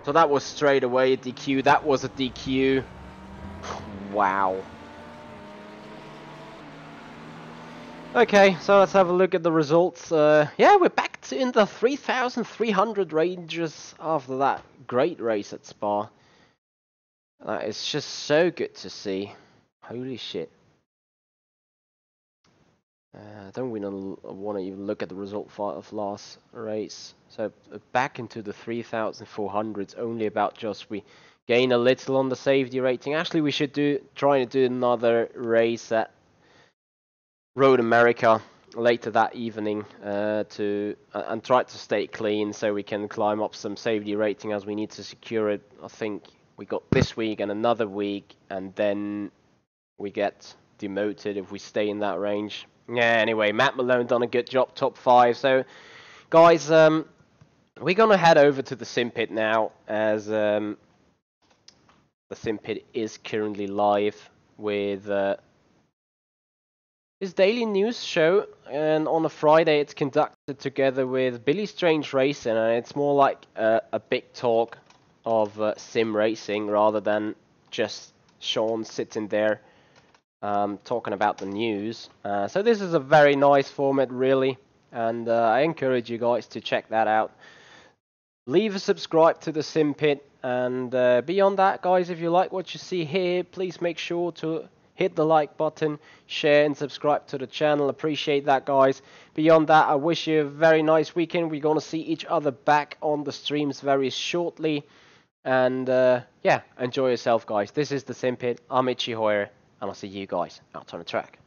So that was straight away a DQ. That was a DQ. Wow. Okay, so let's have a look at the results. Yeah, we're back to in the 3,300 ranges after that great race at Spa. That is just so good to see. Holy shit. I don't really want to even look at the result of last race. So back into the 3,400s, only about just we gain a little on the safety rating. Actually, we should try to do another race at Road America later that evening and try to stay clean so we can climb up some safety rating as we need to secure it. I think we got this week and another week, and then we get demoted if we stay in that range. Yeah, anyway, Matt Malone done a good job, top 5. So, guys, we're going to head over to the sim pit now, as the sim pit is currently live with his daily news show, and on a Friday it's conducted together with Billy Strange Racing, and it's more like a big talk of sim racing rather than just Sean sitting there talking about the news. So this is a very nice format really, and I encourage you guys to check that out. Leave a subscribe to the Sim Pit, and beyond that, guys, if you like what you see here, please make sure to hit the like button, share and subscribe to the channel. Appreciate that, guys. Beyond that, I wish you a very nice weekend. We're gonna see each other back on the streams very shortly, and yeah, enjoy yourself, guys. This is the Sim Pit. I'm Michi, and I'll see you guys out on the track.